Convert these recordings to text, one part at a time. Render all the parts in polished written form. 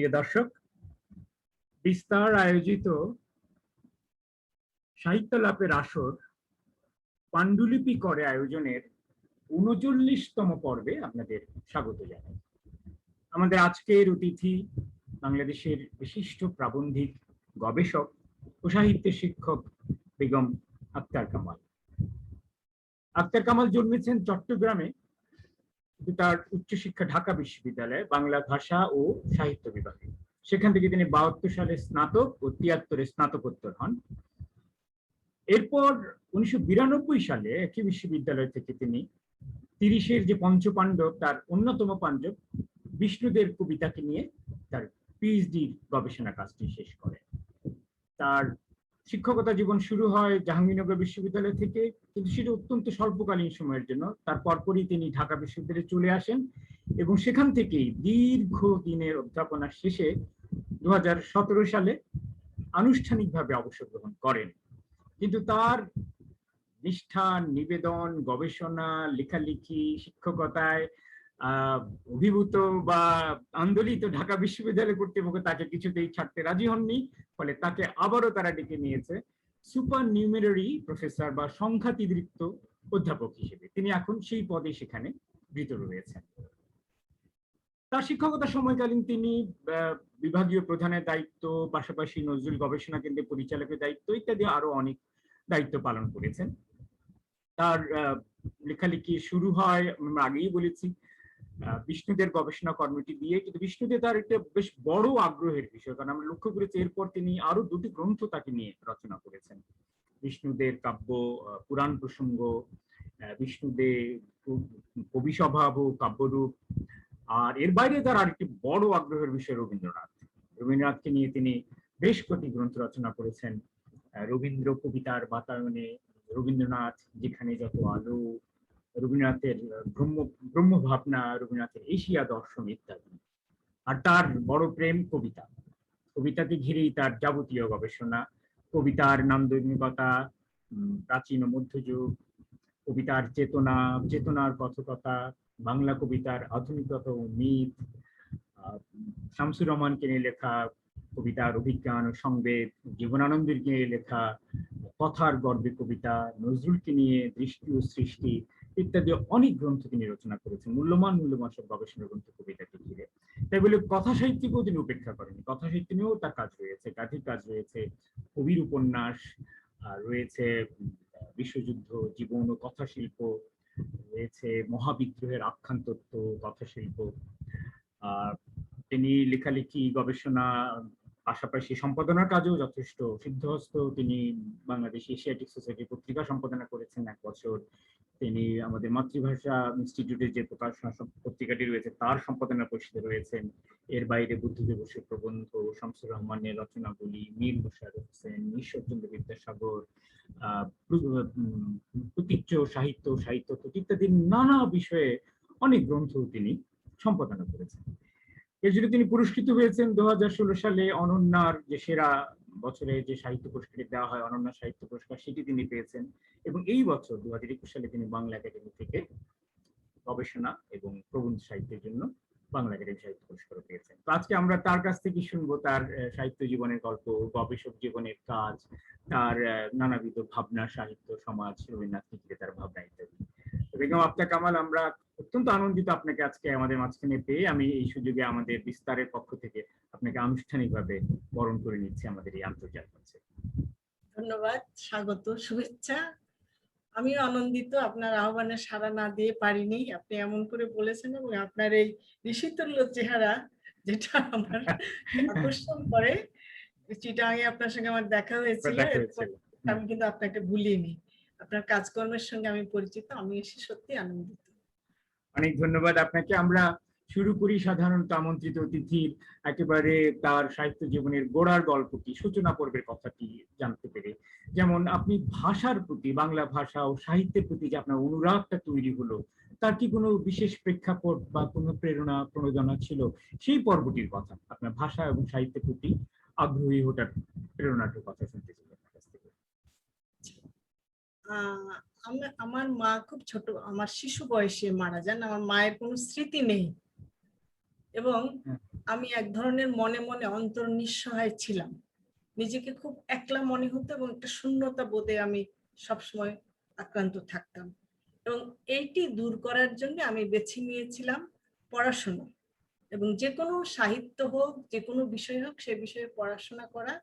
প্রিয় দর্শক, বিস্তার আয়োজিত সাহিত্য লাভের আসর পাণ্ডুলিপি করে আয়োজনের ৩৯তম পর্বে আপনাদের স্বাগত জানাই। আমাদের আজকের অতিথি বাংলাদেশের বিশিষ্ট প্রাবন্ধিক, গবেষক ও সাহিত্যের শিক্ষক বেগম আক্তার কামাল। আক্তার কামাল জন্মেছেন চট্টগ্রামে, কিন্তু তার উচ্চশিক্ষা ঢাকা বিশ্ববিদ্যালয়ে বাংলা ভাষা ও সাহিত্য বিভাগে। সেখান থেকে তিনি ৭২ সালে স্নাতক ও ৭৩ স্নাতকোত্তর হন। এরপর ১৯৯২ সালে একই বিশ্ববিদ্যালয় থেকে তিনি ৩০-এর যে পঞ্চপাণ্ডব তার অন্যতম পাণ্ডব বিষ্ণুদের কবিতাকে নিয়ে তার পিএইচডি গবেষণা কাজটি শেষ করেন। তার শিক্ষকতা জীবন শুরু হয় জাহাঙ্গীরনগর বিশ্ববিদ্যালয় থেকে, কিন্তু সেটা অত্যন্ত স্বল্পকালীন সময়ের জন্য। তার পরপরই তিনি ঢাকা বিশ্ববিদ্যালয়ে চলে আসেন এবং সেখান থেকেই দীর্ঘ দিনের অধ্যাপনা শেষে ২০১৭ সালে আনুষ্ঠানিকভাবে অবসর গ্রহণ করেন। কিন্তু তার নিষ্ঠা, নিবেদন, গবেষণা, লেখালেখি, শিক্ষকতায় অভিভূত বা আন্দোলিত ঢাকা বিশ্ববিদ্যালয় কর্তৃপক্ষ তাকে কিছুতেই ছাড়তে রাজি হননি। ফলে তাকে আবারও তারা ডেকে নিয়েছে সুপার নিউমেরারি প্রফেসর বা সংখ্যাতিরিক্ত অধ্যাপক হিসেবে। তিনি এখন সেই পদে সেখানে বৃত রয়েছেন। তার শিক্ষকতা সময়কালীন তিনি বিভাগীয় প্রধানের দায়িত্ব, পাশাপাশি নজরুল গবেষণা কেন্দ্রের পরিচালকের দায়িত্ব ইত্যাদি আরো অনেক দায়িত্ব পালন করেছেন। তার লেখালেখি শুরু হয়, আমরা আগেই বলেছি, বিষ্ণুদের গবেষণা কর্মটি দিয়ে। কিন্তু বিষ্ণুদের তার একটা বেশ বড় আগ্রহের বিষয়, কারণ আমরা লক্ষ্য করেছি এরপর তিনি আরো দুটি গ্রন্থ তাকে নিয়ে রচনা করেছেন। বিষ্ণুদের কাব্য পুরাণ প্রসঙ্গ, বিষ্ণুদের কবি স্বভাব ও কাব্যরূপ। আর এর বাইরে তার আরেকটি বড় আগ্রহের বিষয় রবীন্দ্রনাথ। রবীন্দ্রনাথকে নিয়ে তিনি বেশ কটি গ্রন্থ রচনা করেছেন। রবীন্দ্র কবিতার বাতায়নে, রবীন্দ্রনাথ যেখানে যত আলো, রবীন্দ্রনাথের ব্রহ্ম ভাবনা, রবীন্দ্রনাথের এশিয়া দর্শন ইত্যাদি। আর তার বড় প্রেম কবিতা। কবিতাকে ঘিরেই তার যাবতীয় গবেষণা। কবিতার নান্দনিকতা, প্রাচীন ও মধ্যযুগ, কবিতার চেতনা, চেতনার কথকতা, বাংলা কবিতার আধুনিকতা ও মিথ, শামসুর রহমানকে নিয়ে লেখা কবিতার অভিজ্ঞান ও সংবেদ, জীবনানন্দের নিয়ে লেখা কথার গর্বে কবিতা, নজরুলকে নিয়ে দৃষ্টি ও সৃষ্টি ইত্যাদি অনেক গ্রন্থ তিনি রচনা করেছেন। মূল্যবান সব গবেষণা গ্রন্থ কবিতাকে ঘিরে। তাই বলে কথা সাহিত্যকেও তিনি উপেক্ষা করেনি। কথা সাহিত্য নিয়েও তার কাজ রয়েছে, একাধিক কাজ রয়েছে। কবির উপন্যাস রয়েছে, বিশ্বযুদ্ধ, জীবন ও কথা শিল্প রয়েছে, মহাবিদ্রোহের আখ্যান তত্ত্ব, কথা শিল্প। তিনি লেখালেখি, গবেষণা, পাশাপাশি সম্পাদনার কাজেও যথেষ্ট সিদ্ধহস্ত। তিনি বাংলাদেশ এশিয়াটিক সোসাইটি পত্রিকা সম্পাদনা করেছেন ১ বছর। তিনি আমাদের মাতৃভাষা ইনস্টিটিউটের যে প্রকাশনা পত্রিকাটি রয়েছে তার সম্পাদনা পরিষদে রয়েছেন। এর বাইরে বুদ্ধদেব বসুর প্রবন্ধ, শামসুর রহমানের রচনাবলী, মীর মোশাররফ হোসেন, ঈশ্বরচন্দ্র বিদ্যাসাগর, প্রতীচ্য সাহিত্য, সাহিত্য ইত্যাদি নানা বিষয়ে অনেক গ্রন্থ তিনি সম্পাদনা করেছেন। এর জন্য তিনি পুরস্কৃত হয়েছেন ২০১৬ সালে অনন্যার যে সেরা বছরে যে সাহিত্য পুরস্কার দেওয়া হয়, অনন্য সাহিত্য পুরস্কার, সেটি তিনি পেয়েছেন। এবং এই বছর ২০২১ সালে তিনি বাংলা একাডেমি থেকে গবেষণা এবং প্রবন্ধ সাহিত্যের জন্য বাংলা একাডেমি সাহিত্য পুরস্কার পেয়েছেন। তো আজকে আমরা তার কাছ থেকে শুনবো তার সাহিত্য জীবনের গল্প, গবেষক জীবনের কাজ, তার নানাবিধ ভাবনা, সাহিত্য, সমাজ, রবীন্দ্রনাথকে ঘিরে তার ভাবনা ইত্যাদি। বেগম আক্তার কামাল, আমরা অত্যন্ত আনন্দিত আপনাকে আজকে আমাদের মাঝখানে পেয়ে। আমি এই সুযোগে আমাদের বিস্তারের পক্ষ থেকে আপনাকে আনুষ্ঠানিকভাবে বরণ করে নিচ্ছি আমাদের এই আন্তর্জাতিক মঞ্চে। ধন্যবাদ, স্বাগত, শুভেচ্ছা। আমিও আনন্দিত, আপনার আহ্বানে সাড়া না দিয়ে পারিনি। আপনি এমন করে বলেছেন এবং আপনার এই ঋষিতুল্য চেহারা, যেটা আমার আকর্ষণ করে। চিটাগাঙে আপনার সঙ্গে আমার দেখা হয়েছিল, আমি কিন্তু আপনাকে ভুলিনি। আপনার কাজকর্মের সঙ্গে আমি পরিচিত, আমি এসে সত্যি আনন্দিত। অনেক ধন্যবাদ আপনাকে। আমরা শুরু করি সাধারণত আমন্ত্রিত অতিথির একেবারে তার সাহিত্য জীবনের গোড়ার গল্পটি, সূচনা পর্বের কথাটি জানতে পেরে। যেমন আপনি ভাষার প্রতি, বাংলা ভাষা ও সাহিত্যের প্রতি যে আপনার অনুরাগটা তৈরি হলো, তার কি কোনো বিশেষ প্রেক্ষাপট বা কোনো প্রেরণা, প্রণোদনা ছিল? সেই পর্বটির কথা, আপনার ভাষা এবং সাহিত্যের প্রতি আগ্রহী ওঠার প্রেরণাটার কথা শুনতে চাই আপনার কাছ থেকে। আমার মা খুব ছোট, আমার শিশু বয়সে মারা যান। আমার মায়ের কোনো স্মৃতি নেই। এবং হ্যাঁ। আমি এক ধরনের মনে মনে অন্তর নিঃসহায় ছিলাম, নিজেকে খুব একলা মনে হতো এবং একটা শূন্যতা বোধে আমি সবসময় আক্রান্ত থাকতাম। এবং এইটি দূর করার জন্য আমি বেছে নিয়েছিলাম পড়াশোনা, এবং যে কোনো সাহিত্য হোক, যে কোনো বিষয় হোক, সে বিষয়ে পড়াশোনা করা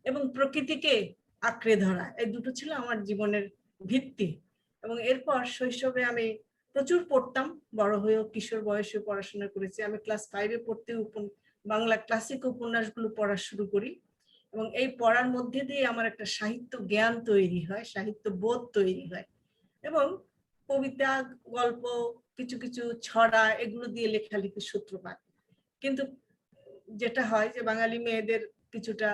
এবং প্রকৃতিকে আঁকড়ে ধরা, এই দুটো ছিল আমার জীবনের ভিত্তি। এবং এরপর শৈশবে আমি প্রচুর পড়তাম, বড় হয়েও কিশোর বয়সে পড়াশোনা করেছি। আমি ক্লাস 5-এ পড়তে বাংলা ক্লাসিক উপন্যাসগুলো পড়া শুরু করি, এবং এই পড়ার মধ্যে দিয়ে আমার একটা সাহিত্য জ্ঞান তৈরি হয়, সাহিত্য বোধ তৈরি হয়, এবং কবিতা, গল্প, কিছু কিছু ছড়া, এগুলো দিয়ে লেখালেখির সূত্রপাত। কিন্তু যেটা হয় যে বাঙালি মেয়েদের কিছুটা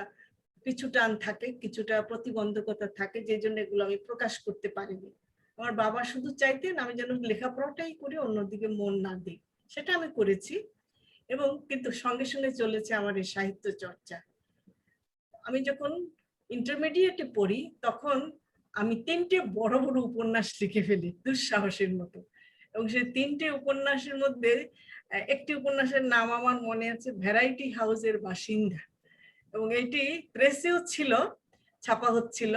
পিছু টান থাকে, কিছুটা প্রতিবন্ধকতা থাকে, যে জন্য এগুলো আমি প্রকাশ করতে পারিনি। আমার বাবা শুধু চাইতেন আমি যেন লেখাপড়াটাই করি, অন্যদিকে মন না দিই। সেটা আমি করেছি, এবং কিন্তু সঙ্গে সঙ্গে চলেছে আমার এই সাহিত্য চর্চা। আমি যখন ইন্টারমিডিয়েটে পড়ি তখন আমি 3টে বড় বড় উপন্যাস লিখে ফেলি দুঃসাহসের মতো, এবং সেই 3টে উপন্যাসের মধ্যে একটি উপন্যাসের নাম আমার মনে আছে, ভ্যারাইটি হাউসের বাসিন্দা, এবং এটি প্রেসেও ছিল, ছাপা হচ্ছিল,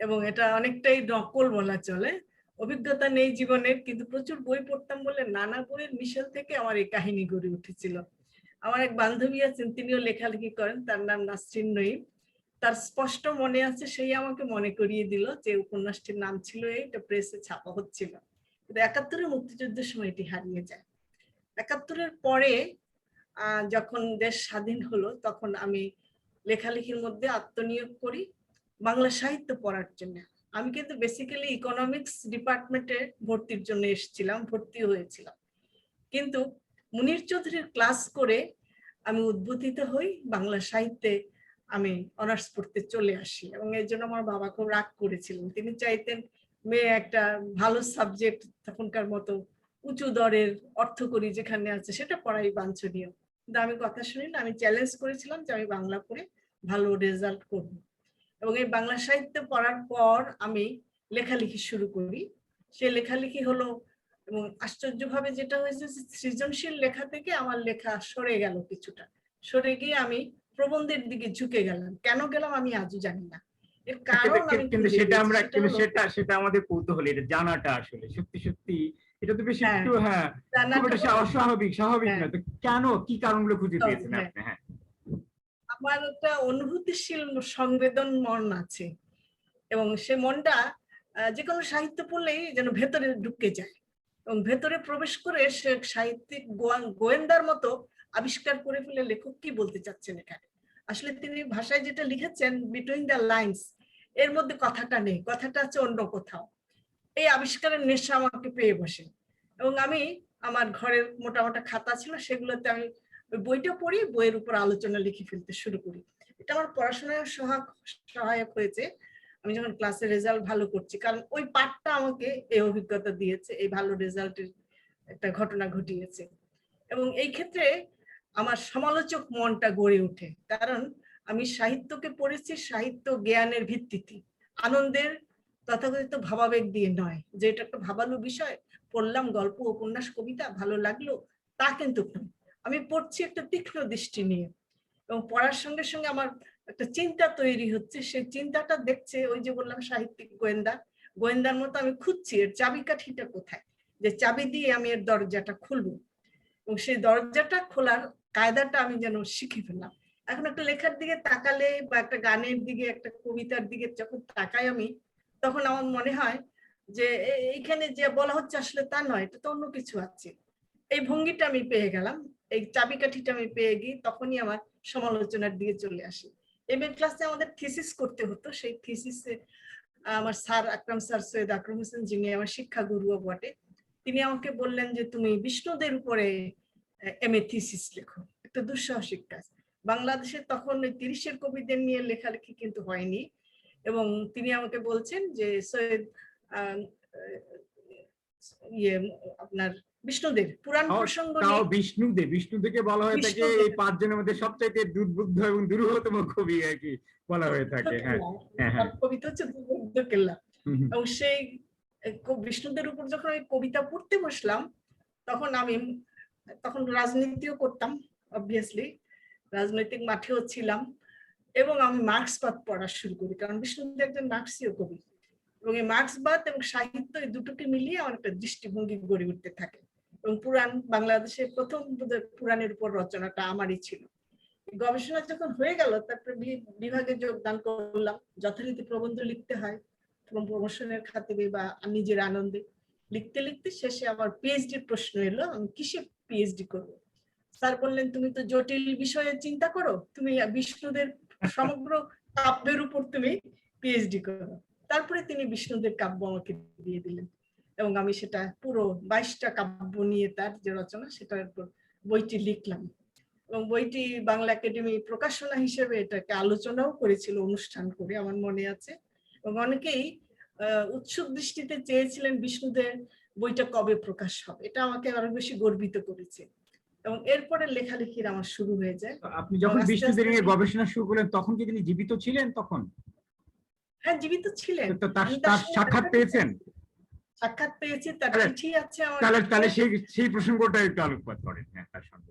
এবং এটা অনেকটাই নকল বলা চলে। অভিজ্ঞতা নেই জীবনের, কিন্তু প্রচুর বই পড়তাম বলে নানা বইয়ের মিশেল থেকে আমার এই কাহিনী গড়ে উঠেছিল। আমার এক বান্ধবী আছেন, তিনিও লেখালেখি করেন, তার নাম নাসরিন নঈম। তার স্পষ্ট মনে আছে, সেই আমাকে মনে করিয়ে দিল যে উপন্যাসটির নাম ছিল এটা প্রেসে ছাপা হচ্ছিল। কিন্তু 71-এ মুক্তিযুদ্ধের সময় এটি হারিয়ে যায়। 71-এর পরে যখন দেশ স্বাধীন হলো, তখন আমি লেখালেখির মধ্যে আত্মনিয়োগ করি বাংলা সাহিত্য পড়ার জন্য। আমি কিন্তু বেসিক্যালি ইকোনমিক্স ডিপার্টমেন্টে ভর্তির জন্য এসেছিলাম, ভর্তি হয়েছিলাম, কিন্তু মুনির চৌধুরীর ক্লাস করে আমি উদ্বুদ্ধিত হই, বাংলা সাহিত্যে আমি অনার্স পড়তে চলে আসি। এবং এর জন্য আমার বাবা খুব রাগ করেছিলেন, তিনি চাইতেন মেয়ে একটা ভালো সাবজেক্ট, তখনকার মতো উঁচু দরের অর্থকরী যেখানে আছে সেটা পড়াই বাঞ্ছনীয়। কিন্তু আমি কথা শুনি না, আমি চ্যালেঞ্জ করেছিলাম যে আমি বাংলা পড়ে ভালো রেজাল্ট করব। এবং এই বাংলা সাহিত্য পড়ার পর আমি লেখালেখি শুরু করি। সে লেখালেখি হলো, এবং আশ্চর্যভাবে যেটা হয়েছে, সৃজনশীল লেখা থেকে আমার লেখা সরে গেল, কিছুটা সরে গিয়ে আমি প্রবন্ধের দিকে ঝুঁকে গেলাম। কেন গেলাম আমি আজও জানি না, এর কারণ আমি কিন্তু খুঁজে সেটা পেয়েছি, আমরা সেটা কিন্তু হলো সেটা আমাদের কৌতূহল, এটা জানাটা আসলে সত্যি সত্যি এটা তো বেশ হ্যাঁ, একটু, হ্যাঁ, খুব জানাটা একটা হলো স্বাভাবিক হ্যাঁ, না তো, কেন কি কারণগুলো খুঁজে পেয়েছেন হ্যাঁ, আপনি? হ্যাঁ। আমার একটা অনুভূতিশীল সংবেদন মন আছে, এবং সে মনটা যে কোনো সাহিত্য পড়লেই যেন ভেতরে ঢুকে যায়, এবং ভেতরে প্রবেশ করে সে সাহিত্যিক গোয়েন্দার মতো আবিষ্কার করে ফেলে লেখক কি বলতে চাচ্ছেন এখানে। আসলে তিনি ভাষায় যেটা লিখেছেন বিটুইন দ্য লাইন্স, এর মধ্যে কথাটা নেই, কথাটা আছে অন্য কোথাও। এই আবিষ্কারের নেশা আমাকে পেয়ে বসে, এবং আমি আমার ঘরের মোটা মোটা খাতা ছিল, সেগুলোতে আমি ওই বইটা পড়ি, বইয়ের উপর আলোচনা লিখে ফেলতে শুরু করি। এটা আমার পড়াশোনায় সহায়ক হয়েছে। আমি যখন ক্লাসে রেজাল্ট ভালো করছি, কারণ ওই পাঠটা আমাকে এই অভিজ্ঞতা দিয়েছে, এই ভালো রেজাল্টের একটা ঘটনা ঘটিয়েছে। এবং এই ক্ষেত্রে আমার সমালোচক মনটা গড়ে ওঠে, কারণ আমি সাহিত্যকে পড়েছি সাহিত্য জ্ঞানের ভিত্তিতে, আনন্দের তথাকথিত ভাবাবেগ দিয়ে নয়, যে এটা একটা ভাবালু বিষয়, পড়লাম গল্প, উপন্যাস, কবিতা, ভালো লাগলো, তা কিন্তু নয়। আমি পড়ছি একটা তীক্ষ্ণ দৃষ্টি নিয়ে, এবং পড়ার সঙ্গে সঙ্গে আমার একটা চিন্তা তৈরি হচ্ছে, সেই চিন্তাটা দেখছে ওই যে বললাম সাহিত্যিক গোয়েন্দা, গোয়েন্দার মতো আমি খুঁজছি এর চাবিকাঠিটা কোথায়, যে চাবি দিয়ে আমি এর দরজাটা খুলবো, এবং সেই দরজাটা খোলার কায়দাটা আমি যেন শিখে ফেললাম। এখন একটা লেখার দিকে তাকালে বা একটা গানের দিকে, একটা কবিতার দিকে যখন তাকাই আমি, তখন আমার মনে হয় যে এইখানে যে বলা হচ্ছে আসলে তা নয়, এটা তো অন্য কিছু আছে। এই ভঙ্গিটা আমি পেয়ে গেলাম, এই চাবিকাঠিটা আমি পেয়ে গিয়ে তখনই আমার সমালোচনার দিকে চলে আসি। এমএ ক্লাসে আমাদের থিসিস করতে হতো, সেই থিসিসে আমার স্যার আকরাম স্যার, সৈয়দ আকরাম হোসেন, যিনি আমার শিক্ষা গুরুও বটে, তিনি আমাকে বললেন যে তুমি বিষ্ণুদের উপরে এমএ থিসিস লেখো। একটা দুঃসাহসিক কাজ, বাংলাদেশে তখন ওই 30-এর কবিদের নিয়ে লেখালেখি কিন্তু হয়নি, এবং তিনি আমাকে বলছেন যে সৈয়দ ইয়ে আপনার বিষ্ণুদের পুরাণ প্রসঙ্গ তাও নিয়ে, বিষ্ণুদেরকে বলা হয়ে থাকে বিষ্ণুদের এই 5 জনের মধ্যে সবচাইতে দুর্বুদ্ধ এবং দুরূহতম কবি আর কি বলা হয়ে থাকে। হ্যাঁ, হ্যাঁ, হ্যাঁ। কবিতা হচ্ছে দুর্বোধ্য কেল্লা। হুম, হুম। এবং সেই বিষ্ণুদের উপর যখন আমি কবিতা পড়তে বসলাম, তখন আমি তখন রাজনীতিও করতাম, অবভিয়াসলি রাজনৈতিক মাঠেও ছিলাম, এবং আমি মার্ক্সবাদ পড়া শুরু করি, কারণ বিষ্ণুদত্ত একজন মার্ক্সীয় কবি, এবং এই মার্ক্সবাদ এবং সাহিত্য এই দুটোকে মিলিয়ে আমার একটা দৃষ্টিভঙ্গি গড়ে উঠতে থাকে। এবং পুরাণ, বাংলাদেশের প্রথম পুরাণের উপর রচনাটা আমারই ছিল। গবেষণা যখন হয়ে গেল, তারপরে বিভাগে যোগদান করলাম। যথারীতি প্রবন্ধ লিখতে হয় প্রমোশনের খাতিরে বা নিজের আনন্দে, লিখতে লিখতে শেষে আমার পিএইচডির প্রশ্ন এলো, আমি কিসে পিএইচডি করবো। স্যার বললেন, তুমি তো জটিল বিষয়ে চিন্তা করো, তুমি বিষ্ণুদের সমগ্র কাব্যের উপর তুমি পিএইচডি করো। তারপরে তিনি বিষ্ণুদের কাব্য আমাকে দিয়ে দিলেন, এবং আমি সেটা পুরো 22টা কাব্য নিয়ে তার যে রচনা, সেটার উপর বইটি লিখলাম। এবং বইটি বাংলা একাডেমি প্রকাশনা হিসেবে এটাকে আলোচনাও করেছিল অনুষ্ঠান করে, আমার মনে আছে। এবং অনেকেই উৎসুক দৃষ্টিতে চেয়েছিলেন বিষ্ণুদের বইটা কবে প্রকাশ হবে। এটা আমাকে আরো বেশি গর্বিত করেছে। এবং এরপরে লেখালেখির আমার শুরু হয়ে যায়। আপনি যখন বিষ্ণুদের নিয়ে গবেষণা শুরু করলেন, তখন কি তিনি জীবিত ছিলেন? তখন হ্যাঁ, জীবিত ছিলেন। তো তার সাক্ষাৎ পেয়েছেন? সাক্ষাৎ পেয়েছি, তার চিঠি আছে আমার। তাহলে সেই প্রসঙ্গটা একটু আলোকপাত করেন। হ্যাঁ, তার সঙ্গে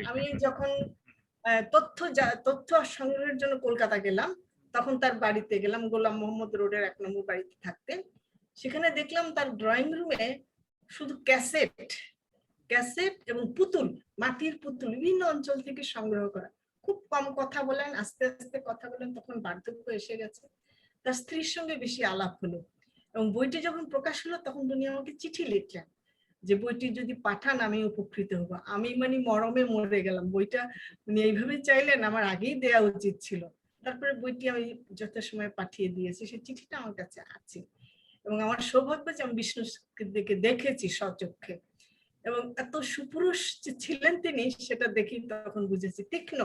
আমি যখন তথ্য সংগ্রহের জন্য কলকাতা গেলাম, তখন তার বাড়িতে গেলাম, গোলাম মোহাম্মদ রোডের 1 নম্বর বাড়িতে থাকতেন। সেখানে দেখলাম তার ড্রয়িং রুমে শুধু ক্যাসেট এবং পুতুল, মাটির পুতুল বিভিন্ন অঞ্চল থেকে সংগ্রহ করা। খুব কম কথা বলেন, আস্তে আস্তে কথা বলেন, তখন বার্ধক্য এসে গেছে। তার স্ত্রীর সঙ্গে বেশি আলাপ হলো। এবং বইটি যখন প্রকাশ হলো, তখন উনি আমাকে চিঠি লিখলেন যে বইটি যদি পাঠান আমি উপকৃত হব। আমি মানে মরমে মরে গেলাম। বইটা উনি এইভাবে চাইলেন, আমার আগেই দেয়া উচিত ছিল। তারপরে বইটি আমি যথাসময়ে পাঠিয়ে দিয়েছি, সেই চিঠিটা আমার কাছে আছে। এবং আমার সৌভাগ্য যে আমি বিষ্ণুকে দেখেছি সচক্ষে, এবং এত সুপুরুষ ছিলেন তিনি, সেটা দেখি তখন বুঝেছি। তীক্ষ্ণ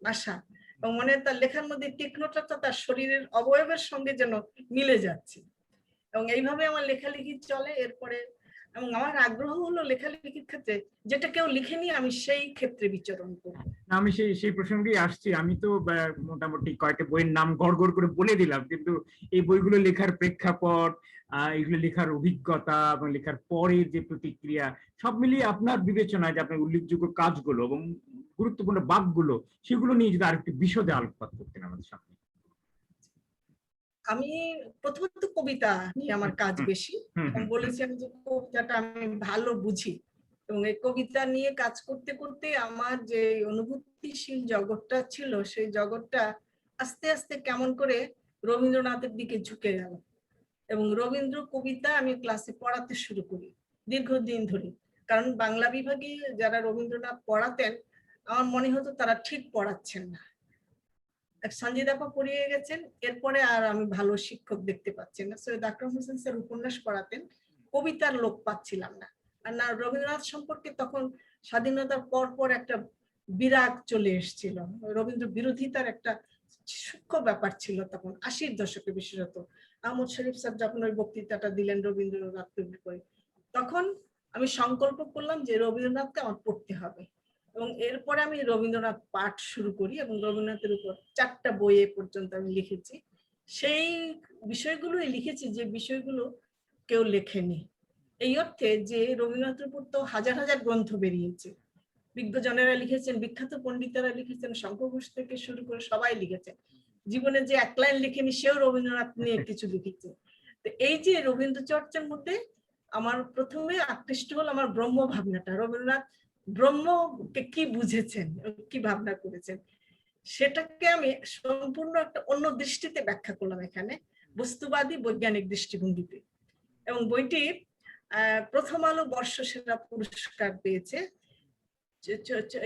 ভাষা, এবং মনে তার লেখার মধ্যে তীক্ষ্ণটা তো তার শরীরের অবয়বের সঙ্গে যেন মিলে যাচ্ছে। এবং এইভাবে আমার লেখালেখি চলে। এরপরে এবং আমার আগ্রহ হলো লেখালেখির ক্ষেত্রে যেটা কেউ লিখেনি, আমি সেই ক্ষেত্রে বিচরণ করি। আমি সেই প্রসঙ্গেই আসছি। আমি তো মোটামুটি কয়েকটা বইয়ের নাম গড় করে বলে দিলাম, কিন্তু এই বইগুলো লেখার প্রেক্ষাপট, এগুলো লেখার অভিজ্ঞতা এবং লেখার পরের যে প্রতিক্রিয়া, সব মিলিয়ে আপনার বিবেচনায় যে আপনার উল্লেখযোগ্য কাজগুলো এবং গুরুত্বপূর্ণ বাকগুলো, সেগুলো নিয়ে যদি আরেকটু বিশদে আলোকপাত করতেন আমাদের সামনে। আমি প্রথমত কবিতা নিয়ে আমার কাজ বেশি। বলেছি আমি যে কবিতাটা আমি ভালো বুঝি, এবং এই কবিতা নিয়ে কাজ করতে করতে আমার যে অনুভূতিশীল জগৎটা ছিল, সেই জগৎটা আস্তে আস্তে কেমন করে রবীন্দ্রনাথের দিকে ঝুঁকে গেল। এবং রবীন্দ্র কবিতা আমি ক্লাসে পড়াতে শুরু করি দীর্ঘদিন ধরে, কারণ বাংলা বিভাগে যারা রবীন্দ্রনাথ পড়াতেন, আমার মনে হতো তারা ঠিক পড়াচ্ছেন না। সঞ্জিত আপা পড়িয়ে গেছেন, এরপরে আর আমি ভালো শিক্ষক দেখতে পাচ্ছি না। সৈয়দ আকরাম হোসেন স্যার উপন্যাস পড়াতেন, কবিতার লোক পাচ্ছিলাম না। আর না, রবীন্দ্রনাথ সম্পর্কে তখন স্বাধীনতার পর একটা বিরাগ চলে এসেছিল, রবীন্দ্র বিরোধিতার একটা সূক্ষ্ম ব্যাপার ছিল তখন 80-র দশকে। বিশেষত আহমদ শরীফ স্যার যখন ওই বক্তৃতাটা দিলেন রবীন্দ্রনাথের বিষয়ে, তখন আমি সংকল্প করলাম যে রবীন্দ্রনাথকে আমার পড়তে হবে। এবং এরপরে আমি রবীন্দ্রনাথ পাঠ শুরু করি, এবং রবীন্দ্রনাথের উপর 4টা বই পর্যন্ত আমি লিখেছি। সেই বিষয়গুলোই লিখেছি যে বিষয়গুলো কেউ লেখেনি। এই অর্থে যে রবীন্দ্রনাথের উপর তো হাজার হাজার গ্রন্থ বেরিয়েছে, বিজ্ঞজনেরা লিখেছেন, বিখ্যাত পণ্ডিতেরা লিখেছেন, শঙ্খ ঘোষ থেকে শুরু করে সবাই লিখেছেন। জীবনে যে 1 লাইন লিখেনি, সেও রবীন্দ্রনাথ নিয়ে কিছু লিখেছে। তো এই যে রবীন্দ্র চর্চার মধ্যে আমার প্রথমে আকৃষ্ট হল আমার ব্রহ্ম ভাবনাটা। রবীন্দ্রনাথ ব্রহ্মকে কি বুঝেছেন, কি ভাবনা করেছেন, সেটাকে আমি সম্পূর্ণ একটা অন্য দৃষ্টিতে ব্যাখ্যা করলাম এখানে, বস্তুবাদী বৈজ্ঞানিক দৃষ্টিভঙ্গিতে। এবং বইটি প্রথম আলো বর্ষসেরা পুরস্কার পেয়েছে।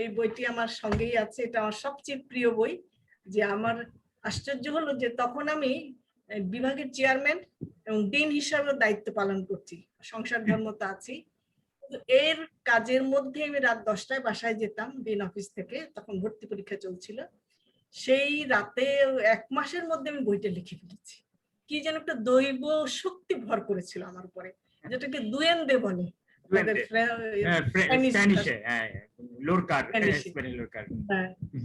এই বইটি আমার সঙ্গেই আছে, এটা আমার সবচেয়ে প্রিয় বই। যে আমার আশ্চর্য হলো যে তখন আমি বিভাগের চেয়ারম্যান এবং ডিন হিসাবে দায়িত্ব পালন করছি, সংসার ধর্মতা আছি। এর কাজের মধ্যে আমি রাত 10টায় বাসায় যেতাম ডিন অফিস থেকে, তখন ভর্তি পরীক্ষা চলছিল। সেই রাতে 1 মাসের মধ্যে আমি বইটা লিখে ফেলেছি। কি যেন একটা দৈব শক্তি ভর করেছিল আমার উপরে, যেটাকে দুয়েন্দে বলে।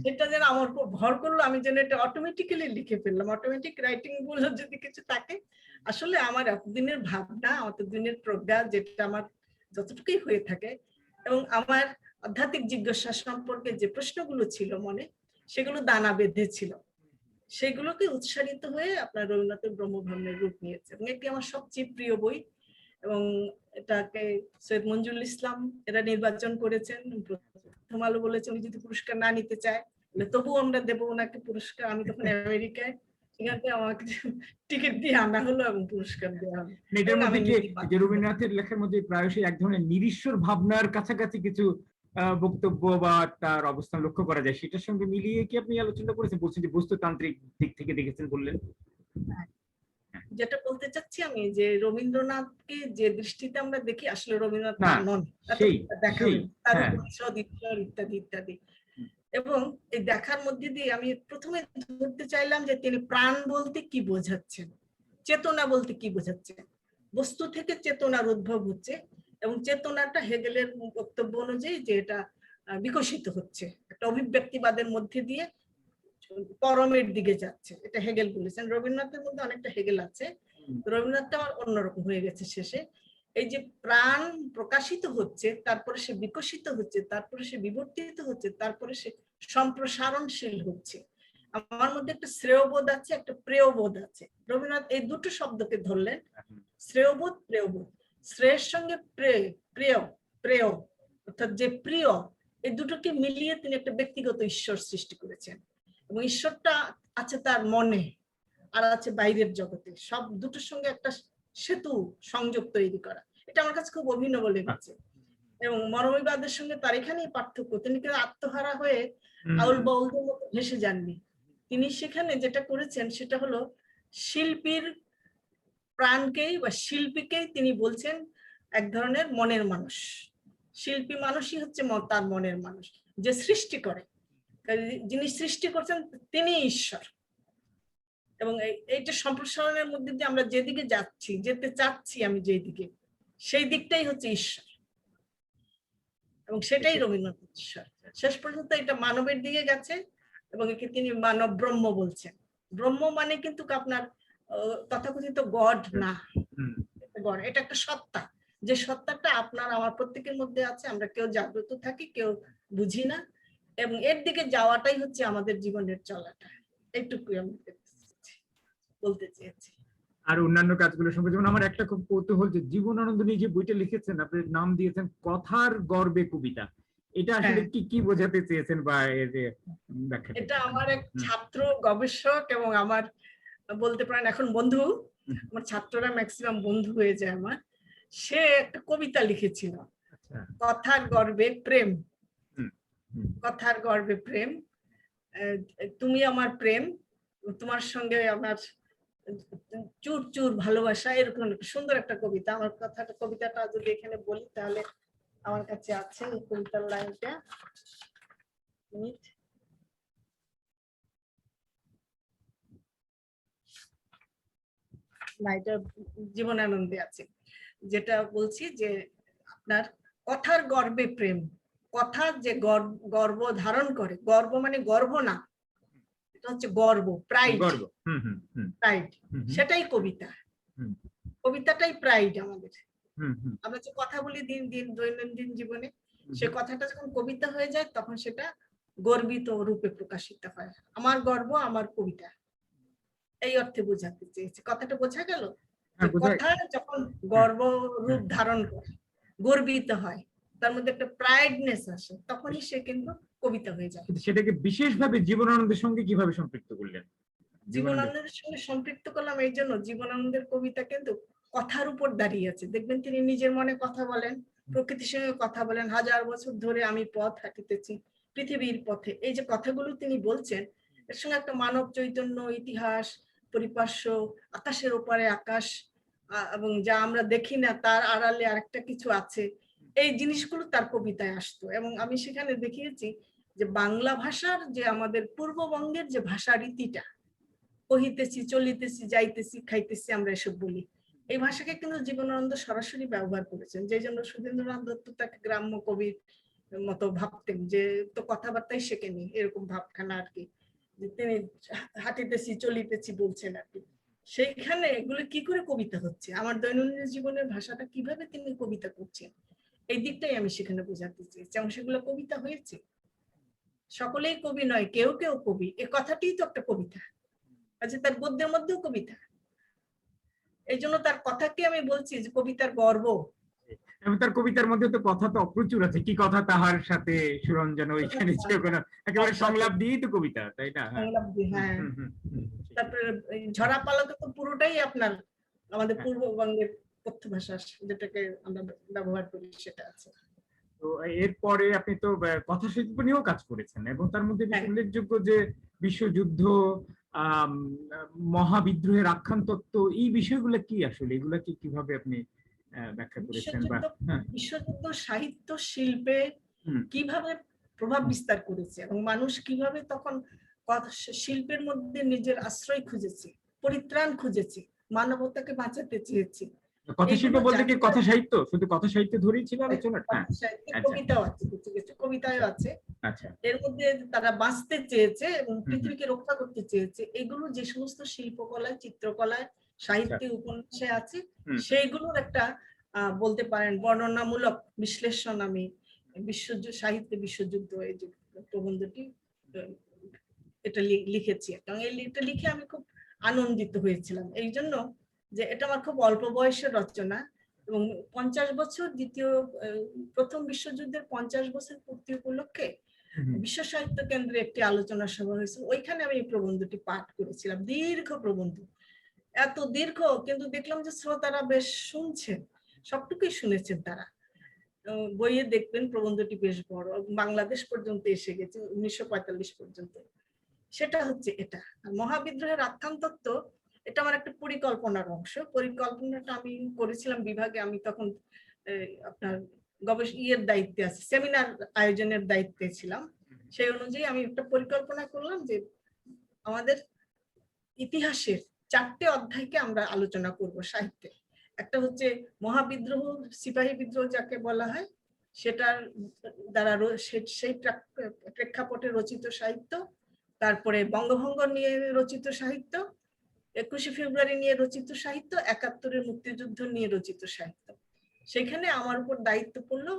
সেটা যেন আমার উপর ভর করলো, আমি যেন এটা অটোমেটিক্যালি লিখে ফেললাম। অটোমেটিক রাইটিং বলে যদি কিছু থাকে, আসলে আমার এতদিনের ভাবনা, এতদিনের প্রজ্ঞা, যেটা আমার যতটুকুই হয়ে থাকে, এবং আমার আধ্যাত্মিক জিজ্ঞাসা সম্পর্কে যে প্রশ্নগুলো ছিল মনে, সেগুলো দানা বেঁধেছিল। সেগুলোকে উৎসারিত হয়ে আপনার রবীন্দ্রনাথের ব্রহ্মভাবনের রূপ নিয়েছে, এবং এটি আমার সবচেয়ে প্রিয় বই। এবং এটাকে সৈয়দ মঞ্জুরুল ইসলাম এরা নির্বাচন করেছেন। প্রথম আলো বলেছে উনি যদি পুরস্কার না নিতে চায় তবুও আমরা দেবো ওনাকে পুরস্কার। আমি তখন আমেরিকায়, সেখান থেকে আমাকে টিকিট দিয়ে আনা হলো এবং পুরস্কার দেওয়া হলো। এটার মধ্যে যে রবীন্দ্রনাথের লেখার মধ্যে প্রায়শই এক ধরনের নিরীশ্বর ভাবনার কাছাকাছি কিছু বক্তব্য বা তার অবস্থান লক্ষ্য করা যায়, সেটার সঙ্গে মিলিয়ে কি আপনি আলোচনা করেছেন? বলছেন যে বস্তুতান্ত্রিক দিক থেকে দেখেছেন বললেন। যেটা বলতে চাচ্ছি আমি, যে রবীন্দ্রনাথকে যে দৃষ্টিতে আমরা দেখি, আসলে রবীন্দ্রনাথ নন, দেখা তার ইত্যাদি ইত্যাদি। এবং এই দেখার মধ্যে দিয়ে আমি প্রথমে ধরতে চাইলাম যে তিনি প্রাণ বলতে কি বোঝাচ্ছেন, চেতনা বলতে কি বোঝাচ্ছেন। বস্তু থেকে চেতনার উদ্ভব হচ্ছে, এবং চেতনাটা হেগেলের বক্তব্য অনুযায়ী যে এটা বিকশিত হচ্ছে, একটা অভিব্যক্তিবাদের মধ্যে দিয়ে পরমের দিকে যাচ্ছে, এটা হেগেল বলেছেন। রবীন্দ্রনাথের মধ্যে অনেকটা হেগেল আছে, রবীন্দ্রনাথটা অন্যরকম হয়ে গেছে শেষে। এই যে প্রাণ প্রকাশিত হচ্ছে, তারপরে সে বিকশিত হচ্ছে, তারপরে সে বিবর্তিত হচ্ছে, তারপরে সে সম্প্রসারণশীল হচ্ছে। আমার মধ্যে একটা শ্রেয়বোধ আছে, একটা প্রেয়বোধ আছে। রবীন্দ্রনাথ এই দুটো শব্দকে ধরলেন, শ্রেয়বোধ, প্রেয়বোধ। শ্রেয়ের সঙ্গে প্রেয়, প্রেয় অর্থাৎ যে প্রিয়, এই দুটোকে মিলিয়ে তিনি একটা ব্যক্তিগত ঈশ্বর সৃষ্টি করেছেন। এবং ঈশ্বরটা আছে তার মনে, আর আছে বাইরের জগতে। সব দুটোর সঙ্গে একটা সেতু সংযোগ তৈরি করা, এটা আমার কাছে খুব অভিনব লেগেছে। এবং মরমীবাদের সঙ্গে তার এখানেই পার্থক্য, তিনি কিন্তু আত্মহারা হয়ে আউল বাউলদের মতো ভেসে যাননি। তিনি সেখানে যেটা করেছেন সেটা হলো শিল্পীর প্রাণকেই বা শিল্পীকেই তিনি বলছেন এক ধরনের মনের মানুষ। শিল্পী মানুষই হচ্ছে তার মনের মানুষ, যে সৃষ্টি করে। যিনি সৃষ্টি করছেন তিনি ঈশ্বর। এবং এইটা সম্প্রসারণের মধ্যে দিয়ে আমরা যেদিকে যাচ্ছি, যেতে চাচ্ছি, আমি যেদিকে, সেই দিকটাই হচ্ছে ঈশ্বর, এবং সেটাই রবীন্দ্রনাথ ঈশ্বর। শেষ পর্যন্ত এটা মানবের দিকে গেছে, এবং একে তিনি মানব ব্রহ্ম বলছেন। ব্রহ্ম মানে কিন্তু আপনার তথাকথিত গড না, গড এটা একটা সত্তা, যে সত্তাটা আপনার আমার প্রত্যেকের মধ্যে আছে। আমরা কেউ জাগ্রত থাকি, কেউ বুঝি না, এবং এর দিকে যাওয়াটাই হচ্ছে আমাদের জীবনের চলাটা। এইটুকুই আমি বলতে চেয়েছি। আর অন্যান্য কাজগুলো সম্পর্কে যেমন আমার একটা খুব কৌতূহল, যে জীবনানন্দ নিয়ে যে বইটা লিখেছেন, আপনি নাম দিয়েছেন কথার গর্বে কবিতা, এটা আসলে কি বোঝাতে চেয়েছেন বা এর ব্যাখ্যা? এটা আমার এক ছাত্র গবেষক এবং আমার বলতে পারেন এখন বন্ধু, আমার ছাত্ররা ম্যাক্সিমাম বন্ধু হয়ে যায় আমার। সে একটা কবিতা লিখেছিল, কথার গর্বে প্রেম, কথার গর্বে প্রেম, তুমি আমার প্রেম, তোমার সঙ্গে আমার চুর চুর ভালোবাসা, এরকম সুন্দর একটা কবিতা। আমার কবিতাটা যদি এখানে বলি তাহলে আমার কাছে আছে এই কবিতার লাইনটা। না, এটা জীবনানন্দে আছে। যেটা বলছি যে আপনার কথার গর্বে প্রেম, কথা যে গর্ব ধারণ করে, গর্ব মানে গর্ব না, এটা হচ্ছে গর্ব, প্রাইড, প্রাইড, সেটাই কবিতা। কবিতাটাই প্রাইড আমাদের। আমরা যে কথা বলি দিন দিন দৈনন্দিন জীবনে, সে কথাটা যখন কবিতা হয়ে যায় তখন সেটা গর্বিত রূপে প্রকাশিত হয়। আমার গর্ব, আমার কবিতা, এই অর্থে বোঝাতে চেয়েছি। কথাটা বোঝা গেল? কথা যখন গর্ব রূপ ধারণ করে, গর্বিত হয়, তার মধ্যে একটা প্রাইডনেস আসে, তখনই সে কিন্তু কবিতা হয়ে যায়। সেটাকে বিশেষভাবে জীবনানন্দের সঙ্গে কিভাবে সম্পৃক্ত করলেন? জীবনানন্দের সঙ্গে সম্পৃক্ত করলাম এই জন্য, জীবনানন্দের কবিতা কিন্তু কথার উপর দাঁড়িয়ে আছে। দেখবেন তিনি নিজের মনে কথা বলেন, প্রকৃতির সঙ্গে কথা বলেন। হাজার বছর ধরে আমি পথ হাঁটিতেছি পৃথিবীর পথে, এই যে কথাগুলো তিনি বলছেন, এর সঙ্গে একটা মানব চৈতন্য, ইতিহাস, পরিপার্শ্ব, আকাশের ওপারে আকাশ, এবং যা আমরা দেখি না তার আড়ালে আরেকটা কিছু আছে, এই জিনিসগুলো তার কবিতায় আসতো। এবং আমি সেখানে দেখিয়েছি যে বাংলা ভাষার যে আমাদের পূর্ববঙ্গের যে ভাষা রীতিটা, কহিতেছি, চলিতেছি, যাইতেছি, খাইতেছি, আমরা এসব বলি, এই ভাষাকে কিন্তু জীবনানন্দ সরাসরি ব্যবহার করেছেন। যে জন্য সুধীন্দ্রনাথ দত্ত তাকে গ্রাম্য কবির মতো ভাবতেন, যে তো কথাবার্তাই শেখেনি, এরকম ভাবখানা আর কি, যে তিনি হাঁটিতেছি চলিতেছি বলছেন আর কি। সেইখানে এগুলো কি করে কবিতা হচ্ছে, আমার দৈনন্দিন জীবনের ভাষাটা কিভাবে তিনি কবিতা করছেন, এই দিকটাই আমি সেখানে বোঝাতে চেয়েছি, এবং সেগুলো কবিতা হয়েছে। সকলেই কবি নয়, কেউ কেউ কবি, এ কথাটিই তো একটা কবিতা। আচ্ছা, তার গদ্যের মধ্যেও কবিতা, এই জন্য তার কথাকে আমি বলছি যে কবিতার গর্ব। এবং তার কবিতার মধ্যে তো কথা তো প্রচুর আছে, কি কথা তাহার সাথে সুরঞ্জন ওইখানে যে কোনো একেবারে সংলাপ দিয়েই তো কবিতা, তাই না? হ্যাঁ। হ্যাঁ, হুম, হুম, হুম, হুম, তারপরে এই ঝরা পালকে তো পুরোটাই আপনার আমাদের পূর্ববঙ্গের কথ্য ভাষা যেটাকে আমরা ব্যবহার করি সেটা আছে। তো এরপরে আপনি তো কথা শিল্প নিয়েও কাজ করেছেন, এবং তার মধ্যে বেশ হ্যাঁ। উল্লেখযোগ্য যে বিশ্বযুদ্ধ, আম, মহাবিদ্রোহের আখ্যান তত্ত্ব, এই বিষয়গুলো কি আসলে, এগুলা কি কিভাবে আপনি ব্যাখ্যা করেছেন বা? হ্যাঁ। বিশ্বযুদ্ধ সাহিত্য শিল্পে হুম, কিভাবে প্রভাব বিস্তার করেছে, এবং মানুষ কিভাবে তখন শিল্পের মধ্যে নিজের আশ্রয় খুঁজেছে, পরিত্রাণ খুঁজেছে, মানবতাকে বাঁচাতে চেয়েছে। কথা শিল্প এইগুলো বলতে কি জানতে কথা সাহিত্য, শুধু কথা সাহিত্য ধরেই ছিল আলোচনা? হ্যাঁ। আচ্ছা, কবিতাও আছে, কিছু কিছু কবিতাও আছে। আচ্ছা। এর মধ্যে তারা বাঁচতে চেয়েছে এবং হুম, হুম, পৃথিবীকে রক্ষা করতে চেয়েছে। এগুলো যে সমস্ত শিল্পকলায়, চিত্রকলায়, আচ্ছা। সাহিত্যে, উপন্যাসে আছে, হুম, সেইগুলোর একটা বলতে পারেন বর্ণনামূলক বিশ্লেষণ আমি সাহিত্যে বিশ্বযুদ্ধ এই যে প্রবন্ধটি আহ, এটা লিখেছি, এবং এটা লিখে আমি খুব আনন্দিত হয়েছিলাম এই জন্য যে এটা আমার খুব অল্প বয়সের রচনা, এবং 50 বছর প্রথম বিশ্বযুদ্ধের 50 বছর পূর্তি উপলক্ষে হুম, হুম। বিশ্ব সাহিত্য কেন্দ্রে একটি আলোচনা সভা হয়েছিল, ওইখানে আমি এই প্রবন্ধটি পাঠ করেছিলাম, দীর্ঘ প্রবন্ধ, এত দীর্ঘ, কিন্তু দেখলাম যে শ্রোতারা বেশ শুনছেন, সবটুকুই শুনেছেন তারা। বইয়ে দেখবেন প্রবন্ধটি বেশ বড়, বাংলাদেশ পর্যন্ত এসে গেছে, 1945 পর্যন্ত। সেটা হচ্ছে এটা। আর মহাবিদ্রোহের আখ্যান তত্ত্ব, এটা আমার একটা পরিকল্পনার অংশ। পরিকল্পনাটা আমি করেছিলাম বিভাগে, আমি তখন আপনার ইয়ের দায়িত্বে আছি, সেমিনার আয়োজনের দায়িত্বে ছিলাম। সেই অনুযায়ী আমি একটা পরিকল্পনা করলাম যে আমাদের ইতিহাসের 4টে অধ্যায়কে আমরা আলোচনা করব সাহিত্যে। একটা হচ্ছে মহাবিদ্রোহ, সিপাহী বিদ্রোহ যাকে বলা হয়, সেটার দ্বারা সেই প্রেক্ষাপটে রচিত সাহিত্য, তারপরে বঙ্গভঙ্গ নিয়ে রচিত সাহিত্য, 21শে ফেব্রুয়ারি নিয়ে রচিত সাহিত্য, 71-এর মুক্তিযুদ্ধ নিয়ে রচিত সাহিত্য। সেখানে আমার উপর দায়িত্ব পড়লো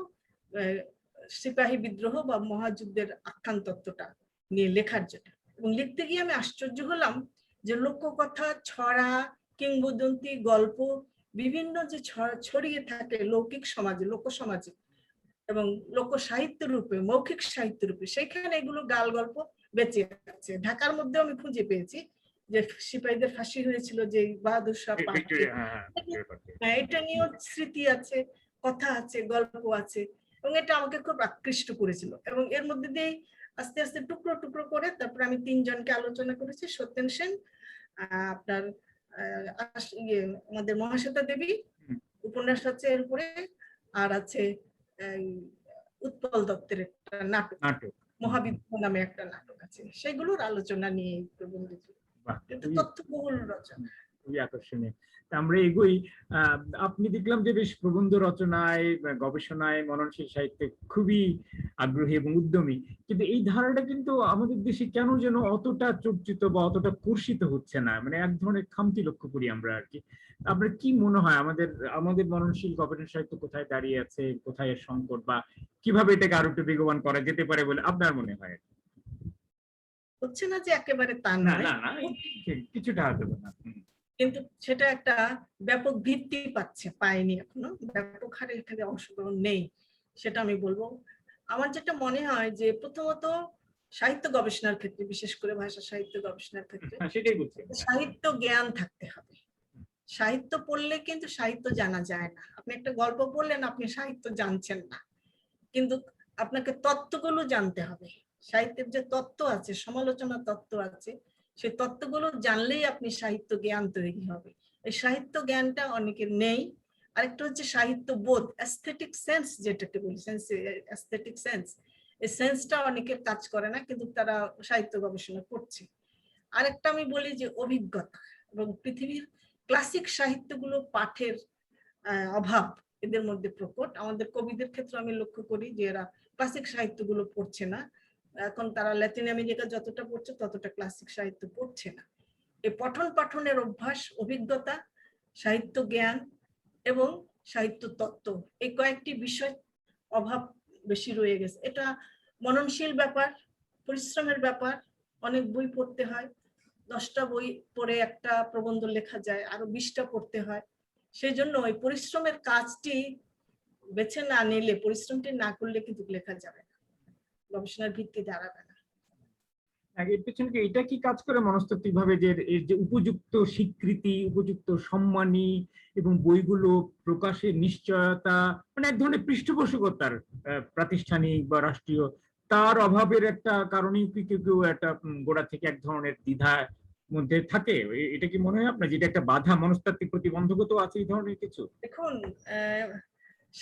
সিপাহী বিদ্রোহ বা মহাযুদ্ধের আখ্যান তত্ত্বটা নিয়ে লেখার জন্য। এবং লিখতে গিয়ে আমি আশ্চর্য হলাম যে লোককথা, ছড়া, কিংবদন্তি, গল্প বিভিন্ন যে ছড়িয়ে থাকে লৌকিক সমাজে, লোক সমাজে এবং লোক সাহিত্য রূপে, মৌখিক সাহিত্য রূপে, সেখানে এগুলো গাল গল্প বেঁচে আছে। ঢাকার মধ্যেও আমি খুঁজে পেয়েছি যে সিপাহীদের ফাঁসি হয়েছিল যে বাহাদুর শাহ পার্কে, এটা নিয়েও স্মৃতি আছে, কথা আছে, গল্প আছে, এবং এটা আমাকে খুব আকৃষ্ট করেছিল। এবং এর মধ্যে দিয়ে আস্তে আস্তে টুকরো টুকরো করে তারপর আমি 3জনকে আলোচনা করেছি, সত্যেন সেন, আপনার আমাদের মহাশ্বেতা দেবী, উপন্যাস আছে এর উপরে, আর আছে উৎপল দত্তের একটা নাটক, মহাবিদ্রোহ নামে একটা নাটক আছে, সেগুলোর আলোচনা নিয়ে প্রবন্ধিত। কিন্তু তথ্যবহুল রচনা, খুবই আকর্ষণীয়। আমরা এগোই। আপনি দেখলাম যে বেশ প্রবন্ধ রচনায়, গবেষণায়, মননশীল সাহিত্যে খুবই আগ্রহী এবং উদ্যমী, কিন্তু এই ধারাটা কিন্তু আমাদের দেশে কেন যেন অতটা চর্চিত বা অতটা কর্ষিত হচ্ছে না, মানে এক ধরনের খামতি লক্ষ্য করি আমরা আর কি। আপনার কি মনে হয় আমাদের আমাদের মননশীল গবেষণা সাহিত্য কোথায় দাঁড়িয়ে আছে, কোথায় এর সংকট, বা কিভাবে এটাকে আরো একটু বেগবান করা যেতে পারে বলে আপনার মনে হয়? হচ্ছে না যে একেবারে তা না নয়, না না, কিছুটা হয়তো না। কিন্তু সেটা একটা ব্যাপক ভিত্তি পায়নি এখনো, ব্যাপক হারে এখানে অংশগ্রহণ নেই, সেটা আমি বলবো। আমার যেটা মনে হয় যে প্রথমত সাহিত্য গবেষণার ক্ষেত্রে, বিশেষ করে ভাষা সাহিত্য গবেষণার ক্ষেত্রে সেটাই বলছি। সাহিত্য জ্ঞান থাকতে হবে। সাহিত্য পড়লে কিন্তু সাহিত্য জানা যায় না। আপনি একটা গল্প পড়লেন, আপনি সাহিত্য জানছেন না, কিন্তু আপনাকে তত্ত্বগুলো জানতে হবে। সাহিত্যের যে তত্ত্ব আছে, সমালোচনা তত্ত্ব আছে, সেই তত্ত্বগুলো জানলেই আপনি সাহিত্য জ্ঞান তৈরি হবে। এই সাহিত্য জ্ঞানটা অনেকের নেই। আরেকটা হচ্ছে সাহিত্য বোধ, অ্যাস্থেটিক সেন্স, যেটাকে বলি অ্যাস্থেটিক সেন্স, এই সেন্সটা অনেকের কাজ করে না, কিন্তু তারা সাহিত্য গবেষণা করছে। আরেকটা আমি বলি যে অভিজ্ঞতা, এবং পৃথিবীর ক্লাসিক সাহিত্যগুলো পাঠের অভাব এদের মধ্যে প্রকট। আমাদের কবিদের ক্ষেত্রে আমি লক্ষ্য করি যে এরা ক্লাসিক সাহিত্যগুলো পড়ছে না, এখন তারা ল্যাটিন আমেরিকা যতটা পড়ছে ততটা ক্লাসিক সাহিত্য পড়ছে না। এই পঠন পাঠনের অভ্যাস, অভিজ্ঞতা, সাহিত্য জ্ঞান এবং সাহিত্য তত্ত্ব, এই কয়েকটি বিষয় অভাব বেশি রয়ে গেছে। এটা মননশীল ব্যাপার, পরিশ্রমের ব্যাপার। অনেক বই পড়তে হয়, 10টা বই পড়ে একটা প্রবন্ধ লেখা যায়, আরো 20টা পড়তে হয়। সেই জন্য ওই পরিশ্রমের কাজটি বেছে না নিলে, পরিশ্রমটি না করলে কিন্তু লেখা যাবে না, গবেষণার ভিত্তি দাঁড়াবে না। এর পেছনে এটা কি কাজ করে মনস্তাত্ত্বিক ভাবে, যে এর যে উপযুক্ত স্বীকৃতি, উপযুক্ত সম্মানী এবং বইগুলো প্রকাশের নিশ্চয়তা, মানে এক ধরনের পৃষ্ঠপোষকতার প্রাতিষ্ঠানিক বা রাষ্ট্রীয়, তার অভাবের একটা কারণেই কি কেউ কেউ একটা গোড়া থেকে এক ধরনের দ্বিধা মধ্যে থাকে? এটা কি মনে হয় আপনার, যেটা একটা বাধা, মনস্তাত্ত্বিক প্রতিবন্ধকতা আছে এই ধরনের কিছু? দেখুন,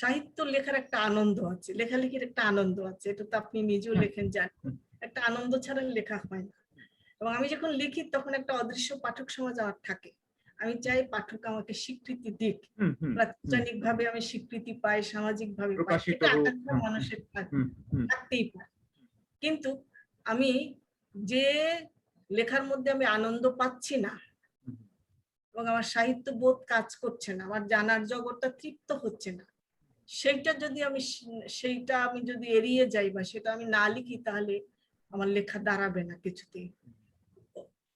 সাহিত্য লেখার একটা আনন্দ আছে, লেখালেখির একটা আনন্দ আছে, এটা তো আপনি নিজেও লেখেন জানেন। একটা আনন্দ ছাড়া লেখা হয় না। এবং আমি যখন লিখি তখন একটা অদৃশ্য পাঠক সমাজ আমার থাকে। আমি চাই পাঠক আমাকে স্বীকৃতি দিক, প্রাতিষ্ঠানিক ভাবে আমি স্বীকৃতি পাই, সামাজিক ভাবে পাই, এটা আকাঙ্ক্ষা মানুষের থাকতেই পারে। কিন্তু আমি যে লেখার মধ্যে আমি আনন্দ পাচ্ছি না এবং আমার সাহিত্য বোধ কাজ করছে না, আমার জানার জগৎটা তৃপ্ত হচ্ছে না, সেইটা আমি যদি এড়িয়ে যাই বা সেটা আমি না লিখি, তাহলে আমার লেখা দাঁড়াবে না কিছুতেই।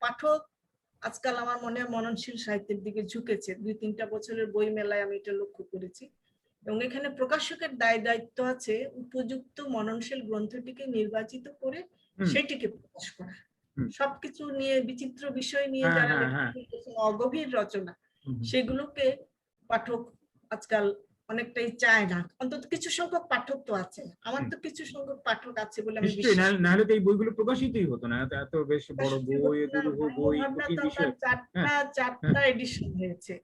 পাঠক আজকাল আমার মনে হয় মননশীল সাহিত্যের দিকে ঝুঁকেছে। 2-3টা বছরের বই মেলায় আমি এটা লক্ষ্য করেছি। এবং এখানে প্রকাশকের দায় দায়িত্ব আছে উপযুক্ত মননশীল গ্রন্থটিকে নির্বাচিত করে সেটিকে প্রকাশ করা। সবকিছু নিয়ে, বিচিত্র বিষয় নিয়ে যারা লেখা, অগভীর রচনা, সেগুলোকে পাঠক আজকাল অনেকটাই চায় না। অন্তত কিছু সংখ্যক পাঠক তো আছে, আমার তো কিছু সংখ্যক পাঠক আছে বলে আমি বিশ্বাস করি। নাহলে তো এই বইগুলো প্রকাশিতই হতো না, এত বেশ বড় বই, দুরূহ বই, কঠিন বিষয়। 4টা এডিশন হয়েছে।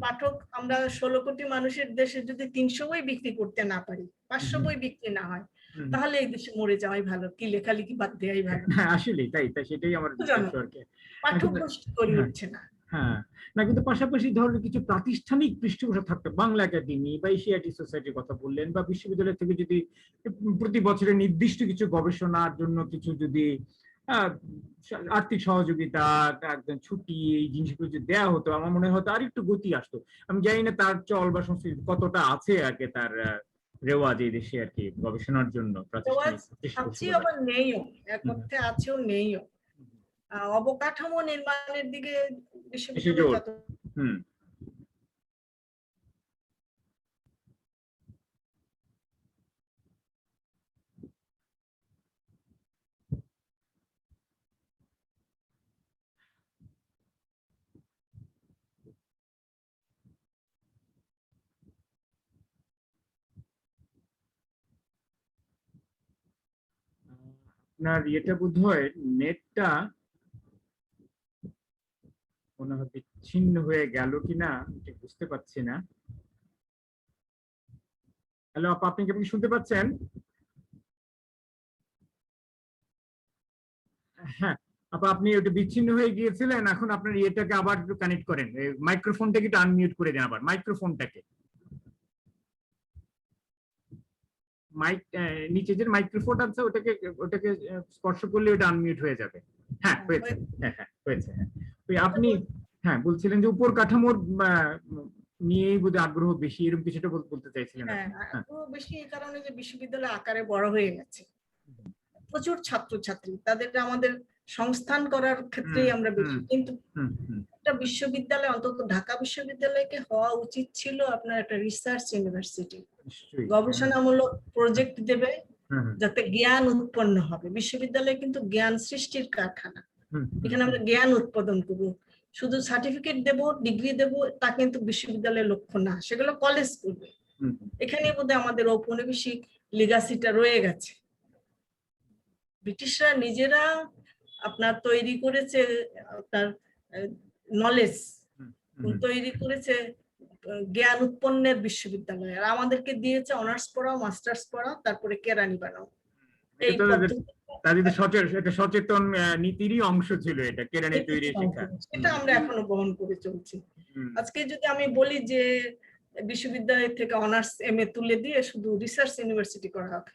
পাঠক, আমরা 16 কোটি মানুষের দেশে যদি 300 বই বিক্রি করতে না পারি, 500 বই বিক্রি না হয়, তাহলে এই দেশে মরে যাওয়াই ভালো, কি লেখালেখি বাদ দেওয়াই ভালো। আসলে তাই, সেটাই আমার বিশ্বাস আর কি। পাঠক গোষ্ঠী গড়ে উঠছে না। হ্যাঁ, না কিন্তু পাশাপাশি ধরনের কিছু প্রাতিষ্ঠানিক পৃষ্ঠপোষক থাকতো, বাংলা একাডেমি বা এশিয়াটিক সোসাইটির কথা বললেন, বা বিশ্ববিদ্যালয় থেকে যদি প্রতি বছরে নির্দিষ্ট কিছু গবেষণার জন্য কিছু যদি আর্থিক সহযোগিতা, একদম ছুটি, এই জিনিসগুলো যদি দেওয়া হতো, আমার মনে হতো আর একটু গতি আসতো। আমি জানি না তার চল বা সংস্কৃতি কতটা আছে আর কি, তার রেওয়াজ এই দেশে আর কি গবেষণার জন্য প্রাতিষ্ঠানিক পৃষ্ঠপোষকতা। আবার নেইও, এক অর্থে আছেও নেইও। অবকাঠামো নির্মাণের দিকে বিশ্ববিদ্যালয় যত আপনার ইয়েটা বোধহয় নেটটা মনে হয় বিচ্ছিন্ন হয়ে গেল কিনা, ঠিক বুঝতে পারছি না। হ্যালো আপা, আপনি কি শুনতে পাচ্ছেন? হ্যাঁ আপা, আপনি ওটা বিচ্ছিন্ন হয়ে গিয়েছিলেন, এখন আপনার ইয়েটাকে আবার একটু কানেক্ট করেন, মাইক্রোফোনটাকে একটু আনমিউট করে দেন, আবার মাইক্রোফোনটাকে, মাইক নিচে যে মাইক্রোফোন আছে ওটাকে ওটাকে স্পর্শ করলে ওটা আনমিউট হয়ে যাবে। হ্যাঁ হয়েছে, হ্যাঁ হয়েছে। ওই আপনি বলছিলেন যে উপর কাঠামোর নিয়েই বোধহয় আগ্রহ বেশি, এরকম কিছুটা বলতে চাইছিলেন। আগ্রহ বেশি এই কারণে যে বিশ্ববিদ্যালয় আকারে বড় হয়ে গেছে, প্রচুর ছাত্রছাত্রী, তাদের আমাদের সংস্থান করার ক্ষেত্রেই আমরা বেশি। কিন্তু একটা বিশ্ববিদ্যালয়, অন্তত ঢাকা বিশ্ববিদ্যালয়কে হওয়া উচিত ছিল আপনার একটা রিসার্চ ইউনিভার্সিটি, গবেষণামূলক প্রজেক্ট দেবে যাতে জ্ঞান উৎপন্ন হবে। বিশ্ববিদ্যালয় কিন্তু জ্ঞান সৃষ্টির কারখানা, এখানে আমরা জ্ঞান উৎপাদন করব। শুধু সার্টিফিকেট দেব, ডিগ্রি দেব, তা কিন্তু বিশ্ববিদ্যালয়ের লক্ষ্য না, সেগুলো কলেজ করবে। এখানে বোধহয় আমাদের ঔপনিবেশিক লিগাসিটা রয়ে গেছে। ব্রিটিশরা নিজেরা আপনার তৈরি করেছে, আপনার নলেজ তৈরি করেছে জ্ঞান উৎপন্নের বিশ্ববিদ্যালয়, আর আমাদেরকে দিয়েছে অনার্স পড়াও, মাস্টার্স পড়াও, তারপরে কেরানি বানাও। এই সচেতন নীতিরই অংশ ছিল এটা, কেরানি তৈরি শিক্ষা, এটা আমরা এখনো বহন করে চলছি। আজকে যদি আমি বলি যে বিশ্ববিদ্যালয় থেকে অনার্স এমএ তুলে দিয়ে শুধু রিসার্চ ইউনিভার্সিটি করা হবে,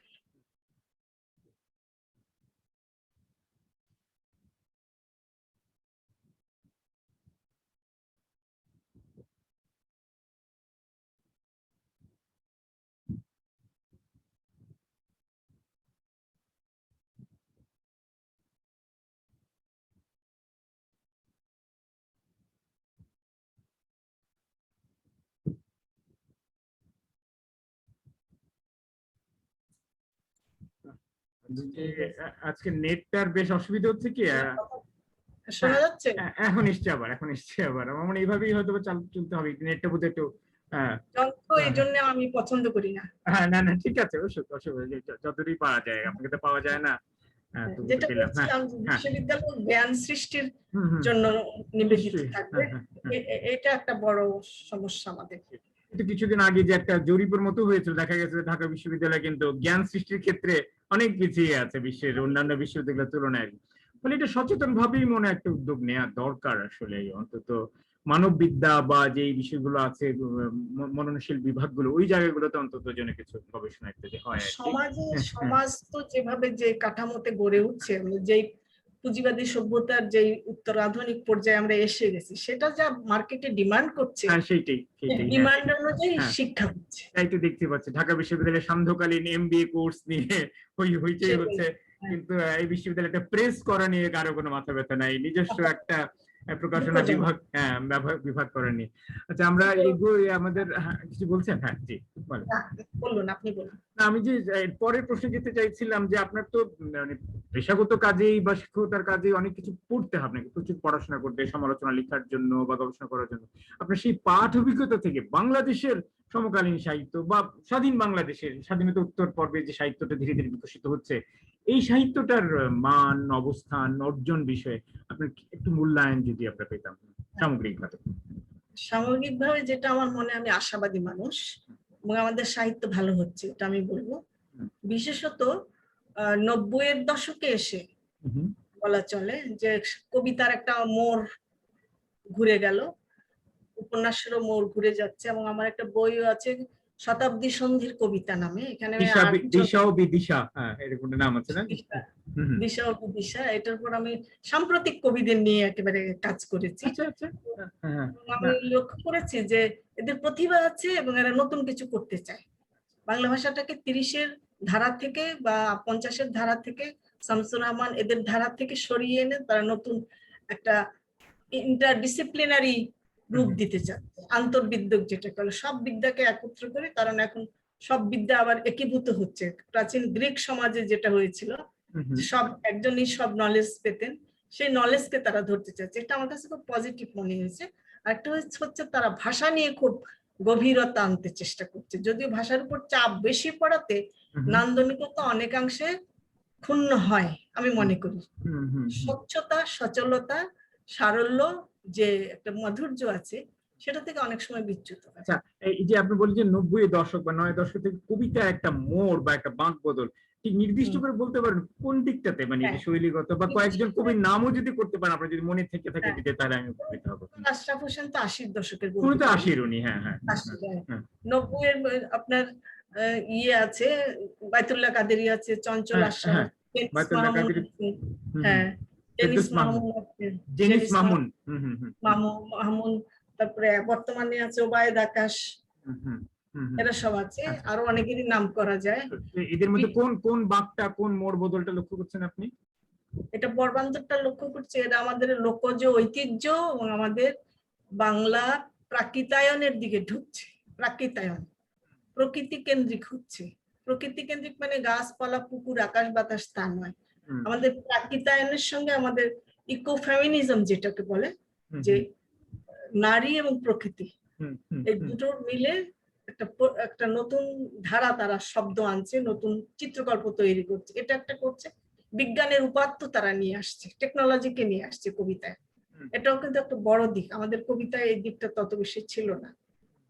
আজকে নেটটার বেশ অসুবিধা হচ্ছে কি? শোনা যাচ্ছে? এখন এসছে আবার আমার মনে হয় এইভাবেই হয়তো চলতে হবে, নেটটা বোধহয় একটু যন্ত্র এই জন্য আমি পছন্দ করি না। না না ঠিক আছে, অবশ্যই যতটুকুই পাওয়া যায়, আপনাকে তো পাওয়া যায় না। তবু তো যেটা পেলাম। বলছিলাম হ্যাঁ বিশ্ববিদ্যালয় জ্ঞান সৃষ্টির হুম হুম জন্য নিবেদিত নিশ্চয়ই। থাকবে, এটা একটা বড় সমস্যা আমাদের। কিন্তু কিছুদিন আগে যে একটা জরিপের মতো হয়েছিল, দেখা গেছে যে ঢাকা বিশ্ববিদ্যালয় কিন্তু জ্ঞান সৃষ্টির ক্ষেত্রে অনেক পিছিয়ে আছে বিশ্বের অন্যান্য বিশ্ববিদ্যালয়ের তুলনায়। ফলে এটা সচেতন ভাবেই মনে একটা উদ্যোগ নেওয়া দরকার আসলে, অন্তত মানববিদ্যা বা যে বিষয়গুলো আছে, মননশীল বিভাগগুলো, ওই জায়গাগুলোতে অন্তত যেন কিছু গবেষণা একটা যে হয় আর কি। সমাজ তো যেভাবে যে কাঠামোতে গড়ে উঠছে, যেই পুঁজিবাদী সভ্যতার যেই উত্তর আধুনিক পর্যায়ে আমরা এসে গেছি, সেটা যা মার্কেটে ডিমান্ড করছে, হ্যাঁ সেইটাই হ্যাঁ ডিমান্ড অনুযায়ী হ্যাঁ শিক্ষা হচ্ছে। তাই তো দেখতে পাচ্ছি ঢাকা বিশ্ববিদ্যালয়ের সান্ধ্যকালীন MBA কোর্স নিয়ে হইচই হচ্ছে, কিন্তু এই বিশ্ববিদ্যালয়টা প্রেস করা নিয়ে কারো কোনো মাথা ব্যথা নাই, নিজস্ব একটা প্রকাশনা বিভাগ করা নিয়ে। আচ্ছা আমরা এগোই, আমাদের কিছু বলছেন? হ্যাঁ জি বলেন। বলুন, আপনি বলুন। আমি যে পরের প্রশ্নে যেতে চাইছিলাম যে আপনার তো মানে পেশাগত কাজেই বা শিক্ষকতার কাজেই অনেক কিছু পড়তে হবে, আপনাকে প্রচুর পড়াশোনা করতে, সমালোচনা লেখার জন্য বা গবেষণা করার জন্য। আপনার সেই পাঠ অভিজ্ঞতা থেকে বাংলাদেশের সমকালীন সাহিত্য বা স্বাধীন বাংলাদেশের স্বাধীনতা উত্তর পর্বে যে সাহিত্যটা ধীরে ধীরে বিকশিত হচ্ছে, এই সাহিত্যটার মান, অবস্থান, অর্জন বিষয়ে আপনার একটু মূল্যায়ন যদি আমরা পেতাম সামগ্রিকভাবে। সামগ্রিকভাবে যেটা আমার মনে, আমি আশাবাদী মানুষ এবং আমাদের সাহিত্য ভালো হচ্ছে, এটা আমি বলবো। বিশেষত 90-এর দশকে এসে বলা চলে যে কবিতার একটা মোড় ঘুরে গেল, উপন্যাসেরও মোড় ঘুরে যাচ্ছে। এবং আমার একটা বইও আছে, শতাব্দী সন্ধির কবিতা নামে, এখানে দিশা ও বিদিশা, এরকম নাম আছে না? দিশা ও বিদিশা, এটার পর আমি সাম্প্রতিক কবিদের নিয়ে একেবারে কাজ করেছি। আমি লক্ষ্য করেছি যে এদের প্রতিভা আছে এবং এরা নতুন কিছু করতে চায়। বাংলা ভাষাটাকে 30-এর ধারা থেকে বা 50-এর ধারা থেকে, শামসুর রহমান এদের ধারা থেকে সরিয়ে এনে তারা নতুন একটা ইন্টারডিসিপ্লিনারি রূপ দিতে চাচ্ছে, আন্তর্বিদ্যক যেটা বলে, সব বিদ্যাকে একত্র করে। কারণ এখন সব বিদ্যা আবার একীভূত হচ্ছে। প্রাচীন গ্রিক সমাজে যেটা হয়েছিল, সব একজনই সব নলেজ পেতেন, সেই নলেজকে তারা ধরতে চাচ্ছে। এটা আমার কাছে খুব পজিটিভ মনে হয়েছে। আরেকটা হচ্ছে তারা ভাষা নিয়ে খুব গভীরতা আনতে চেষ্টা করছে, যদিও ভাষার উপর চাপ বেশি পড়াতে নান্দনিকতা অনেকাংশে ক্ষুণ্ণ হয় আমি মনে করি। স্বচ্ছতা, সচলতা, সারল্য, যে একটা মাধুর্য আছে, সেটা থেকে অনেক সময় বিচ্যুত হয়। আচ্ছা এই যে আপনি বলেন যে 90-এর দশক বা 90-এর দশক থেকে কবিতা একটা মোড় বা একটা বাঁক বদল, ঠিক নির্দিষ্ট করে বলতে পারেন কোন দিকটাতে, মানে যে শৈলীগত বা কয়েকজন কবির নামও যদি করতে পারেন আপনার, যদি মনে থেকে থাকে দিতে, তাহলে আমি উপকৃত হব। আশরাফ হোসেন তো 80-এর দশকের, উনি তো 80-এর, উনি হ্যাঁ হ্যাঁ 90-এর আপনার ইয়ে আছে, বায়তুল্লাহ কাদেরী আছে, চঞ্চল আশরাফ, হ্যাঁ জেনিস মামুন, তারপরে বর্তমানে আছে ওবায়দ আকাশ, এরা সব আছে। আরো অনেকেরই নাম করা যায়। এদের মধ্যে কোন কোন বাঁকটা, কোন মোড় বদলটা লক্ষ্য করছেন আপনি? এটা পর্বান্তরটা লক্ষ্য করছি। এটা আমাদের লোকজ ঐতিহ্য এবং আমাদের বাংলা প্রাকৃতায়নের দিকে ঢুকছে। প্রাকৃতায়ন, প্রকৃতি কেন্দ্রিক হচ্ছে। প্রকৃতি কেন্দ্রিক মানে গাছপালা, পুকুর, আকাশ বাতাস তা নয়। আমাদের প্রাকৃতায়নের সঙ্গে আমাদের ইকো ফেমিনিজম যেটাকে বলে, যে নারী এবং প্রকৃতি, এই দুটোর মিলে একটা নতুন ধারা তারা শব্দ আনছে, নতুন চিত্রকল্প তৈরি করছে। এটা একটা করছে। বিজ্ঞানের উপাত্ত তারা নিয়ে আসছে, টেকনোলজিকে নিয়ে আসছে কবিতায়। এটাও কিন্তু একটা বড় দিক। আমাদের কবিতায় এই দিকটা তত বেশি ছিল না।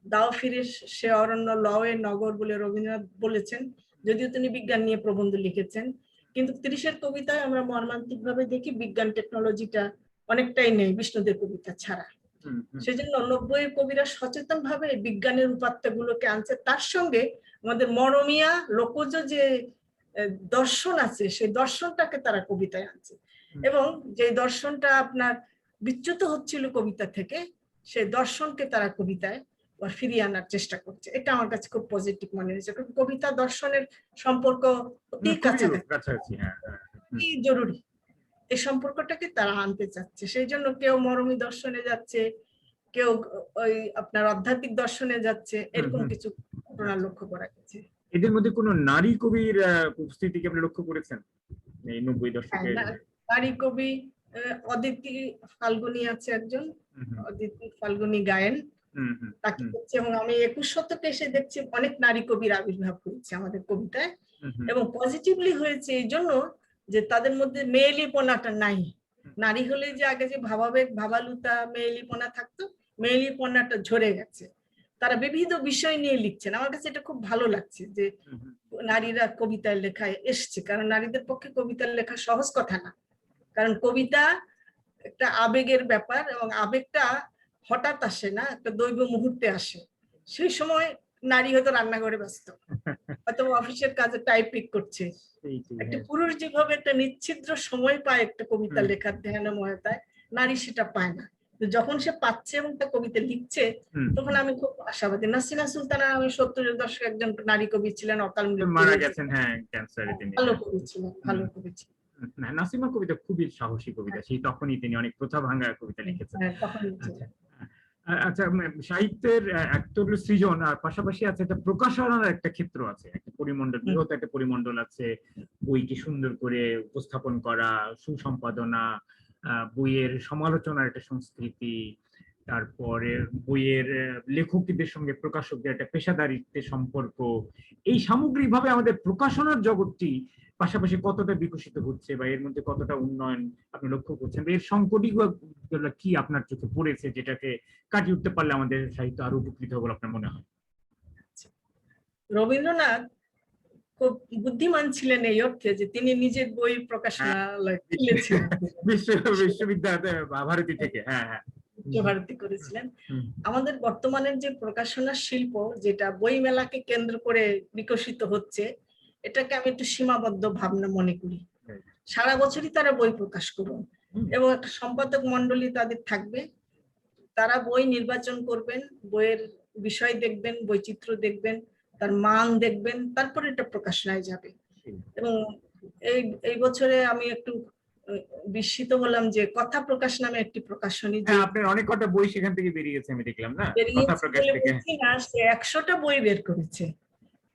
দাও ফিরে সে অরণ্য লয়ে নগর বলে রবীন্দ্রনাথ বলেছেন, যদিও তিনি বিজ্ঞান নিয়ে প্রবন্ধ লিখেছেন। কিন্তু 30-এর কবিতায় আমরা মর্মান্তিক ভাবে দেখি বিজ্ঞান টেকনোলজিটা অনেকটাই নেই বিষ্ণুদের কবিতা ছাড়া। সেজন্য 90-এর কবিরা সচেতন ভাবে বিজ্ঞানের উপাত্তগুলোকে আনছে। তার সঙ্গে আমাদের মরমিয়া লোকজ যে দর্শন আছে, সেই দর্শনটাকে তারা কবিতায় আনছে। এবং যে দর্শনটা আপনার বিচ্যুত হচ্ছিল কবিতা থেকে, সেই দর্শনকে তারা কবিতায় ফিরিয়ে আনার চেষ্টা করছে। এটা আমার কাছে খুব পজিটিভ মনে হয়েছে। কারণ কবিতা দর্শনের সম্পর্ক অতি কাছাকাছি, জরুরি। এই সম্পর্কটাকে তারা আনতে চাচ্ছে। সেই জন্য কেউ মরমী দর্শনে যাচ্ছে, কেউ ওই আপনার আধ্যাত্মিক দর্শনে যাচ্ছে, এরকম কিছু ঘটনা লক্ষ্য করা গেছে। এদের মধ্যে কোনো নারী কবির উপস্থিতি কি আপনি লক্ষ্য করেছেন এই 90 হ্যাঁ, দশকের? নারী কবি অদিতি ফাল্গুনী আছে একজন, হুম হুম অদিতি ফাল্গুনী গায়েন, হুম হুম তাকে হুম দেখছি। এবং আমি 21 শতকে এসে দেখছি অনেক নারী কবির আবির্ভাব হয়েছে আমাদের কবিতায়, হুম হুম এবং পজিটিভলি হয়েছে এই জন্য যে তাদের মধ্যে মেয়েলিপনাটা নাই। নারী হলে যে আগে যে ভাবাবেগ ভাবালুতা মেয়েলিপনা থাকতো, মেয়েলিপনাটা ঝরে গেছে। তারা বিবিধ বিষয় নিয়ে লিখছেন। আমার কাছে এটা খুব ভালো লাগছে যে হুম হুম। নারীরা কবিতার লেখায় এসছে, কারণ নারীদের পক্ষে কবিতার লেখা সহজ কথা না। কারণ কবিতা একটা আবেগের ব্যাপার, এবং আবেগটা হঠাৎ আসে না, একটা দৈব মুহূর্তে আসে। সেই সময় নারী হয়তো রান্নাঘরে ব্যস্ত, হয়তো অফিসের কাজে টাইপিং করছে। সেইটাই, একটা হ্যাঁ। পুরুষ যেভাবে একটা নিচ্ছিদ্র সময় পায় একটা কবিতা হুম লেখার ধ্যানময়তায়, নারী সেটা পায় না। তো যখন সে পাচ্ছে এবং তা কবিতা লিখছে, হুম। তখন আমি খুব আশাবাদী। নাসিমা সুলতানা, আমি 70-এর দশকে একজন নারী কবি ছিলেন, অকাল মৃত্যু মারা হয়েছে। গেছেন, হ্যাঁ, ক্যান্সারে তিনি, ভালো হ্যাঁ। কবি ছিলেন, হুম। ভালো কবি ছিলেন। না, নাসিমা কবিতা খুবই সাহসী কবিতা, সেই তখনই তিনি অনেক প্রথা ভাঙা কবিতা লিখেছেন। হ্যাঁ, তখন আচ্ছা, ছিলেন। আচ্ছা, সাহিত্যের একটা হলো সৃজন, আর পাশাপাশি আছে একটা প্রকাশনার একটা ক্ষেত্র আছে, একটা পরিমণ্ডল, বৃহৎ একটা পরিমণ্ডল আছে। বইকে সুন্দর করে উপস্থাপন করা, সুসম্পাদনা, বইয়ের সমালোচনার একটা সংস্কৃতি, তারপরে বইয়ের লেখকদের সঙ্গে প্রকাশকদের একটা পেশাদারিত্বের সম্পর্ক, এই সামগ্রিকভাবে আমাদের প্রকাশনার জগৎটি পাশাপাশি কতটা বিকশিত হচ্ছে বা এর মধ্যে কতটা উন্নয়ন আপনি লক্ষ্য করছেন, এর সংকটই কি আপনার চোখে পড়েছে, যেটাকে কাটিয়ে উঠতে পারলে আমাদের সাহিত্য আরো উপকৃত হবে বলে আপনার মনে হয়? রবীন্দ্রনাথ খুব বুদ্ধিমান ছিলেন এই অর্থে যে তিনি নিজের বই হ্যাঁ, প্রকাশনালয় খুলেছিলেন, বিশ্ববিদ্যালয় ভারতী থেকে, হ্যাঁ হ্যাঁ। বিশ্বভারতী করেছিলেন। হুম, আমাদের বর্তমানের যে প্রকাশনা শিল্প, যেটা বই মেলাকে কেন্দ্র করে বিকশিত হচ্ছে, এটাকে আমি একটু সীমাবদ্ধ ভাবনা মনে করি। সারা বছরই তারা বই প্রকাশ করুন, হুম, এবং একটা সম্পাদক মন্ডলী তাদের থাকবে, তারা বই নির্বাচন করবেন, বইয়ের বিষয় দেখবেন, বৈচিত্র্য দেখবেন, তার মান দেখবেন, তারপরে এটা প্রকাশনায় যাবে। এবং এই এই বছরে আমি একটু বিস্মিত হলাম যে কথা প্রকাশ নামে একটি প্রকাশনী যে হ্যাঁ, আপনার অনেক কটা বই সেখান থেকে বেরিয়েছে আমি দেখলাম, না? কথা বেরিয়েছে প্রকাশ বলে থেকে। বলছি না, সে 100টা বই বের করেছে।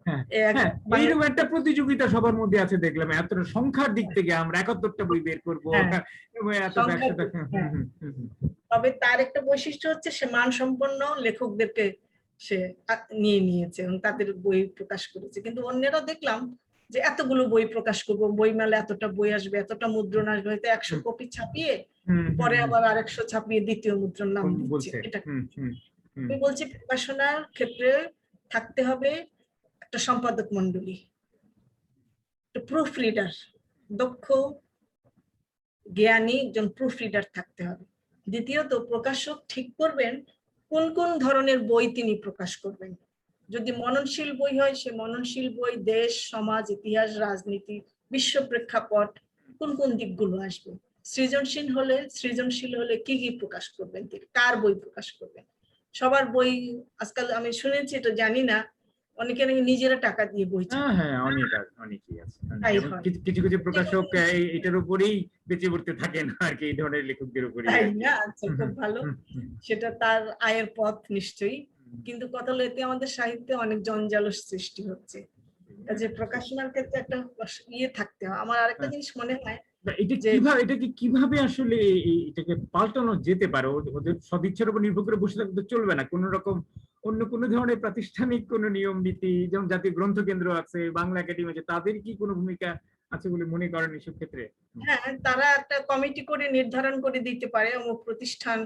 হ্যাঁ হ্যাঁ, এইরকম একটা প্রতিযোগিতা সবার মধ্যে আছে দেখলাম, এত সংখ্যার দিক থেকে আমরা 71টা বই বের করবো, হ্যাঁ, এবং এত সংখ্যা, 100টা। হ্যাঁ। তবে তার একটা বৈশিষ্ট্য হচ্ছে সে মানসম্পন্ন লেখকদেরকে সে নিয়ে নিয়েছে এবং তাদের বই প্রকাশ করেছে। কিন্তু অন্যেরা দেখলাম যে এতগুলো বই প্রকাশ করবো, বই মেলা এতটা বই আসবে, এতটা মুদ্রণ আসবে, হয়তো 100 কপি ছাপিয়ে পরে আবার আরেকশো ছাপিয়ে দ্বিতীয় মুদ্রণ নাম দিচ্ছে। বলছে। এটা হুম হুম হুম আমি বলছি, প্রকাশনার ক্ষেত্রে থাকতে হবে একটা সম্পাদক মন্ডলী, একটা প্রুফ রিডার, দক্ষ জ্ঞানী একজন প্রুফ রিডার থাকতে হবে। দ্বিতীয়ত, প্রকাশক ঠিক করবেন কোন কোন ধরনের বই তিনি প্রকাশ করবেন। যদি মননশীল বই হয়, সে মননশীল বই দেশ, সমাজ, ইতিহাস, রাজনীতি, বিশ্ব প্রেক্ষাপট, কোন কোন দিকগুলো আসবে। সৃজনশীল হলে কি কি প্রকাশ করবেন, কার বই প্রকাশ করবেন। সবার বই আজকাল আমি শুনেছি, এটা জানি না, অনেকে নাকি নিজেরা টাকা দিয়ে বই হ্যাঁ ছাপে। হ্যাঁ, অনেকেই আছে, তাই এবং হয়, কিছু কিছু প্রকাশক এটার উপরেই বেঁচে পড়তে থাকেন আর কি, এই ধরনের লেখকদের উপরেই তাই আর কি। না? আচ্ছা, খুব ভালো। হুম, হুম, সেটা তার আয়ের পথ নিশ্চয়ই। হুম, কিন্তু কথা হলো, এতে আমাদের সাহিত্যে অনেক জঞ্জাল সৃষ্টি হচ্ছে। হ্যাঁ, যে প্রকাশনার ক্ষেত্রে একটা থাকতে হয়। আমার আরেকটা হ্যাঁ। জিনিস মনে হয় এটা যে কিভাবে, এটাকে কিভাবে আসলে এটাকে পাল্টানো যেতে পারে? ওদের সদিচ্ছার উপর নির্ভর করে বসে থাকতে তো চলবে না, কোন রকম অন্য কোন ধরনের প্রাতিষ্ঠানিক কোন নিয়ম নীতি, যেমন জাতীয় গ্রন্থ কেন্দ্র আছে, বাংলা একাডেমি আছে, তাদের কি কোনো ভূমিকা আছে বলে মনে করেন এসব ক্ষেত্রে? হ্যাঁ, তারা একটা কমিটি করে নির্ধারণ করে দিতে পারে অমুক প্রতিষ্ঠান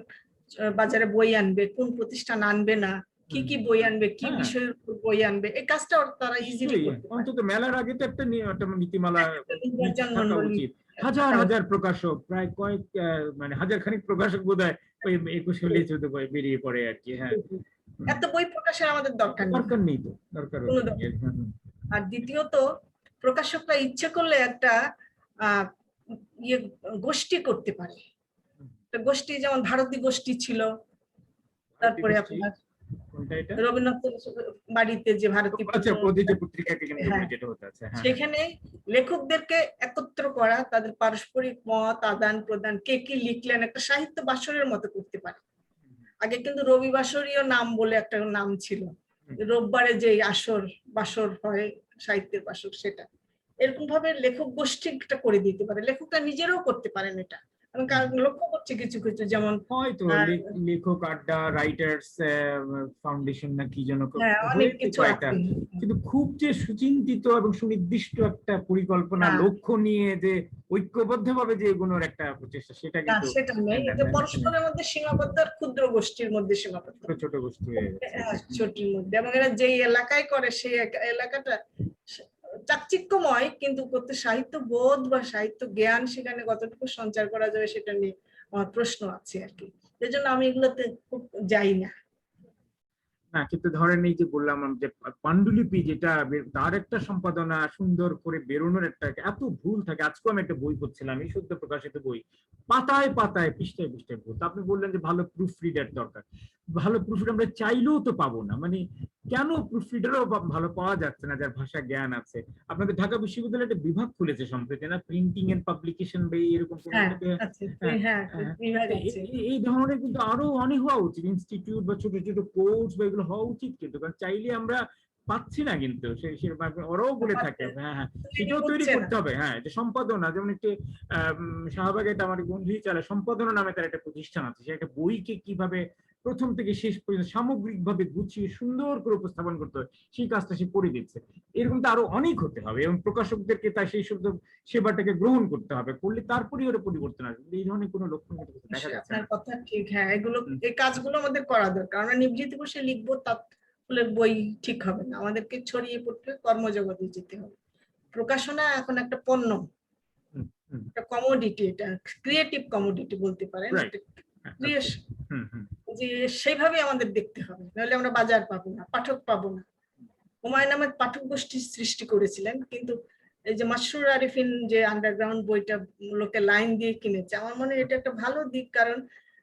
বাজারে বই আনবে, কোন প্রতিষ্ঠান আনবে না, কি কি বই আনবে, কি হ্যাঁ, বিষয়ের উপর বই আনবে, এই কাজটা তারা ইজিলি নিশ্চয়ই, করতে পারে। অন্তত মেলার আগে তো একটা নীতিমালা একটা নির্বাচন থাকা মন্ডলী উচিত। হাজার থাকা হাজার উচিত। প্রকাশক, প্রায় কয়েক মানে হাজার খানিক প্রকাশক বোধহয় ওই 21 হলে 14 বেরিয়ে পড়ে আর কি। হ্যাঁ। হুম। এত বই প্রকাশের আমাদের দরকার নেই, দরকার নেই তো, দরকারও কোনো নেই। দরকার। আর দ্বিতীয়ত, প্রকাশকরা ইচ্ছে করলে একটা আহ ইয়ে গোষ্ঠী করতে পারে। গোষ্ঠী, যেমন ভারতী গোষ্ঠী ছিল, ভারতীয় তারপরে গোষ্ঠী আপনার কোনটা এটা? রবীন্দ্রনাথের বাড়িতে যে ভারতী আচ্ছা, প্রতিটি পত্রিকাকে কেন্দ্র করে হ্যাঁ, যেটা হতে আছে, হ্যাঁ হ্যাঁ। সেখানে লেখকদেরকে একত্র করা, তাদের পারস্পরিক মত আদান প্রদান, কে কি লিখলেন, একটা সাহিত্য বাসরের মতো করতে পারে। আগে কিন্তু রবি বাসরীয় নাম বলে একটা নাম ছিল, রোববারে যে আসর বাসর হয়, সাহিত্যের বাসর, সেটা এরকম ভাবে লেখক গোষ্ঠীটা করে দিতে পারে। লেখকটা নিজেরাও করতে পারেন এটা। আমি লক্ষ্য করছি কিছু কিছু, যেমন হয়তো লেখক আড্ডা, রাইটার্স ফাউন্ডেশন না কি যেন হ্যাঁ, অনেক হয়েছে কিছু কয়েকটা, আছে। কিন্তু খুব যে সুচিন্তিত এবং সুনির্দিষ্ট একটা পরিকল্পনা, না, লক্ষ্য নিয়ে যে ঐক্যবদ্ধভাবে যে এগোনোর একটা প্রচেষ্টা, সেটা না, কিন্তু সেটা নেই। এটা পরস্পরের মধ্যে সীমাবদ্ধ আর ক্ষুদ্র গোষ্ঠীর মধ্যে সীমাবদ্ধ, ছোট ছোট গোষ্ঠী হয়ে গেছে। ছোটির মধ্যে। এবং এরা যেই এলাকায় করে সেই এলাকাটা চাকচিক্যময়, কিন্তু করতে সাহিত্য বোধ বা সাহিত্য জ্ঞান সেখানে কতটুকু সঞ্চার করা যাবে সেটা নিয়ে আমার প্রশ্ন আছে আর কি। এজন্য আমি এগুলোতে খুব যাই না। না, কিন্তু ধরেন এই যে বললাম যে পাণ্ডুলিপি, যেটা তার একটা সম্পাদনা সুন্দর করে বেরোনোর একটা এত ভুল থাকে। আজকেও আমি একটা বই পড়ছিলাম, এই সদ্য প্রকাশিত বই, পাতায় পাতায় পৃষ্ঠায় পৃষ্ঠায় ভুল। আপনি বললেন যে ভালো প্রুফ রিডার দরকার। ভালো প্রুফ রিডার আমরা চাইলেও তো পাবো না। মানে কেন প্রুফ রিডারও ভালো পাওয়া যাচ্ছে না, যার ভাষা জ্ঞান আছে? আপনাদের ঢাকা বিশ্ববিদ্যালয়ে একটা বিভাগ খুলেছে সম্প্রতি না, প্রিন্টিং এন্ড পাবলিকেশন বা এরকম কোন হ্যাঁ, একটা? আছে। হ্যাঁ, হ্যাঁ, হ্যাঁ। বিভাগ আছে। এই ধরনের কিন্তু আরো অনেক হওয়া উচিত, ইনস্টিটিউট বা ছোট ছোট কোর্স বা এগুলো হওয়া উচিত। কিন্তু কারণ চাইলে আমরা পাচ্ছি না, কিন্তু ওরাও বলে থাকে। হ্যাঁ, হ্যাঁ, সেটাও তৈরি হচ্ছে না। করতে হবে। হ্যাঁ, যে সম্পাদনা, যেমন একটি শাহবাগে একটা আমার বন্ধুই চালায়, সম্পাদনা নামে তার একটা প্রতিষ্ঠান আছে। সে একটা বইকে কিভাবে প্রথম থেকে শেষ পর্যন্ত সামগ্রিক ভাবে গুছিয়ে সুন্দর করে উপস্থাপন করতে হয়, সেই কাজটা সে করে দিচ্ছে। এরকম তো আরো অনেক হতে হবে, এবং প্রকাশকদেরকে তার সেই শব্দ সেবাটাকে গ্রহণ করতে হবে, করলে তারপরেই ওরা পরিবর্তন আসবে। এই ধরনের কোনো লক্ষণ কিন্তু দেখা যাচ্ছে আপনার না। কথা ঠিক। হ্যাঁ, এগুলো, এই কাজগুলো আমাদের করা দরকার। আমরা নিভৃতে বসে লিখবো, তাহলে বই ঠিক হবে না। আমাদেরকে ছড়িয়ে পড়তে কর্মজগতে যেতে হবে। প্রকাশনা এখন একটা পণ্য, হুম, হুম, একটা কমোডিটি, এটা ক্রিয়েটিভ কমোডিটি বলতে পারেন। রাইট। একটা ক্রিয়েশন, হুম, হুম, যে সেইভাবে আমাদের দেখতে হবে, নাহলে আমরা বাজার পাবো না, পাঠক পাবো না। হুমায়ুন আহমেদ পাঠক গোষ্ঠী সৃষ্টি করেছিলেন, কিন্তু এই যে মাসরুর আরিফিন যে আন্ডারগ্রাউন্ড বইটা লোকে লাইন দিয়ে কিনেছে, আমার মনে হয় এটা একটা ভালো দিক। কারণ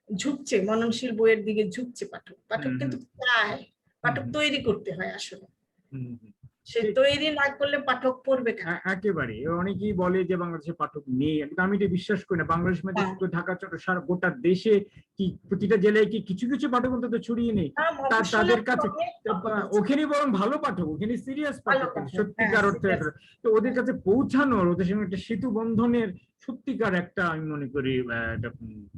ঝুঁকছে, মননশীল বইয়ের দিকে ঝুঁকছে পাঠক। পাঠক হুম, হুম, কিন্তু চায়, হুম, পাঠক হুম, তৈরি করতে হয় আসলে। হুম, হুম। সে ঠিক, তৈরি না করলে পাঠক পড়বে কেন? একেবারে। অনেকেই বলে যে বাংলাদেশে পাঠক নেই, কিন্তু আমি এটা বিশ্বাস করি না। বাংলাদেশ মধ্যে হ্যাঁ, শুধু ঢাকা, সারা গোটা দেশে কি প্রতিটা জেলায় কি কিছু কিছু পাঠক অন্তত ছড়িয়ে নেই? হ্যাঁ, মফস্বলে তাদের কাছে অনেক পাঠক আছে, ওখানে বরং ভালো পাঠক, ওখানে সিরিয়াস ভালো পাঠক, কিন্তু পাঠক। হ্যাঁ, সত্যিকার অর্থে। serious। তো ওদের কাছে পৌঁছানোর, ওদের সঙ্গে একটা সেতু বন্ধনের সত্যিকার একটা, আমি মনে করি একটা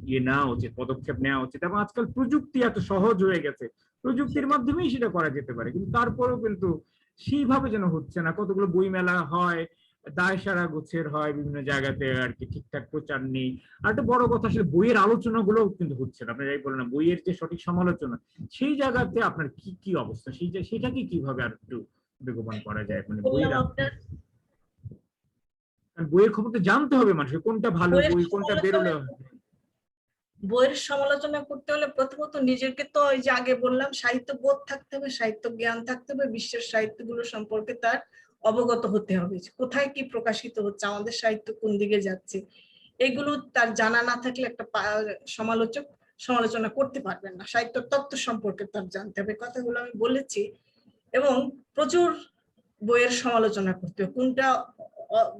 ইয়ে নেওয়া উচিত, পদক্ষেপ নেওয়া উচিত। এবং আজকাল প্রযুক্তি এত সহজ হয়ে গেছে, প্রযুক্তির সেটা মাধ্যমেই সেটা করা যেতে পারে। কিন্তু তারপরেও কিন্তু সেইভাবে যেন হচ্ছে না। কতগুলো বই মেলা হয়, দায় সারা গোছের হয় বিভিন্ন জায়গাতে আর কি, ঠিকঠাক প্রচার নেই। আর একটা বড় কথা, আসলে বইয়ের আলোচনা গুলো কিন্তু হচ্ছে না। আপনার এই বলেন না, বইয়ের যে সঠিক সমালোচনা, সেই জায়গাতে আপনার কি কি অবস্থা, সেটাকে কিভাবে আর একটু বেগবান করা যায়? মানে বললাম বইয়ের, আপনার। বইয়ের খবর তো জানতে হবে মানুষকে, কোনটা ভালো বইয়ের বই, কোনটা সমালোচনা, বেরোলে। বইয়ের সমালোচনা করতে হলে প্রথমত নিজেকে তো, ওই যে আগে বললাম, সাহিত্য বোধ থাকতে হবে, সাহিত্য জ্ঞান থাকতে হবে, বিশ্বের সাহিত্যগুলো সম্পর্কে তার অবগত হতে হবে, কোথায় কি প্রকাশিত হচ্ছে, আমাদের সাহিত্য কোন দিকে যাচ্ছে। এগুলো তার জানা না থাকলে একটা সমালোচক সমালোচনা করতে পারবেন না। সাহিত্য তত্ত্ব সম্পর্কে তার জানতে হবে, কথাগুলো আমি বলেছি। এবং প্রচুর বইয়ের সমালোচনা করতে হবে, কোনটা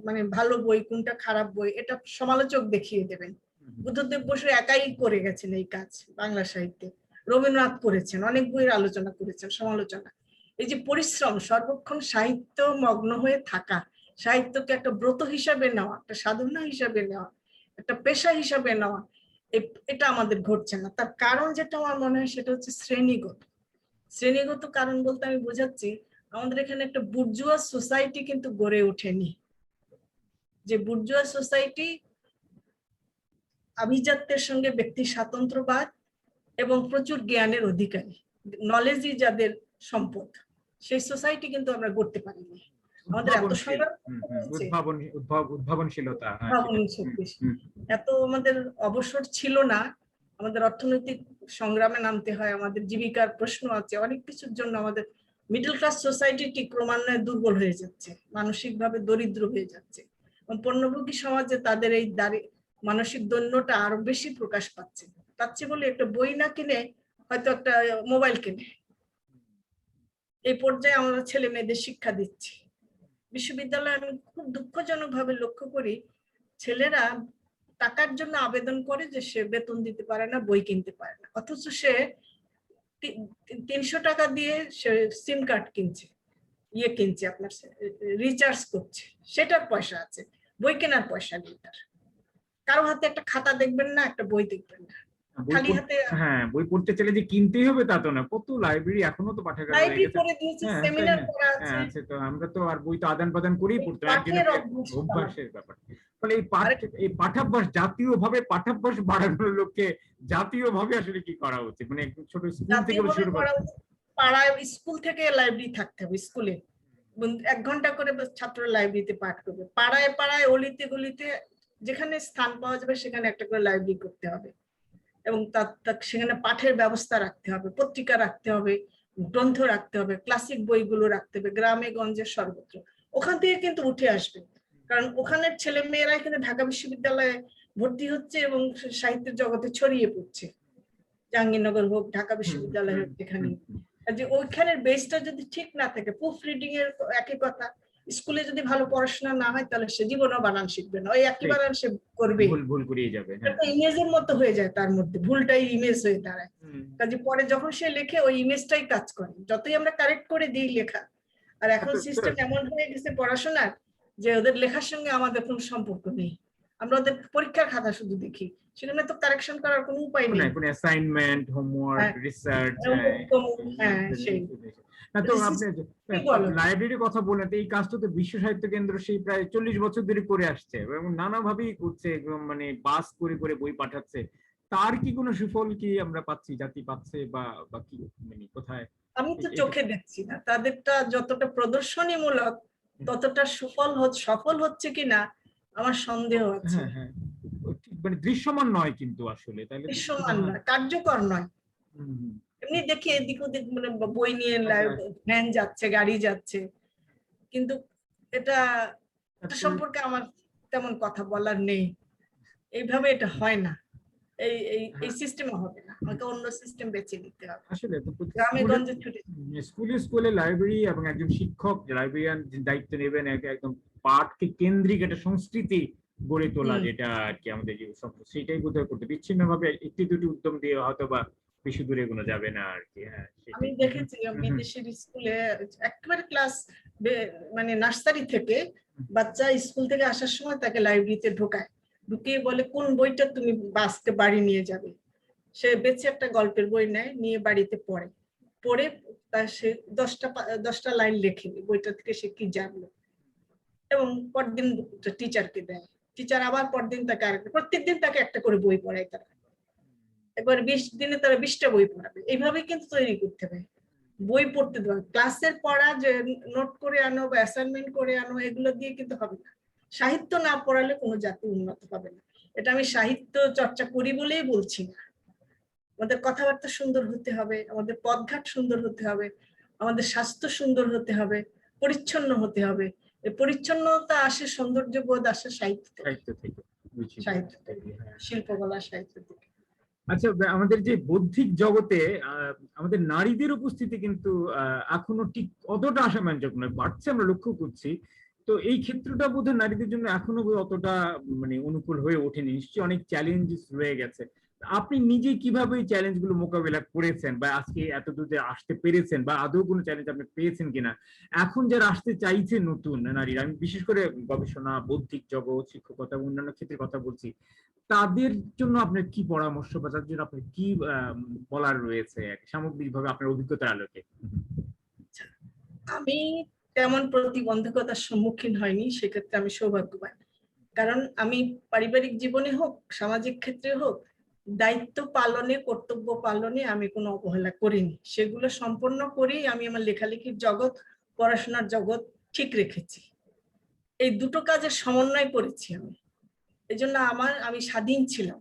মানে ভালো বই, কোনটা খারাপ বই, এটা সমালোচক দেখিয়ে দেবেন। বুদ্ধদেব বসু একাই করে গেছেন এই কাজ বাংলা সাহিত্যে। রবীন্দ্রনাথ করেছেন, অনেক বইয়ের আলোচনা করেছেন, সমালোচনা। এই যে পরিশ্রম, সর্বক্ষণ সাহিত্য মগ্ন হয়ে থাকা, সাহিত্যকে একটা ব্রত হিসাবে নেওয়া, একটা সাধনা হিসাবে নেওয়া, একটা পেশা হিসাবে নেওয়া, এটা আমাদের ঘটছে না। তার কারণ যেটা আমার মনে হয় সেটা হচ্ছে শ্রেণীগত। শ্রেণীগত কারণ বলতে আমি বোঝাচ্ছি, আমাদের এখানে একটা বুর্জুয়া সোসাইটি কিন্তু গড়ে ওঠেনি। যে বুর্জুয়া সোসাইটি আভিজাত্যের সঙ্গে ব্যক্তি স্বাতন্ত্র্যবাদ এবং প্রচুর জ্ঞানের অধিকারী, নলেজই যাদের সম্পদ, সেই সোসাইটি কিন্তু আমরা গড়তে পারিনি। আমাদের এত উদ্ভাবনশীল, সংগ্রাম হয়েছে, উদ্ভাবনশীলতা, হ্যাঁ সেটা। উদ্ভাবনী শক্তি, এত আমাদের অবসর ছিল না। আমাদের অর্থনৈতিক সংগ্রামে নামতে হয়, আমাদের জীবিকার প্রশ্ন আছে, অনেক কিছুর জন্য আমাদের মিডল ক্লাস সোসাইটি ক্রমান্বয়ে দুর্বল হয়ে যাচ্ছে, মানসিকভাবে দরিদ্র হয়ে যাচ্ছে। এবং পণ্যভোগী সমাজে তাদের এই মানসিক দৈন্যটা আরো বেশি প্রকাশ পাচ্ছে। পাচ্ছে বলে একটা বই না কিনে হয়তো একটা মোবাইল কিনে, এই পর্যায়ে আমরা ছেলে মেয়েদের শিক্ষা দিচ্ছি। বিশ্ববিদ্যালয়ে আমি খুব দুঃখজনক ভাবে লক্ষ্য করি, ছেলেরা টাকার জন্য আবেদন করে যে সে বেতন দিতে পারে না, বই কিনতে পারে না, অথচ সে 300 টাকা দিয়ে সে সিম কার্ড কিনছে, কিনছে, আপনার রিচার্জ করছে, সেটার পয়সা আছে, বই কেনার পয়সা নেই তার। কারো হাতে একটা খাতা দেখবেন না, একটা বই দেখবেন না, খালি হাতে। হ্যাঁ, বই পড়তে চাইলে যে কিনতেই হবে তা তো না, কত লাইব্রেরি এখনো তো পাঠাগার রয়ে লাইব্রেরি গেছে। করে দিয়েছে, হ্যাঁ, তাই সেমিনার না? করা হ্যাঁ, আছে, আছে তো, আমরা তো আর বই তো আদান প্রদান করেই পড়তে হয়, একজনের পাঠের অভ্যাস। অভ্যাসের ব্যাপার। ফলে এই পাঠাভ্যাস, জাতীয়ভাবে পাঠাভ্যাস বাড়ানোর লক্ষ্যে জাতীয়ভাবে আসলে কি করা উচিত, মানে একদম ছোট স্কুল থেকে জাতীয়ভাবে শুরু করা করে। উচিত। পাড়ায়, স্কুল থেকে লাইব্রেরি থাকতে হবে, স্কুলে 1 ঘন্টা করে ছাত্র লাইব্রেরিতে পাঠ করবে। পাড়ায় পাড়ায়, অলিতে গলিতে যেখানে স্থান পাওয়া যাবে সেখানে একটা করে লাইব্রেরি করতে হবে, এবং সেখানে পাঠের ব্যবস্থা রাখতে হবে, পত্রিকা রাখতে হবে, গ্রন্থ রাখতে হবে, ক্লাসিক বইগুলো রাখতে হবে, গ্রামে গঞ্জে সর্বত্র। ওখান থেকে কিন্তু উঠে আসবে, কারণ ওখানের ছেলে মেয়েরাই কিন্তু ঢাকা বিশ্ববিদ্যালয়ে ভর্তি হচ্ছে এবং সাহিত্যের জগতে ছড়িয়ে পড়ছে, জাহাঙ্গীরনগর হোক, ঢাকা বিশ্ববিদ্যালয় হোক, যেখানে। যে ওইখানের বেসটা যদি ঠিক না থাকে, প্রুফ রিডিং এর একই কথা, স্কুলে যদি ভালো পড়াশোনা না হয় তাহলে সে জীবনও বানান শিখবে না, ওই একই বানান সে করবে, ভুল করিয়ে যাবে। হ্যাঁ, ইমেজের মতো হয়ে যায়, তার মধ্যে ভুলটাই ইমেজ হয়ে দাঁড়ায়। কাজে পরে যখন সে লেখে ওই ইমেজটাই কাজ করে, যতই আমরা কারেক্ট করে দিই লেখা। আর এখন সিস্টেম এমন হয়ে গেছে পড়াশোনার, যে ওদের লেখার সঙ্গে আমাদের কোনো সম্পর্ক নেই, আমরা ওদের পরীক্ষার খাতা শুধু দেখি, সেখানে তো কারেকশন করার কোনো উপায় নেই, কোনো অ্যাসাইনমেন্ট, হোমওয়ার্ক, রিসার্চ। হ্যাঁ, সেই না তো আপনি লাইব্রেরির কথা বললেন, এই কাজটা তো বিশ্ব সাহিত্য কেন্দ্র সেই প্রায় 40 বছর ধরে করে আসছে এবং নানাভাবেই করছে, একদম মানে বাস করে করে বই পাঠাচ্ছে। তার কি কোনো সুফল কি আমরা পাচ্ছি, জাতি পাচ্ছে, বা কি, মানে কোথায়? আমি তো চোখে দেখছি না তাদেরটা, যতটা প্রদর্শনীমূলক ততটা সফল হচ্ছে কিনা আমার সন্দেহ আছে। হ্যাঁ, হ্যাঁ, মানে দৃশ্যমান নয় কিন্তু আসলে, তাহলে দৃশ্যমান নয়, কার্যকর নয়। এমনি দেখি এদিক ওদিক, মানে বই নিয়ে ভ্যান যাচ্ছে, গাড়ি যাচ্ছে, কিন্তু এটা সম্পর্কে আমার তেমন কথা বলার নেই। এইভাবে এটা হয় না, এই সিস্টেমে হবে না, আমাকে অন্য সিস্টেম বেছে নিতে হবে। আসলে গ্রামে গঞ্জে ছুটে স্কুলে লাইব্রেরি এবং একজন শিক্ষক লাইব্রেরিয়ান দায়িত্ব নেবেন, একদম পাঠকে কেন্দ্রিক একটা সংস্কৃতি গড়ে তোলা, যেটা আর কি আমাদের যে সেটাই বোধহয় করতে, বিচ্ছিন্ন ভাবে একটি দুটি উদ্যম দিয়ে হয়তো বা বেশি দূরে এগোনো যাবে না আর কি। হ্যাঁ, আমি দেখেছি বিদেশের স্কুলে একেবারে ক্লাস, মানে নার্সারি থেকে বাচ্চা স্কুল থেকে আসার সময় তাকে লাইব্রেরিতে ঢোকায়, ঢুকিয়ে বলে কোন বইটা তুমি বাসকে বাড়ি নিয়ে যাবে। সে বেছে একটা গল্পের বই নেয়, নিয়ে বাড়িতে পড়ে, পড়ে তার সে 10টা লাইন লেখে বইটা থেকে সে কি জানলো, এবং পরদিন টিচারকে দেয়, টিচার আবার পরদিন তাকে প্রত্যেকদিন তাকে একটা করে বই পড়ায়, তারা একবার 20 দিনে তারা 20টা বই পড়াবে। এইভাবে কিন্তু তৈরি করতে হবে, বই পড়তে দেওয়া, ক্লাসের পড়া যে নোট করে আনো বা অ্যাসাইনমেন্ট করে আনো, এগুলো দিয়ে কিন্তু হবে না। সাহিত্য না পড়ালে কোনো জাতি উন্নত হবে না, এটা আমি সাহিত্য চর্চা করি বলেই বলছি না। আমাদের কথাবার্তা সুন্দর হতে হবে, আমাদের পথঘাট সুন্দর হতে হবে, আমাদের স্বাস্থ্য সুন্দর হতে হবে, পরিচ্ছন্ন হতে হবে। এই পরিচ্ছন্নতা আসে, সৌন্দর্য বোধ আসে সাহিত্য থেকে, শিল্পকলা, সাহিত্য থেকে। আচ্ছা, আমাদের যে বৌদ্ধিক জগতে আমাদের নারীদের উপস্থিতি কিন্তু এখনো ঠিক অতটা আশাব্যঞ্জক নয়, বাড়ছে, আমরা লক্ষ্য করছি। তো এই ক্ষেত্রটা বোধহয় নারীদের জন্য এখনো অতটা মানে অনুকূল হয়ে ওঠেনি, নিশ্চয়ই অনেক চ্যালেঞ্জেস রয়ে গেছে। আপনি নিজে কিভাবে এই চ্যালেঞ্জ গুলো মোকাবেলা করেছেন, বা আজকে এত দূরে আসতে পেরেছেন, বা আদৌ কোনো চ্যালেঞ্জ আপনি পেয়েছেন কিনা? এখন যারা আসতে চাইছে নতুন নারীরা, আমি বিশেষ করে গবেষণা, বৌদ্ধিক জগৎ, শিক্ষকতা, অন্যান্য ক্ষেত্রে কথা বলছি, তাদের জন্য আপনার কি পরামর্শ, বা তার জন্য আপনার কি বলার রয়েছে সামগ্রিকভাবে আপনার অভিজ্ঞতার আলোকে? আমি তেমন প্রতিবন্ধকতার সম্মুখীন হয়নি, সেক্ষেত্রে আমি সৌভাগ্যবান, কারণ আমি পারিবারিক জীবনে হোক, সামাজিক ক্ষেত্রে হোক, দায়িত্ব পালনে, কর্তব্য পালনে আমি কোনো অবহেলা করিনি, সেগুলো সম্পন্ন করেই আমি আমার লেখালেখির জগৎ, পড়াশোনার জগৎ ঠিক রেখেছি। এই দুটো কাজের সমন্বয় করেছি আমি, এই জন্য আমি স্বাধীন ছিলাম,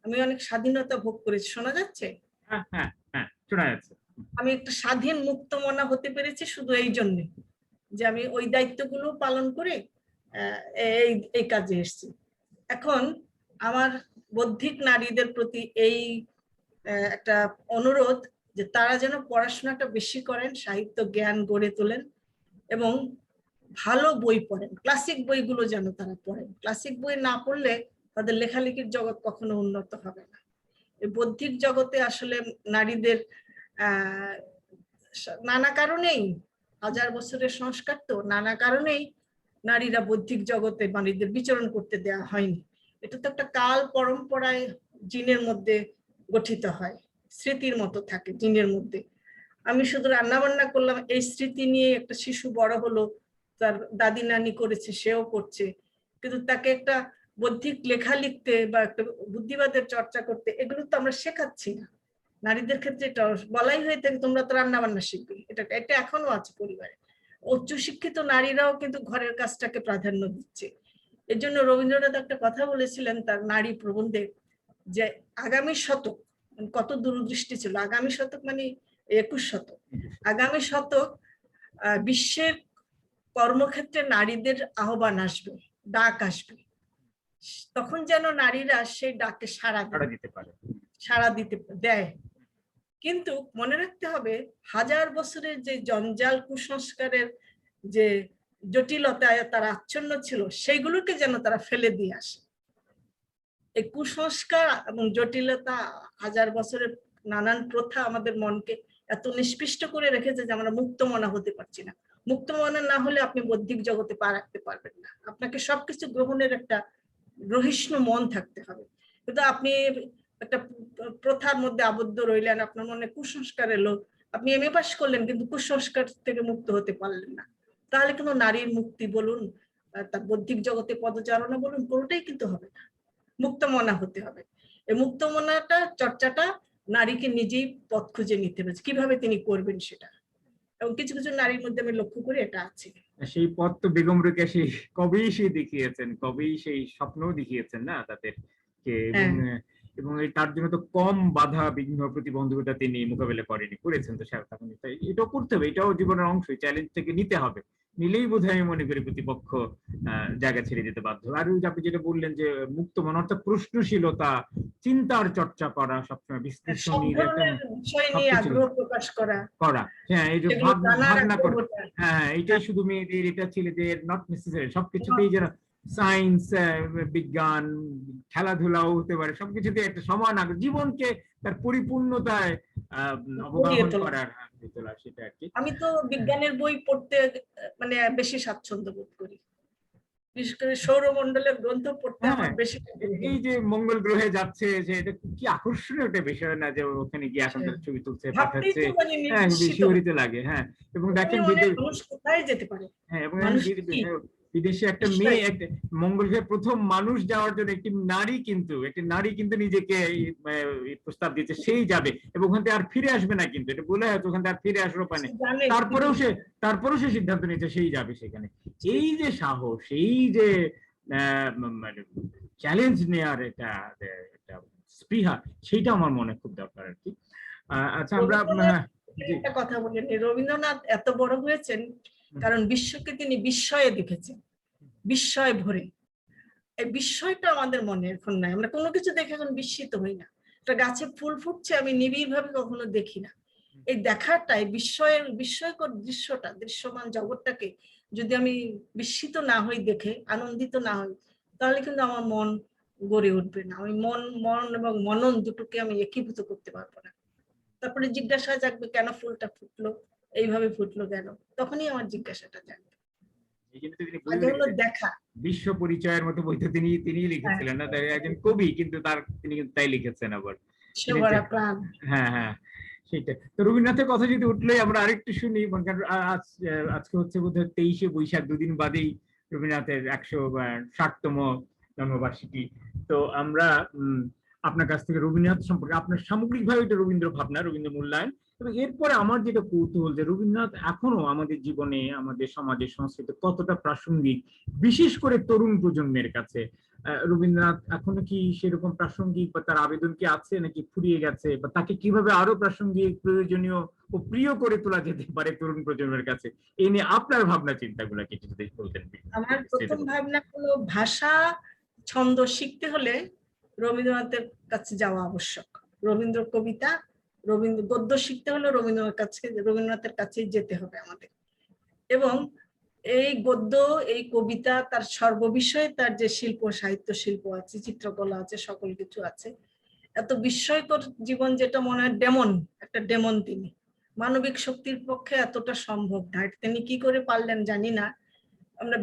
আমি অনেক স্বাধীনতা ভোগ করেছি। শোনা যাচ্ছে? হ্যাঁ, হ্যাঁ, হ্যাঁ, শোনা যাচ্ছে। আমি একটা স্বাধীন মুক্ত মনা হতে পেরেছি শুধু এই জন্যে যে আমি ওই দায়িত্বগুলো পালন করে এই কাজে এসেছি। এখন আমার বৌদ্ধিক নারীদের প্রতি এই একটা অনুরোধ, যে তারা যেন পড়াশোনাটা বেশি করেন, সাহিত্য জ্ঞান গড়ে তোলেন, এবং ভালো বই পড়েন, ক্লাসিক বইগুলো যেন তারা পড়েন। ক্লাসিক বই না পড়লে তাদের লেখালেখির জগৎ কখনো উন্নত হবে না। এই বৌদ্ধিক জগতে আসলে নারীদের আহ নানা কারণেই, হাজার বছরের সংস্কার তো, নানা কারণেই নারীরা বৌদ্ধিক জগতে নারীদের বিচরণ করতে দেওয়া হয়নি। এটা তো একটা কাল পরম্পরায় জিনের মধ্যে গঠিত হয়, স্মৃতির মতো থাকে জিনের মধ্যে। আমি শুধু রান্না বান্না করলাম এই স্মৃতি নিয়ে, একটা শিশু বড় হলো, তার দাদি নানি করেছে সেও করছে, কিন্তু তাকে একটা বৌদ্ধিক লেখা লিখতে বা একটা বুদ্ধিবাদের চর্চা করতে, এগুলো তো আমরা শেখাচ্ছি না। নারীদের ক্ষেত্রে এটা বলাই হয়ে থাকে তোমরা তো রান্না বান্না শিখবে, এটা এটা এখনো আছে পরিবারে। উচ্চশিক্ষিত নারীরাও কিন্তু ঘরের কাজটাকে প্রাধান্য দিচ্ছে। এর জন্য রবীন্দ্রনাথ একটা কথা বলেছিলেন তার নারী প্রবন্ধে, যে আগামী শতক, কত দূরদৃষ্টি ছিল, আগামী শতক মানে 21 শতক, আগামী শতক বিশ্বের কর্মক্ষেত্রে নারীদের আহ্বান আসবে, ডাক আসবে, তখন যেন নারীরা সেই ডাকে সাড়া দিতে পারে, সাড়া দিতে দেয়। কিন্তু মনে রাখতে হবে, হাজার বছরের যে জঞ্জাল কুসংস্কারের যে জটিলতায় তারা আচ্ছন্ন ছিল, সেইগুলোকে যেন তারা ফেলে দিয়ে আসে। এই কুসংস্কার এবং জটিলতা, হাজার বছরের নানান প্রথা আমাদের মনকে এত নিষ্পিষ্ট করে রেখেছে যে আমরা মুক্ত মনা হতে পারছি না। মুক্ত মনা না হলে আপনি বৌদ্ধিক জগতে পা রাখতে পারবেন না, আপনাকে সবকিছু গ্রহণের একটা গ্রহিষ্ণু মন থাকতে হবে। কিন্তু আপনি একটা প্রথার মধ্যে আবদ্ধ রইলেন, আপনার মনে কুসংস্কার এলো, আপনি এমএ পাস করলেন কিন্তু কুসংস্কার থেকে মুক্ত হতে পারলেন না, তাহলে কিন্তু নারীর মুক্তি বলুন, তার বৌদ্ধিক জগতে পদচারণা বলুন, কোনোটাই কিন্তু হবে না। মুক্তমনা হতে হবে। এই মুক্তমনাটা চর্চাটা নারীকে নিজেই পথ খুঁজে নিতে হবে, কিভাবে তিনি করবেন সেটা। এবং কিছু কিছু নারীর মধ্যে আমি লক্ষ্য করি এটা আছে। সেই পথ তো বেগম রোকেয়া সেই কবেই সেই দেখিয়েছেন, কবেই সেই স্বপ্নও দেখিয়েছেন না তাদেরকে, এবং তার জন্য তো কম বাধা বিঘ্ন প্রতিবন্ধকতা তিনি মোকাবেলা করেছেন। তো তখন এটাও করতে হবে, এটাও জীবনের অংশ, চ্যালেঞ্জ থেকে নিতে হবে, নিলেই বোধহয় আমি মনে করি প্রতিপক্ষ জায়গা ছেড়ে যেতে বাধ্য। আর আপনি যেটা বললেন যে মুক্ত মন অর্থাৎ প্রশ্নশীলতা, চিন্তার চর্চা করা, সবসময় বিশ্লেষণীর একটা বিষয় নিয়ে আগ্রহ প্রকাশ করা, হ্যাঁ, এই যে ভাবনা করা, হ্যাঁ এটাই শুধু মেয়েদের, এটা ছেলেদের নট নেসেসারি, সবকিছুতেই যেন সায়েন্স, বিজ্ঞান, খেলাধুলাও হতে পারে, সবকিছুতে একটা সমান আগ্রহ, জীবনকে তার পরিপূর্ণতায় অবগাহন করার তোলা, সেটা আর কি। আমি তো বিজ্ঞানের বই পড়তে মানে বেশি স্বাচ্ছন্দ্য বোধ করি, বিশেষ করে সৌরমণ্ডলের গ্রন্থ পড়তে আমার বেশি। এই যে মঙ্গল গ্রহে যাচ্ছে, যে এটা কি আকর্ষণীয় একটা বিষয় না, যে ওখানে গিয়ে এখন ছবি তুলছে, পাঠাচ্ছে, হ্যাঁ শিহরিত লাগে। হ্যাঁ, এবং দেখেন কোথায় যেতে পারে, হ্যাঁ, এবং বিদেশে একটা মেয়ে, একটা মঙ্গল গ্রহে প্রথম মানুষ যাওয়ার জন্য একটি নারী কিন্তু নিজেকে প্রস্তাব দিয়েছে, সেই যাবে এবং ওখান থেকে আর ফিরে আসবে না, কিন্তু এটা বলে হয়তো ওখান থেকে আর ফিরে আসার উপায় নেই, তারপরেও সে সিদ্ধান্ত নিয়েছে সেই যাবে সেখানে। এই যে সাহস, এই যে মানে চ্যালেঞ্জ নেওয়ার এটা স্পৃহা, সেইটা আমার মনে খুব দরকার আর কি। আচ্ছা, আমরা একটা কথা বলি, রবীন্দ্রনাথ এত বড় হয়েছেন কারণ বিশ্বকে তিনি বিস্ময়ে দেখেছেন, বিস্ময় ভরে। এই বিস্ময়টা আমাদের মনে এখন নাই, আমরা কোনো কিছু দেখে এখন বিস্মিত হই না। একটা গাছে ফুল ফুটছে আমি নিবিড় ভাবে কখনো দেখি না, এই দেখাটাই বিস্ময়কর দৃশ্যটা, দৃশ্যমান জগৎটাকে যদি আমি বিস্মিত না হই, দেখে আনন্দিত না হই, তাহলে কিন্তু আমার মন গড়ে উঠবে না। আমি মন এবং মনন দুটোকে আমি একীভূত করতে পারবো না। তারপরে জিজ্ঞাসা জাগবে, কেন ফুলটা ফুটলো, এইভাবে ফুটলো কেন, তখনই আমার জিজ্ঞাসাটা জাগবে। দেখা বিশ্ব পরিচয়ের মতো বই তো তিনি লিখেছিলেন না, একজন কবি, কিন্তু তিনি কিন্তু তাই লিখেছেন আবার। হ্যাঁ হ্যাঁ, সেটা তো। রবীন্দ্রনাথের কথা যদি উঠলেই আমরা আরেকটু শুনি, আজকে হচ্ছে বোধহয় 23শে বৈশাখ, দুদিন বাদেই রবীন্দ্রনাথের 160তম জন্মবার্ষিকী। তো আমরা আপনার কাছ থেকে রবীন্দ্রনাথ সম্পর্কে আপনার সামগ্রিকভাবে এটা রবীন্দ্র ভাবনা, রবীন্দ্র মূল্যায়ন, এবং এরপরে আমার যেটা কৌতূহল যে রবীন্দ্রনাথ এখনো আমাদের জীবনে, আমাদের সমাজের সংস্কৃতি কতটা প্রাসঙ্গিক, বিশেষ করে তরুণ প্রজন্মের কাছে। রবীন্দ্রনাথ এখনো কি সেরকম প্রাসঙ্গিক, বা তার আবেদন কি আছে নাকি ফুরিয়ে গেছে, বা তাকে কিভাবে আরো প্রাসঙ্গিক, প্রয়োজনীয় ও প্রিয় করে তোলা যেতে পারে তরুণ প্রজন্মের কাছে, এই নিয়ে আপনার ভাবনা চিন্তাগুলো কিছু যদি বলতেন। আমার প্রথম ভাবনা হলো, ভাষা ছন্দ শিখতে হলে রবীন্দ্রনাথের কাছে যাওয়া আবশ্যক। রবীন্দ্র কবিতা, রবীন্দ্র গদ্য শিখতে হলে রবীন্দ্রনাথের কাছে যেতে হবে আমাদের। এবং এই গদ্য, এই কবিতা, তার সর্ববিষয়ে তার যে শিল্প, সাহিত্য শিল্প আছে, চিত্রকলা আছে, সকল কিছু আছে, এত বিস্ময়কর জীবন, যেটা মনে হয় ডেমন, একটা ডেমন তিনি। মানবিক শক্তির পক্ষে এতটা সম্ভব না, তিনি কি করে পারলেন জানি না। আমরা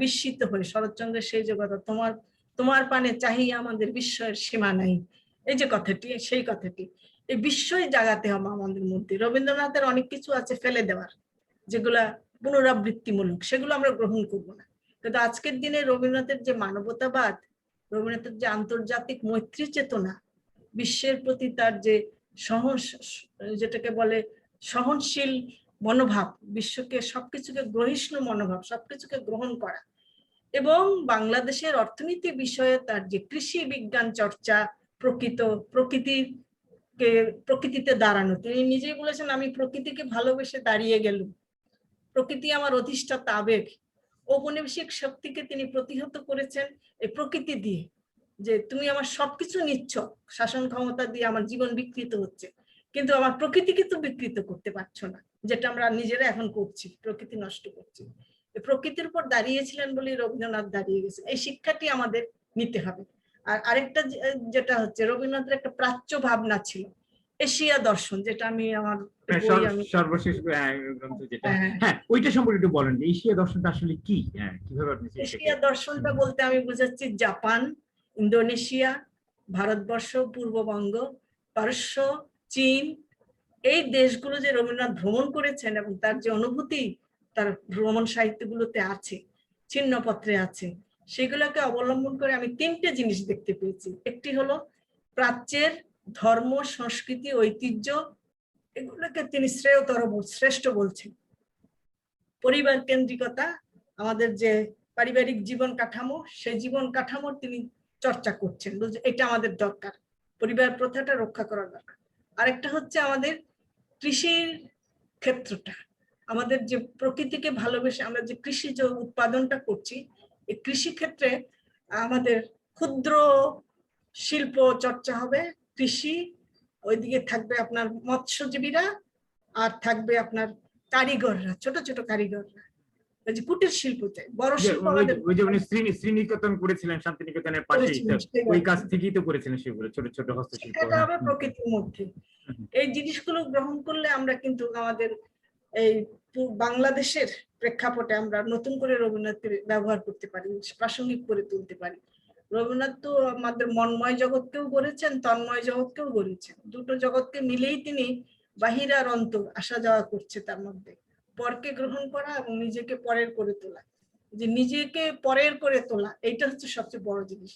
বিস্মিত হই শরৎচন্দ্রের সেই যে কথা, তোমার তোমার পানে চাহিয়া আমাদের বিস্ময়ের সীমা নাই, এই যে কথাটি, সেই কথাটি, এই বিস্ময় জাগাতে হবে আমাদের মধ্যে। রবীন্দ্রনাথের অনেক কিছু আছে ফেলে দেওয়ার, যেগুলা পুনরাবৃত্তিমূলক, সেগুলো আমরা গ্রহণ করব না। কিন্তু আজকের দিনে রবীন্দ্রনাথের যে মানবতাবাদ, রবীন্দ্রনাথের যে আন্তর্জাতিক মৈত্রী চেতনা, বিশ্বের প্রতি তার যে যেটাকে বলে সহনশীল মনোভাব, বিশ্বকে সবকিছুকে গ্রহিষ্ণু মনোভাব, সবকিছুকে গ্রহণ করা, এবং বাংলাদেশের অর্থনীতি বিষয়ে তার যে কৃষি বিজ্ঞান চর্চা, প্রকৃতিতে দাঁড়ানো, তিনি নিজেই বলেছেন, আমি প্রকৃতিকে ভালোবেসে দাঁড়িয়ে গেলুম, প্রকৃতি আমার অধিষ্ঠাতা আবেগ। ঔপনিবেশিক শক্তিকে তিনি প্রতিহত করেছেন এই প্রকৃতি দিয়ে, যে তুমি আমার সবকিছু নিচ্ছ, শাসন ক্ষমতা দিয়ে আমার জীবন বিকৃত হচ্ছে, কিন্তু আমার প্রকৃতিকে তো বিকৃত করতে পারছো না, যেটা আমরা নিজেরা এখন করছি, প্রকৃতি নষ্ট করছি। প্রকৃতির উপর দাঁড়িয়েছিলেন বলে রবীন্দ্রনাথ দাঁড়িয়ে গেছেন, এই শিক্ষাটি আমাদের নিতে হবে। আর আরেকটা যেটা হচ্ছে, রবীন্দ্রনাথের একটা প্রাচ্য ভাবনা ছিল, এশিয়া দর্শন, যেটা আমি আমার সর্বশেষ গ্রন্থ যেটা, হ্যাঁ ওইটা সম্পর্কে একটু বলেন, যে এশিয়া দর্শনটা আসলে কি, কিভাবে আপনি এশিয়া দর্শনটা বলতে আমি বুঝাচ্ছি জাপান, ইন্দোনেশিয়া, ভারতবর্ষ, পূর্ববঙ্গ, পারস্য, চীন, এই দেশগুলো যে রবীন্দ্রনাথ ভ্রমণ করেছেন এবং তার যে অনুভূতি তার ভ্রমণ সাহিত্যগুলোতে আছে, চিহ্নপত্রে আছে, সেগুলোকে অবলম্বন করে আমি তিনটে জিনিস দেখতে পেয়েছি। একটি হলো প্রাচ্যের ধর্ম, সংস্কৃতি, ঐতিহ্য, এগুলোকে তিনি শ্রেষ্ঠ বলছেন। পরিবার কেন্দ্রিকতা, আমাদের যে পারিবারিক জীবন কাঠামো, সেই জীবন কাঠামোর তিনি চর্চা করছেন, এটা আমাদের দরকার, পরিবার প্রথাটা রক্ষা করা দরকার। আরেকটা হচ্ছে আমাদের কৃষির ক্ষেত্রটা, আমাদের যে প্রকৃতিকে ভালোবেসে আমরা যে কৃষিজ উৎপাদনটা করছি, এই কৃষি ক্ষেত্রে আমাদের ক্ষুদ্র শিল্প চর্চা হবে, কৃষি, ওইদিকে থাকবে আপনার মৎস্যজীবীরা, আর থাকবে আপনার কারিগররা, ছোট ছোট কারিগররা, যে কুটির শিল্প চাই, বড় শিল্প আমাদের। ওই যে উনি শ্রীনিকেতন করেছিলেন, শান্তিনিকেতনের পাশে, ওই কাজ থেকেই তো করেছিলেন সেগুলো, ছোট ছোট হস্তশিল্প হবে প্রকৃতির মধ্যে। এই জিনিসগুলো গ্রহণ করলে আমরা কিন্তু আমাদের এই বাংলাদেশের প্রেক্ষাপটে আমরা নতুন করে রবীন্দ্রনাথকে ব্যবহার করতে পারি, প্রাসঙ্গিক করে তুলতে পারি। রবীন্দ্রনাথ তো আমাদের মনময় জগৎকেও গড়েছেন, তন্ময় জগৎকেও গড়েছেন, দুটো জগৎকে মিলেই তিনি বাহির আর অন্তর আসা যাওয়া করছে, তার মধ্যে পরকে গ্রহণ করা এবং নিজেকে পরের করে তোলা। যে নিজেকে পরের করে তোলা, এইটা হচ্ছে সবচেয়ে বড় জিনিস,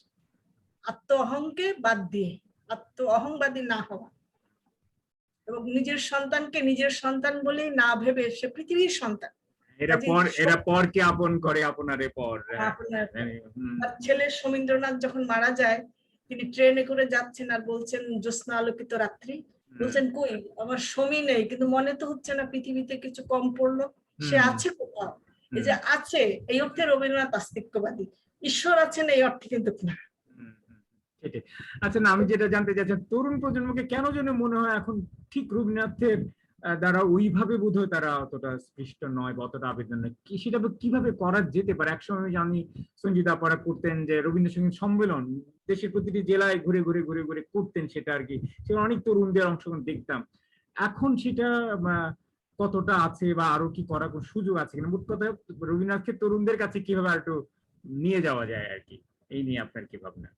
আত্ম অহংকে বাদ দিয়ে, আত্ম অহংবাদী না হওয়া, এবং নিজের সন্তানকে নিজের সন্তান বলেই না ভেবে সে পৃথিবীর সন্তান। এরা পরকে আপন করে আপনারে পর। ছেলে সমীন্দ্রনাথ যখন মারা যায়, তিনি ট্রেনে করে যাচ্ছেন আর বলছেন জ্যোৎস্না আলোকিত রাত্রি, বলছেন কই আমার সমী নেই, কিন্তু মনে তো হচ্ছে না পৃথিবীতে কিছু কম পড়লো, সে আছে কোথাও। এই যে আছে, এই অর্থে রবীন্দ্রনাথ আস্তিক্যবাদী, ঈশ্বর আছেন এই অর্থে কিন্তু না। আচ্ছা, না আমি যেটা জানতে চাচ্ছি, তরুণ প্রজন্মকে কেন যেন মনে হয় এখন ঠিক রবীন্দ্রনাথের দ্বারা ওইভাবে বোধহয় তারা অতটা স্পৃষ্ট নয় বা অতটা আবেদন নয়, সেটা কিভাবে করা যেতে পারে? একসময় আমি জানি সঞ্জিতা আপারা করতেন যে রবীন্দ্রসঙ্গীত সম্মেলন দেশের প্রতিটি জেলায় ঘুরে ঘুরে ঘুরে ঘুরে করতেন, সেটা আর কি, সেটা অনেক তরুণদের অংশগ্রহণ দেখতাম। এখন সেটা কতটা আছে বা আরো কি করার কোন সুযোগ আছে কিনা, মোট কথা রবীন্দ্রনাথকে তরুণদের কাছে কিভাবে আর একটু নিয়ে যাওয়া যায় আর কি, এই নিয়ে আপনার কি ভাবনা?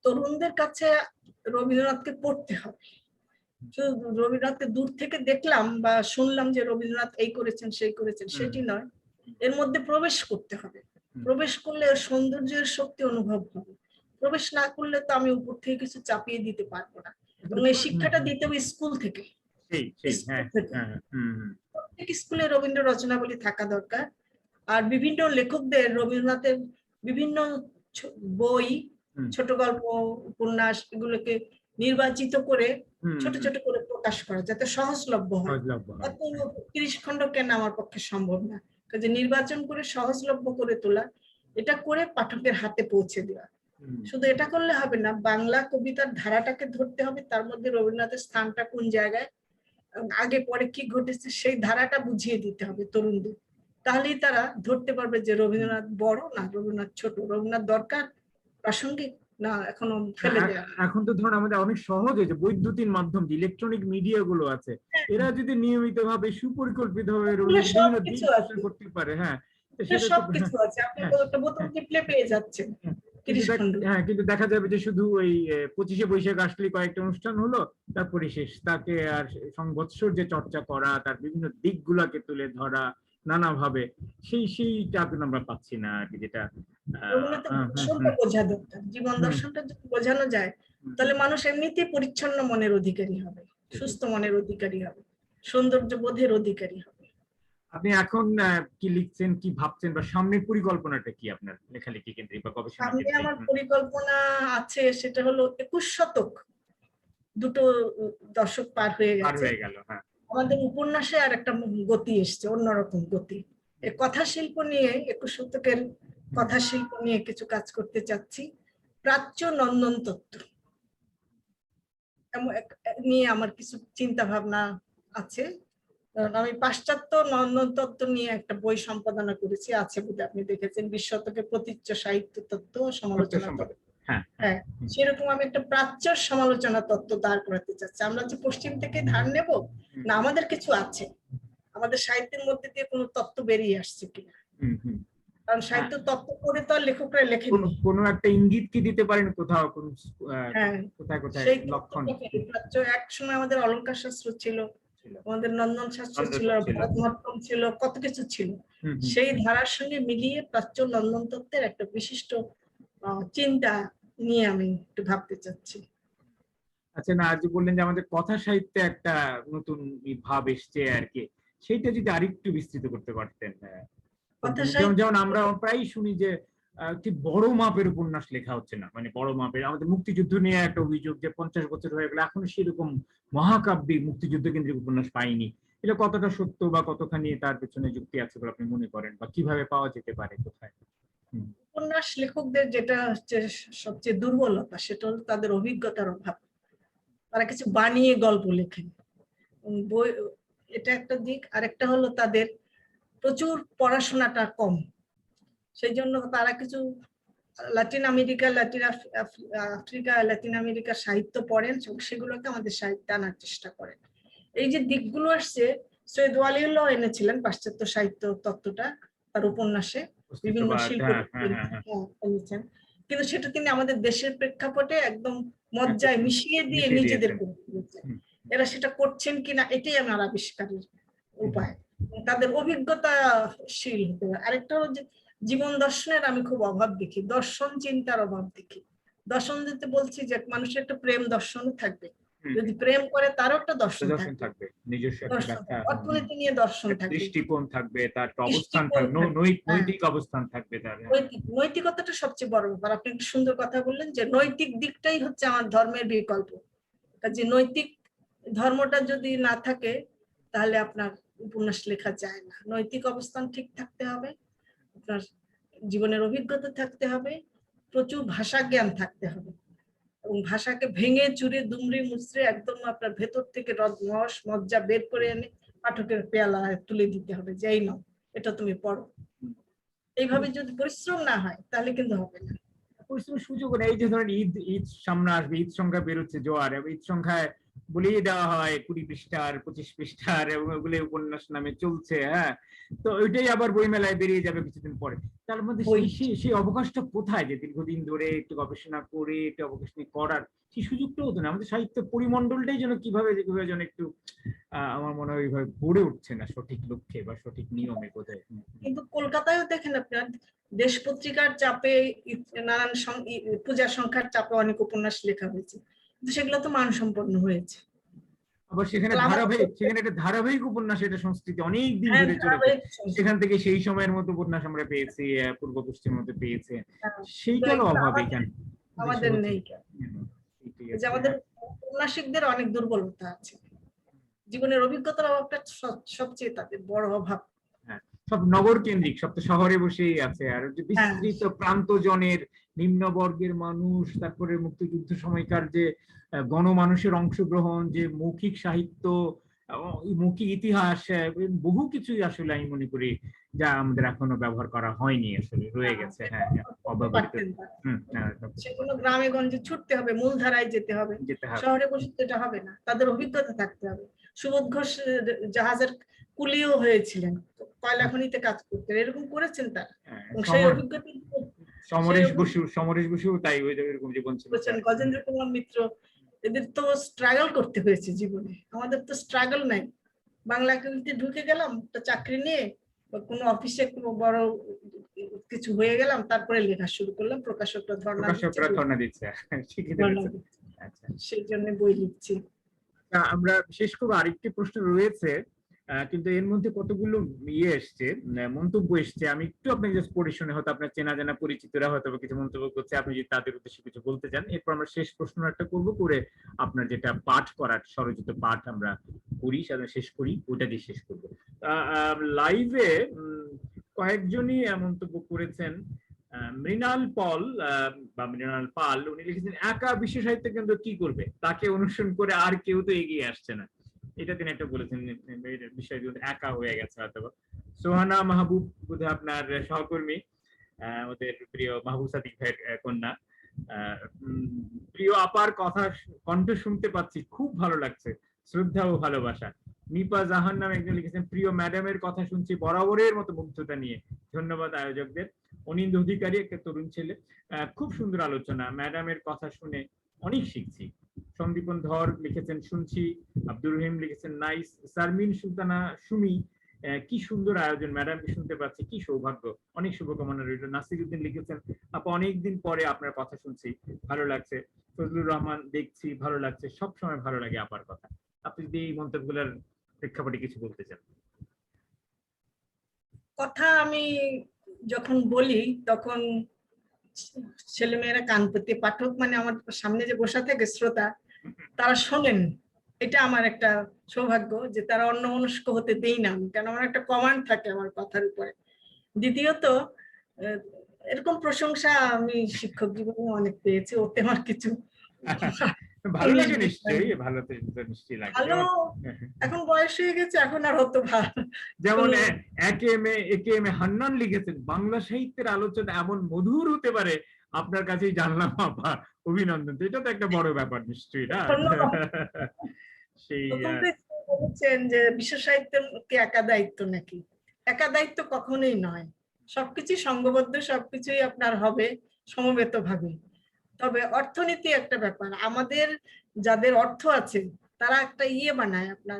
তরুণদের কাছে রবীন্দ্রনাথকে পড়তে হবে, রবীন্দ্রনাথকে দূর থেকে দেখলাম বা শুনলাম যে রবীন্দ্রনাথ এই করেছেন সেই করেছেন, সেটি নয়, এর মধ্যে প্রবেশ করতে হবে। প্রবেশ করলে সৌন্দর্যের শক্তি অনুভব হবে, প্রবেশ না করলে তো আমি উপর থেকে কিছু চাপিয়ে দিতে পারবো না। এবং এই শিক্ষাটা দিতে হবে স্কুল থেকে, প্রত্যেক স্কুলে রবীন্দ্র রচনাবলী থাকা দরকার। আর বিভিন্ন লেখকদের রবীন্দ্রনাথের বিভিন্ন বই, ছোট গল্প, উপন্যাস, এগুলোকে নির্বাচিত করে ছোট ছোট করে প্রকাশ করা, যাতে সহজলভ্য হয়। 30 খণ্ড কেন আমার পক্ষে সম্ভব না, কাজে নির্বাচন করে সহজলভ্য করে তোলা, এটা করে পাঠকের হাতে পৌঁছে দেওয়া। শুধু এটা করলে হবে না, বাংলা কবিতার ধারাটাকে ধরতে হবে, তার মধ্যে রবীন্দ্রনাথের স্থানটা কোন জায়গায়, আগে পরে কি ঘটেছে, সেই ধারাটা বুঝিয়ে দিতে হবে তরুণদের। তাহলেই তারা ধরতে পারবে যে রবীন্দ্রনাথ বড় না রবীন্দ্রনাথ ছোট, রবীন্দ্রনাথ দরকার প্রাসঙ্গিক না এখনো ফেলে দেয়া? এখন তো ধরুন আমাদের অনেক সহজ হয়েছে, বৈদ্যুতিন মাধ্যম, ইলেকট্রনিক মিডিয়া গুলো আছে, এরা যদি নিয়মিত ভাবে সুপরিকল্পিত ভাবে এগুলো রোগীদের বিভিন্ন দিক সবকিছু আছে, প্রচার করতে পারে, হ্যাঁ, তো এগুলো সেটা তো সবকিছু আছে, আপনি হ্যাঁ, একটা বোতল হ্যাঁ, টিপলে পেয়ে যাচ্ছেন হ্যাঁ। কিন্তু 30 খন্ড। হ্যাঁ, কিন্তু দেখা যাবে যে শুধু ওই 25শে বৈশাখ আসলে কয়েকটা অনুষ্ঠান হলো, তারপরে শেষ, তাকে আর সংবৎসর যে চর্চা করা, তার বিভিন্ন দিকগুলাকে তুলে ধরা নানাভাবে, সেইটা কিন্তু আমরা পাচ্ছি না আর কি, যেটা ওগুলো তো দর্শনটা বোঝা দরকার, জীবন হুম, দর্শনটা যদি বোঝানো যায় হুম, তাহলে মানুষ এমনিতেই পরিচ্ছন্ন মনের অধিকারী হবে, সুস্থ মনের অধিকারী হবে, সৌন্দর্য বোধের অধিকারী হবে। আপনি এখন কি লিখছেন, কি ভাবছেন, বা সামনের পরিকল্পনাটা কি আপনার লেখালেখি কেন্দ্রিক বা গবেষণা সামনে কেন্দ্রিক? আমার পরিকল্পনা আছে, সেটা হলো 21 শতক, দুটো দশক পার হয়ে পার গেছে। হয়ে গেল, হ্যাঁ। আমাদের উপন্যাসে আর একটা গতি এসছে, অন্যরকম গতি। এই কথা শিল্প নিয়ে, 21 শতকের কথা শিল্প নিয়ে কিছু কাজ করতে চাচ্ছি। প্রাচ্য নন্দন তত্ত্ব নিয়ে আমার কিছু চিন্তা ভাবনা আছে। কারণ আমি পাশ্চাত্য নন্দন তত্ত্ব নিয়ে একটা বই সম্পাদনা করেছি, আছে বুঝে আপনি দেখেছেন, 20 শতকের প্রতীচ্য সাহিত্য তত্ত্ব ও সমালোচনা তত্ত্ব। হ্যাঁ, হ্যাঁ, সেরকম আমি একটা প্রাচ্যের সমালোচনা তত্ত্ব দাঁড় করাতে চাচ্ছি। আমরা যে পশ্চিম থেকে ধার নেব না, আমাদের কিছু আছে, আমাদের সাহিত্যের মধ্যে দিয়ে কোনো তত্ত্ব বেরিয়ে আসছে কিনা, কারণ সাহিত্য তত্ত্ব করে তো আর লেখকরা লেখেননি। কোনো একটা ইঙ্গিত কি দিতে পারেন কোথাও, কোন হ্যাঁ, কোথায় কোথায় সেই লক্ষণ? প্রাচ্য এক সময় আমাদের অলংকার শাস্ত্র ছিল, আমাদের নন্দন শাস্ত্র ছিল, ভারতনাট্যম ছিল, কত কিছু ছিল। সেই ধারার সঙ্গে মিলিয়ে প্রাচ্য নন্দন তত্ত্বের একটা বিশিষ্ট চিন্তা নিয়ে আমি একটু ভাবতে চাচ্ছি। আচ্ছা, না আজ বললেন যে আমাদের কথা সাহিত্যে একটা নতুন ভাব এসছে আর কি, সেইটা যদি আরেকটু বিস্তৃত করতে পারতেন। কথা যেমন আমরা প্রায় শুনি যে কি বড় মাপের উপন্যাস লেখা হচ্ছে না, মানে বড় মাপের, আমাদের মুক্তিযুদ্ধ নিয়ে একটা অভিযোগ যে 50 বছর হয়ে গেলে এখনো সেরকম মহাকাব্যিক মুক্তিযুদ্ধ কেন্দ্রিক উপন্যাস পাইনি। এটা কতটা সত্য বা কতখানি তার পেছনে যুক্তি আছে বলে আপনি মনে করেন, বা কিভাবে পাওয়া যেতে পারে, কোথায়? উপন্যাস লেখকদের যেটা হচ্ছে সবচেয়ে দুর্বলতা, সেটা হলো তাদের অভিজ্ঞতার অভাব। তারা কিছু বানিয়ে গল্প লেখেন, বই, এটা একটা দিক। আরেকটা হলো তাদের প্রচুর পড়াশোনাটা কম, সেই জন্য তারা কিছু লাতিন আমেরিকা, লাতিন আমেরিকার সাহিত্য পড়েন, সেগুলোকে আমাদের সাহিত্যে আনার চেষ্টা করেন। এই যে দিকগুলো আসছে, সৈয়দ ওয়ালিউল্লাহ এনেছিলেন পাশ্চাত্য সাহিত্য তত্ত্বটা তার উপন্যাসে, বিভিন্ন শিল্প এনেছেন, কিন্তু সেটা তিনি আমাদের দেশের প্রেক্ষাপটে একদম মজ্জায় মিশিয়ে দিয়ে নিজেদের করতে দিয়েছেন। এরা সেটা করছেন কিনা এটাই আমার আবিষ্কারের উপায়, তাদের অভিজ্ঞতাশীল হতে হবে। আরেকটা হলো যে জীবন দর্শনের আমি খুব অভাব দেখি, দর্শন চিন্তার অভাব দেখি। দর্শন দিতে বলছি যে মানুষের একটা প্রেম দর্শন থাকবে, যদি প্রেম করে তারও একটা দর্শন থাকবে, নিজস্ব অর্থনীতি নিয়ে দর্শন থাকবে, দৃষ্টিকোণ থাকবে, তার অবস্থান থাকবে, নৈতিক অবস্থান থাকবে তার। নৈতিকতাটা সবচেয়ে বড় ব্যাপার। আপনি একটা সুন্দর কথা বললেন যে নৈতিক দিকটাই হচ্ছে আমার ধর্মের বিকল্প। যে নৈতিক ধর্মটা যদি না থাকে তাহলে আপনার উপন্যাস লেখা যায় না। নৈতিক অবস্থান ঠিক থাকতে হবে, আপনার জীবনের অভিজ্ঞতা থাকতে হবে, প্রচুর ভাষা জ্ঞান থাকতে হবে, এবং ভাষাকে ভেঙে চুরে দুমড়ে মুচড়ে একদম আপনার ভেতর থেকে রস মজ্জা বের করে এনে পাঠকের পেয়ালা তুলে দিতে হবে যে এই নাও, এটা তুমি পড়ো। এইভাবে যদি পরিশ্রম না হয় তাহলে কিন্তু হবে না। পরিশ্রমের সুযোগ নেই। এই যে ধরেন ঈদ সামনে আসবে, ঈদ সংখ্যা বেরোচ্ছে জোয়ার, এবং ঈদ সংখ্যায় বলিয়ে দেওয়া হয় 20 পৃষ্ঠার 25 পৃষ্ঠার, এবং ওগুলো উপন্যাস নামে চলছে। হ্যাঁ, তো ওইটাই আবার বইমেলায় বেরিয়ে যাবে কিছুদিন পরে। তার মধ্যে সেই অবকাশটা কোথায়, যে দীর্ঘদিন ধরে একটু গবেষণা করে একটু অবকাশ নিয়ে করার সেই সুযোগটাও তো না। আমাদের সাহিত্য পরিমণ্ডলটাই যেন কিভাবে যেন একটু আমার মনে হয় ওইভাবে গড়ে উঠছে না সঠিক লক্ষ্যে বা সঠিক নিয়মে বোধহয়। কিন্তু কলকাতায়ও দেখেন আপনার দেশ পত্রিকার চাপে, নানান পূজার সংখ্যার চাপে অনেক উপন্যাস লেখা হয়েছে, কিন্তু সেগুলো তো মানসম্পন্ন হয়েছে। আবার সেখানে একটা ধারাবাহিক উপন্যাস, এটা সংস্কৃতি অনেক দিন ধরে চলেছে, সেখান থেকে সেই সময়ের মতো উপন্যাস আমরা পেয়েছি, পূর্ব পশ্চিমের মধ্যে পেয়েছে, সেইটারও অভাব এখানে আমাদের নেই। আমাদের উপন্যাসিকদের অনেক দুর্বলতা আছে, জীবনের অভিজ্ঞতার অভাবটা সবচেয়ে তাদের বড় অভাব। সব নগর কেন্দ্রিক, সব তো শহরে বসেই আছে, আর বিস্তৃত প্রান্তজনের নিম্নবর্গের মানুষ, তারপরে মুক্তিযুদ্ধ সময়কার যে গণমানুষের অংশগ্রহণ, যে মৌখিক সাহিত্য, মৌখিক ইতিহাস, বহু কিছুই আসলে আমি মনে করি যা আমাদের এখনো ব্যবহার করা হয়নি, আসলে রয়ে গেছে। হ্যাঁ, অব্যবহৃত। পারতেন না। হ্যাঁ, সেগুলো গ্রামে গঞ্জে ছুটতে হবে, মূলধারায় যেতে হবে, যেতে হবে। শহরে বসে তো এটা হবে না, তাদের অভিজ্ঞতা থাকতে হবে। সুবোধ ঘোষ জাহাজের কুলিও হয়েছিলেন, কয়লা খনিতে কাজ করতেন, এরকম করেছেন তার, এবং সেই অভিজ্ঞতা সমরেশ বসু তাই এরকম জীবন ছিল। গজেন্দ্র কুমার মিত্র, এদের তো স্ট্রাগল করতে হয়েছে জীবনে, আমাদের তো স্ট্রাগল নাই। বাংলা একাডেমিতে ঢুকে গেলাম একটা চাকরি নিয়ে, বা কোনো অফিসে কোনো বড় কিছু হয়ে গেলাম, তারপরে লেখা শুরু করলাম, প্রকাশকরা ধর্ণা দিচ্ছে। আচ্ছা, সেই জন্য বই লিখছি। আমরা শেষ করবো, আরেকটি প্রশ্ন রয়েছে, কিন্তু এর মধ্যে কতগুলো এসছে, মন্তব্য এসছে, আমি একটু আপনাকে জাস্ট পড়ে শুনে, হয়তো আপনার চেনা জানা পরিচিতরা হয়তো কিছু মন্তব্য করছে, আপনি যদি তাদের উদ্দেশ্যে কিছু বলতে চান, এরপর আমরা শেষ প্রশ্ন একটা করবো, করে আপনার যেটা পাঠ করার স্বরচিত পাঠ আমরা করি, সেটা শেষ করি, ওইটা দিয়ে শেষ করবো। লাইভে কয়েকজনই মন্তব্য করেছেন। মৃণাল পাল উনি লিখেছেন, একা বিশ্ব সাহিত্য কেন্দ্র কি করবে, তাকে অনুসরণ করে আর কেউ তো এগিয়ে আসছে না, এটা তিনি একটা বলেছেন, বিষয় একা হয়ে গেছে হয়তো। সোহানা মাহবুব বোধহয় আপনার সহকর্মী, ওদের প্রিয় মাহবুব সাদিক ভাইয়ের কন্যা, প্রিয় আপার কথা কণ্ঠ শুনতে পাচ্ছি, খুব ভালো লাগছে, শ্রদ্ধা ও ভালোবাসা। নিপা জাহান নামে একজন লিখেছেন, প্রিয় ম্যাডামের কথা শুনছি বরাবরের মতো মুগ্ধতা নিয়ে, ধন্যবাদ আয়োজকদের। অনিন্দ অধিকারী, একটা তরুণ ছেলে, খুব সুন্দর আলোচনা, ম্যাডামের কথা শুনে অনেক শিখছি। সন্দীপন ধর লিখেছেন, শুনছি। আব্দুর রহিম লিখেছেন, নাইস। সারমিন সুলতানা সুমি, কি সুন্দর আয়োজন, ম্যাডামকে শুনতে পাচ্ছি, কি সৌভাগ্য, অনেক শুভকামনা রইল। নাসির উদ্দিন লিখেছেন, আপা অনেকদিন পরে আপনার কথা শুনছি, ভালো লাগছে। ফজলুর রহমান, দেখছি ভালো লাগছে, সবসময় ভালো লাগে আপার কথা। আপনি যদি এই মন্তব্যগুলোর প্রেক্ষাপটে কিছু বলতে চান। কথা আমি যখন বলি তখন ছেলেমেয়েরা কান পেতে, পাঠক মানে আমার সামনে যে বসা থাকে শ্রোতা, তারা শোনেন, এটা আমার একটা সৌভাগ্য যে তারা অন্যমনস্ক হতে দেই না আমি, কারণ আমার একটা কমান্ড থাকে আমার কথার উপরে। দ্বিতীয়ত এরকম প্রশংসা আমি শিক্ষক জীবনে অনেক পেয়েছি, ওতে আমার কিছু ভালো লাগে, নিশ্চয়ই ভালো নিশ্চয়ই লাগে। ভালো, এখন বয়স হয়ে গেছে, এখন আর হতো ভালো। যেমন একে এম এ হান্নান লিখেছেন, বাংলা সাহিত্যের আলোচনা এমন মধুর হতে পারে, আপনার কাছেই জানলাম আপা, অভিনন্দন। এটা তো একটা বড় ব্যাপার নিশ্চয়ই, না? সেই বলছেন যে বিশ্ব সাহিত্যের কি একা দায়িত্ব নাকি? একা দায়িত্ব কখনোই নয়, সবকিছুই সংঘবদ্ধ, সবকিছুই আপনার হবে সমবেত ভাবে। তবে অর্থনীতি একটা ব্যাপার, আমাদের যাদের অর্থ আছে তারা একটা বানায়, আপনার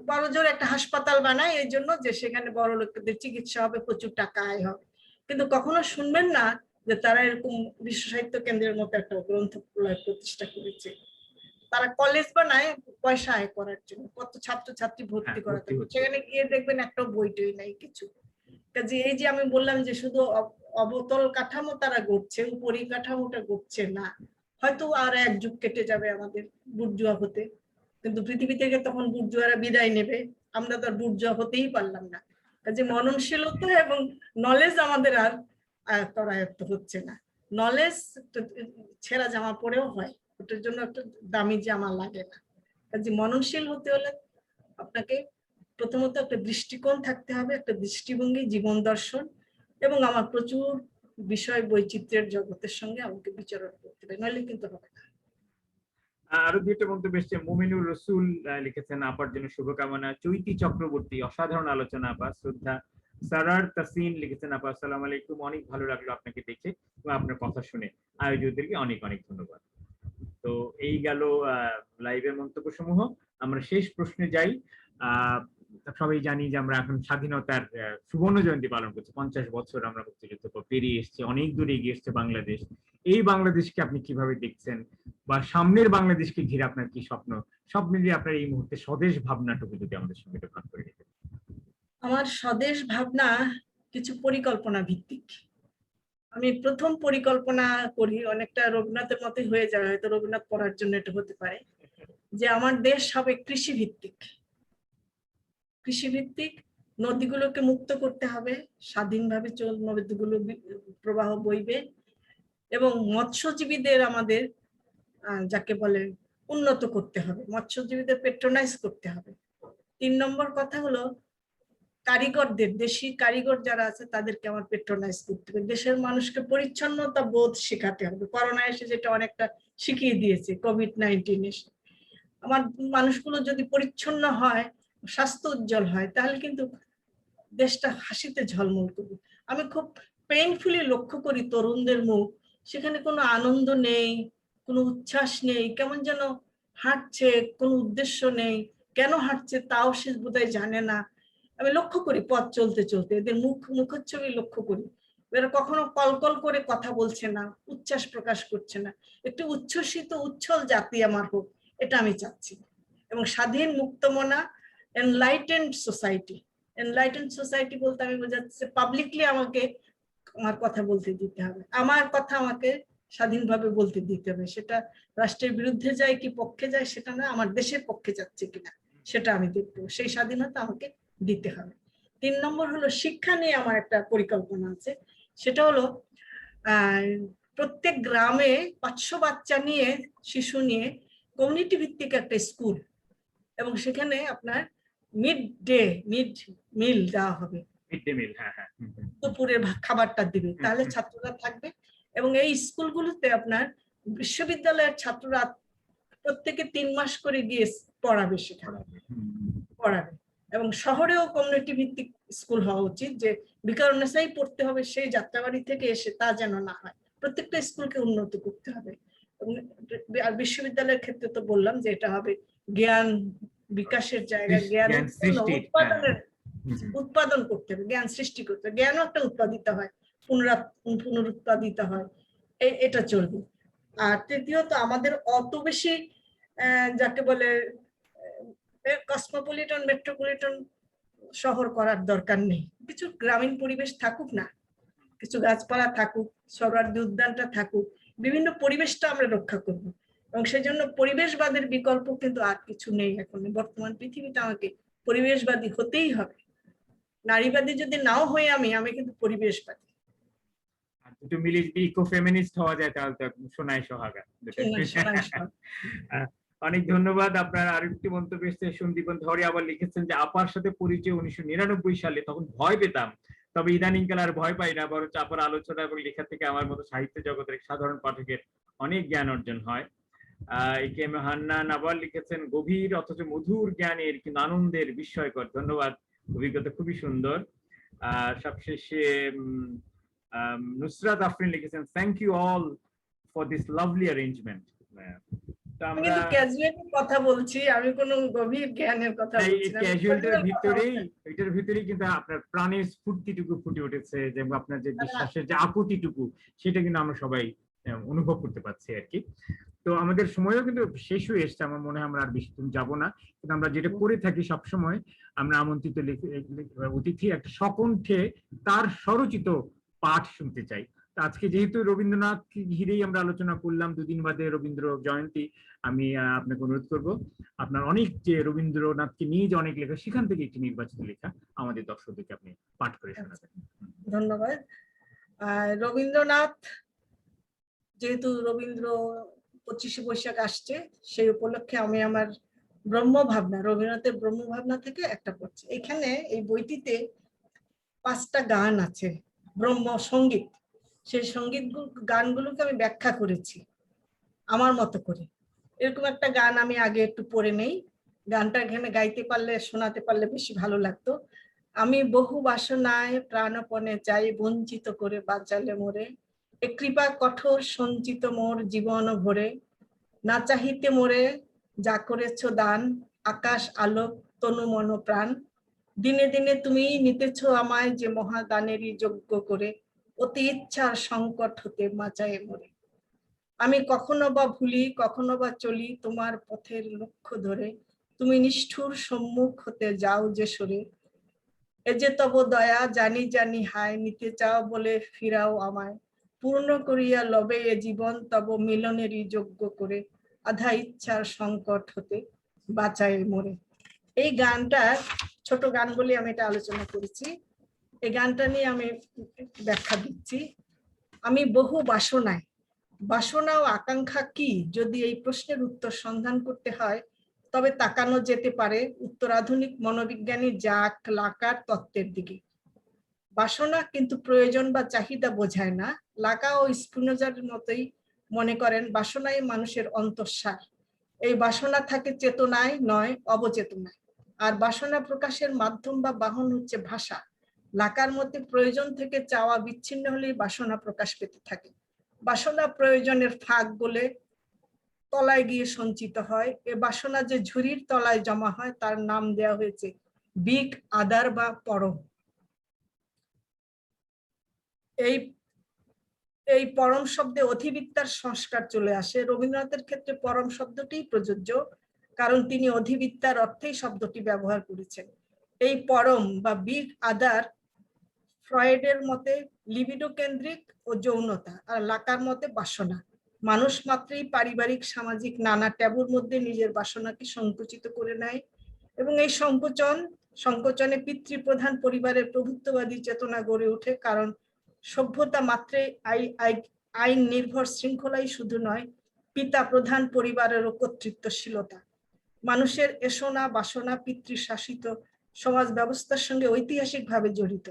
বড় জোর একটা হাসপাতাল বানায় এই জন্য যে সেখানে বড় লোকদের চিকিৎসা হবে, প্রচুর টাকা আয় হবে, কিন্তু কখনো শুনবেন না যে তারা এরকম বিশ্ব সাহিত্য কেন্দ্রের মতো একটা গ্রন্থালয় প্রতিষ্ঠা করেছে। তারা কলেজ বানায় পয়সা আয় করার জন্য, কত ছাত্রছাত্রী ভর্তি করাতে, সেখানে গিয়ে দেখবেন একটা বইটই নাই কিছু। কাজে এই যে আমি বললাম যে শুধু অবতল কাঠামো তারা গড়ছে, পরিকাঠামোটা গড়ছে না, হয়তো আর এক যুগ কেটে যাবে আমাদের বুর্জুয়া হতে, কিন্তু পৃথিবী থেকে তখন বুর্জুয়ারা বিদায় নেবে, আমরা তো আর বুর্জুয়া হতেই পারলাম না। কাজে মননশীলতা এবং নলেজ আমাদের আর আয়ত্ত হচ্ছে না। নলেজ ছেঁড়া জামা পরেও হয়, ওটার জন্য একটা দামি জামা লাগে না। কাজে মননশীল হতে হলে আপনাকে প্রথমত একটা দৃষ্টিকোণ থাকতে হবে, একটা দৃষ্টিভঙ্গি, জীবন দর্শন, এবং আমার প্রচুর বিষয় বৈচিত্র্যের জগতের সঙ্গে আমাকে বিচরণ করতে হবে, নইলে কিন্তু হবে না। আরো দুইটা মন্তব্য এসছে, মুমিনুর রসুল লিখেছেন, আপার জন্য শুভকামনা। চৈতি চক্রবর্তী, অসাধারণ আলোচনা আপা, শ্রদ্ধা। সারার তাসিন লিখেছেন, আপা আসসালামু আলাইকুম, অনেক ভালো লাগলো আপনাকে দেখে এবং আপনার কথা শুনে, আয়োজকদেরকে অনেক অনেক ধন্যবাদ। তো এই গেল লাইভের মন্তব্য সমূহ। আমরা শেষ প্রশ্নে যাই। সবাই জানি যে আমরা এখন স্বাধীনতার সুবর্ণ জয়ন্তী পালন করছি, 50 বছর আমরা মুক্তিযুদ্ধ পেরিয়ে এসেছি, অনেক দূরে এগিয়ে এসছে বাংলাদেশ। এই বাংলাদেশকে আপনি কিভাবে দেখছেন, বা সামনের বাংলাদেশকে ঘিরে আপনার কি স্বপ্ন, সব মিলিয়ে আপনার এই মুহূর্তে স্বদেশ ভাবনাটুকু যদি আমাদের সঙ্গে ভাগ করে নিতেন। আমার স্বদেশ ভাবনা কিছু পরিকল্পনা ভিত্তিক। আমি প্রথম পরিকল্পনা করি, অনেকটা রবীন্দ্রনাথের মতোই হয়ে যায়, হয়তো রবীন্দ্রনাথ পড়ার জন্য এটা হতে পারে, যে আমার দেশ হবে কৃষি ভিত্তিক। কৃষি ভিত্তিক, নদীগুলোকে মুক্ত করতে হবে, স্বাধীনভাবে নদীগুলো প্রবাহ বইবে, এবং মৎস্যজীবীদের আমাদের যাকে বলে উন্নত করতে হবে, মৎস্যজীবীদের পেট্রোনাইজ করতে হবে। 3 নম্বর কথা হলো কারিগরদের, দেশি কারিগর যারা আছে তাদেরকে আমার পেট্রোনাইজ করতে হবে। দেশের মানুষকে পরিচ্ছন্নতা বোধ শেখাতে হবে। করোনা এসে যেটা অনেকটা শিখিয়ে দিয়েছে, কোভিড-19 এসে আমার মানুষগুলো যদি পরিচ্ছন্ন হয়, স্বাস্থ্য উজ্জ্বল হয়, তাহলে কিন্তু দেশটা হাসিতে ঝলমল করবে। আমি খুব পেইনফুলি লক্ষ্য করি তরুণদের মুখ, সেখানে কোনো আনন্দ নেই, কোনো উচ্ছ্বাস নেই, কেমন যেন হাঁটছে, কোনো উদ্দেশ্য নেই, কেন হাঁটছে তাও সে বোধহয় জানে না। আমি লক্ষ্য করি পথ চলতে চলতে এদের মুখচ্ছবি লক্ষ্য করি, এরা কখনো কলকল করে কথা বলছে না, উচ্ছ্বাস প্রকাশ করছে না। একটু উচ্ছ্বসিত উচ্ছল জাতি আমার হোক, এটা আমি চাচ্ছি। এবং স্বাধীন মুক্তমনা এনলাইটেন্ড সোসাইটি। এনলাইটেন্ড সোসাইটি বলতে আমি বোঝাচ্ছি পাবলিকলি আমাকে আমার কথা বলতে দিতে হবে, আমার কথা আমাকে স্বাধীনভাবে বলতে দিতে হবে। সেটা রাষ্ট্রের বিরুদ্ধে যায় কি পক্ষে যায় সেটা না, আমার দেশের পক্ষে যাচ্ছে কিনা সেটা আমি দেখবো, সেই স্বাধীনতা আমাকে দিতে হবে। 3 নম্বর হলো শিক্ষা নিয়ে আমার একটা পরিকল্পনা আছে। সেটা হলো প্রত্যেক গ্রামে 500 বাচ্চা নিয়ে, শিশু নিয়ে কমিউনিটি ভিত্তিক একটা স্কুল, এবং সেখানে আপনার মিড মিল দেওয়া হবে, দুপুরের খাবারটা দিবে, তাহলে ছাত্ররা থাকবে। এবং এই স্কুলগুলোতে আপনার বিশ্ববিদ্যালয়ের ছাত্ররা প্রত্যেকে 3 মাস করে গিয়ে পড়াবে, সেখানে পড়াবে। এবং শহরেও কমিউনিটি ভিত্তিক স্কুল হওয়া উচিত, যে বিকারণেসাই পড়তে হবে সেই যাত্রাবাড়ি থেকে এসে তা যেন না হয়, প্রত্যেকটা স্কুলকে উন্নত করতে হবে। আর বিশ্ববিদ্যালয়ের ক্ষেত্রে তো বললাম যে এটা হবে জ্ঞান বিকাশের জায়গা, জ্ঞান উৎপাদন করতে হবে, জ্ঞান সৃষ্টি করতে হবে, জ্ঞানও একটা উৎপাদিত হয়, পুনরুৎপাদিত হয়, এটা চলবে। আর তৃতীয়ত আমাদের অত বেশি যাকে বলে কসমোপলিটন মেট্রোপলিটন শহর করার দরকার নেই, কিছু গ্রামীণ পরিবেশ থাকুক না, কিছু গাছপালা থাকুক, সোহরাওয়ার্দী উদ্যানটা থাকুক, বিভিন্ন পরিবেশটা আমরা রক্ষা করব। এবং সেই জন্য পরিবেশবাদের বিকল্প কিন্তু আর কিছু নেই এখন বর্তমান পৃথিবীতে, আমাকে পরিবেশবাদী হতেই হবে। নারীবাদী যদি নাও হই আমি কিন্তু পরিবেশবাদী। দুটো মিলে যদি ইকো ফেমিনিস্ট হওয়া যায় তাহলে তো সোনায় সোহাগা। অনেক ধন্যবাদ। আপনার আরেকটি মন্তব্য এসেছে, সন্দীপন ধরে আবার লিখেছেন যে আপার সাথে পরিচয় 1999 সালে, তখন ভয় পেতাম, তবে ইদানিংকাল আর ভয় পাই না, বরং আপার আলোচনা এবং লেখা থেকে আমার মতো সাহিত্য জগতের সাধারণ পাঠকের অনেক জ্ঞান অর্জন হয়। একে এম হান্নান আবার লিখেছেন, গভীর অথচ মধুর জ্ঞানের কিন্তু আনন্দের বিস্ময়কর। ধন্যবাদ, অভিজ্ঞতা খুবই সুন্দর। সবশেষে নুসরাত আফরিন লিখেছেন, thank you all for this lovely arrangement. আমি কিন্তু ক্যাজুয়ালি কথা বলছি, আমি কোনো গভীর জ্ঞানের কথা বলছি না। এটার ভিতরেই কিন্তু আপনার প্রাণের স্ফূর্তিটুকু ফুটে উঠেছে, যে আপনার যে বিশ্বাসের যে আকুতিটুকু, সেটা কিন্তু আমরা সবাই অনুভব করতে পারছি আর কি। তো আমাদের সময়ও কিন্তু শেষ হয়ে এসছে, আমার মনে হয় আমরা আর বেশি দিন যাবো না। কিন্তু আমরা যেটা করে থাকি সবসময়, আমরা আমন্ত্রিত অতিথি একটা সকণ্ঠে তার স্বরচিত পাঠ শুনতে চাই। আজকে যেহেতু রবীন্দ্রনাথ ঘিরেই আমরা আলোচনা করলাম, 2 দিন বাদে রবীন্দ্র জয়ন্তী, আমি আপনাকে অনুরোধ করব আপনার অনেক যে রবীন্দ্রনাথকে নিয়ে যে অনেক লেখা, সেখান থেকে একটি নির্বাচিত লেখা আমাদের দর্শকদেরকে আপনি পাঠ করে শোনাবেন। ধন্যবাদ। রবীন্দ্রনাথ, যেহেতু রবীন্দ্র 25শে বৈশাখ আসছে, সেই উপলক্ষে আমি আমার ব্রহ্মভাবনা, রবীন্দ্রনাথের ব্রহ্মভাবনা থেকে একটা পড়ছি। এখানে এই বইটিতে 5টা গান আছে, ব্রহ্ম সঙ্গীত। সেই সঙ্গীত গানগুলোকে আমি ব্যাখ্যা করেছি আমার মতো করে। এরকম একটা গান আমি আগে একটু পড়ে নেই, গানটা এখানে গাইতে পারলে, শোনাতে পারলে বেশি ভালো লাগতো। আমি বহু বাসনায় প্রাণপণে চাই, বঞ্চিত করে বাঁচালে মোরে, এ কৃপা কঠোর সঞ্চিত মোর জীবন ভরে, না চাহিতে মোরে যা করেছ দান, আকাশ আলোক তনু মন প্রাণ, দিনে দিনে তুমি নিতেছ আমায় যে মহাদানেরই যোগ্য করে, অতি ইচ্ছার সংকট হতে বাঁচায় মোরে। আমি কখনো বা ভুলি, কখনো বা চলি তোমার পথের লক্ষ্য ধরে, তুমি নিষ্ঠুর সম্মুখ হতে যাও যে সরে, এ যে তব দয়া জানি জানি হায়, নিতে চাও বলে ফিরাও আমায়, পূর্ণ করিয়া লবে এ জীবন তব মিলনেরই যোগ্য করে, আধা ইচ্ছার সংকট হতে বাঁচায় মোরে। এই গানটা ছোট গান বলে আমি এটা আলোচনা করেছি। এই গানটা নিয়ে আমি ব্যাখ্যা দিচ্ছি। আমি বহু বাসনায়, বাসনা ও আকাঙ্ক্ষা কি যদি এই প্রশ্নের উত্তর সন্ধান করতে হয়, তবে তাকানো যেতে পারে উত্তরাধুনিক মনোবিজ্ঞানী জাক লাকার তত্ত্বের দিকে। বাসনা কিন্তু প্রয়োজন বা চাহিদা বোঝায় না। লাকা ও স্পিনোজার মতোই মনে করেন বাসনাই মানুষের অন্তঃসার। এই বাসনা থাকে চেতনায় নয় অবচেতনায়। আর বাসনা প্রকাশের মাধ্যম বা বাহন হচ্ছে ভাষা। লাকার মতে প্রয়োজন থেকে চাওয়া বিচ্ছিন্ন হলেই বাসনা প্রকাশ পেতে থাকে। বাসনা প্রয়োজনের ফাঁক বলে তলায় গিয়ে সঞ্চিত হয়। এ বাসনা যে ঝুড়ির তলায় জমা হয় তার নাম দেওয়া হয়েছে বিগ আদার বা পরম। এই পরম শব্দে অধিবিদ্যার সংস্কার চলে আসে। রবীন্দ্রনাথের ক্ষেত্রে পরম শব্দটি প্রযোজ্য, কারণ তিনি অধিবিদ্যার অর্থেই শব্দটি ব্যবহার করেছেন। এই পরম বা বিগ আদার ফ্রয়েডের মতে লিবিডো কেন্দ্রিক ও যৌনতা, আর লাকার মতে বাসনা। মানুষ মাত্রই পারিবারিক সামাজিক নানা ট্যাবুর মধ্যে নিজের বাসনাকে সংকুচিত করে নেয়, এবং এই সংকোচনে পিতৃপ্রধান পরিবারের প্রভুত্ববাদী চেতনা গড়ে ওঠে। কারণ সভ্যতা মাত্রই আইন নির্ভর শৃঙ্খলাই শুধু নয়, পিতা প্রধান পরিবারেরও কর্তৃত্বশীলতা। মানুষের এসনা বাসনা পিতৃশাসিত সমাজ ব্যবস্থার সঙ্গে ঐতিহাসিকভাবে জড়িত।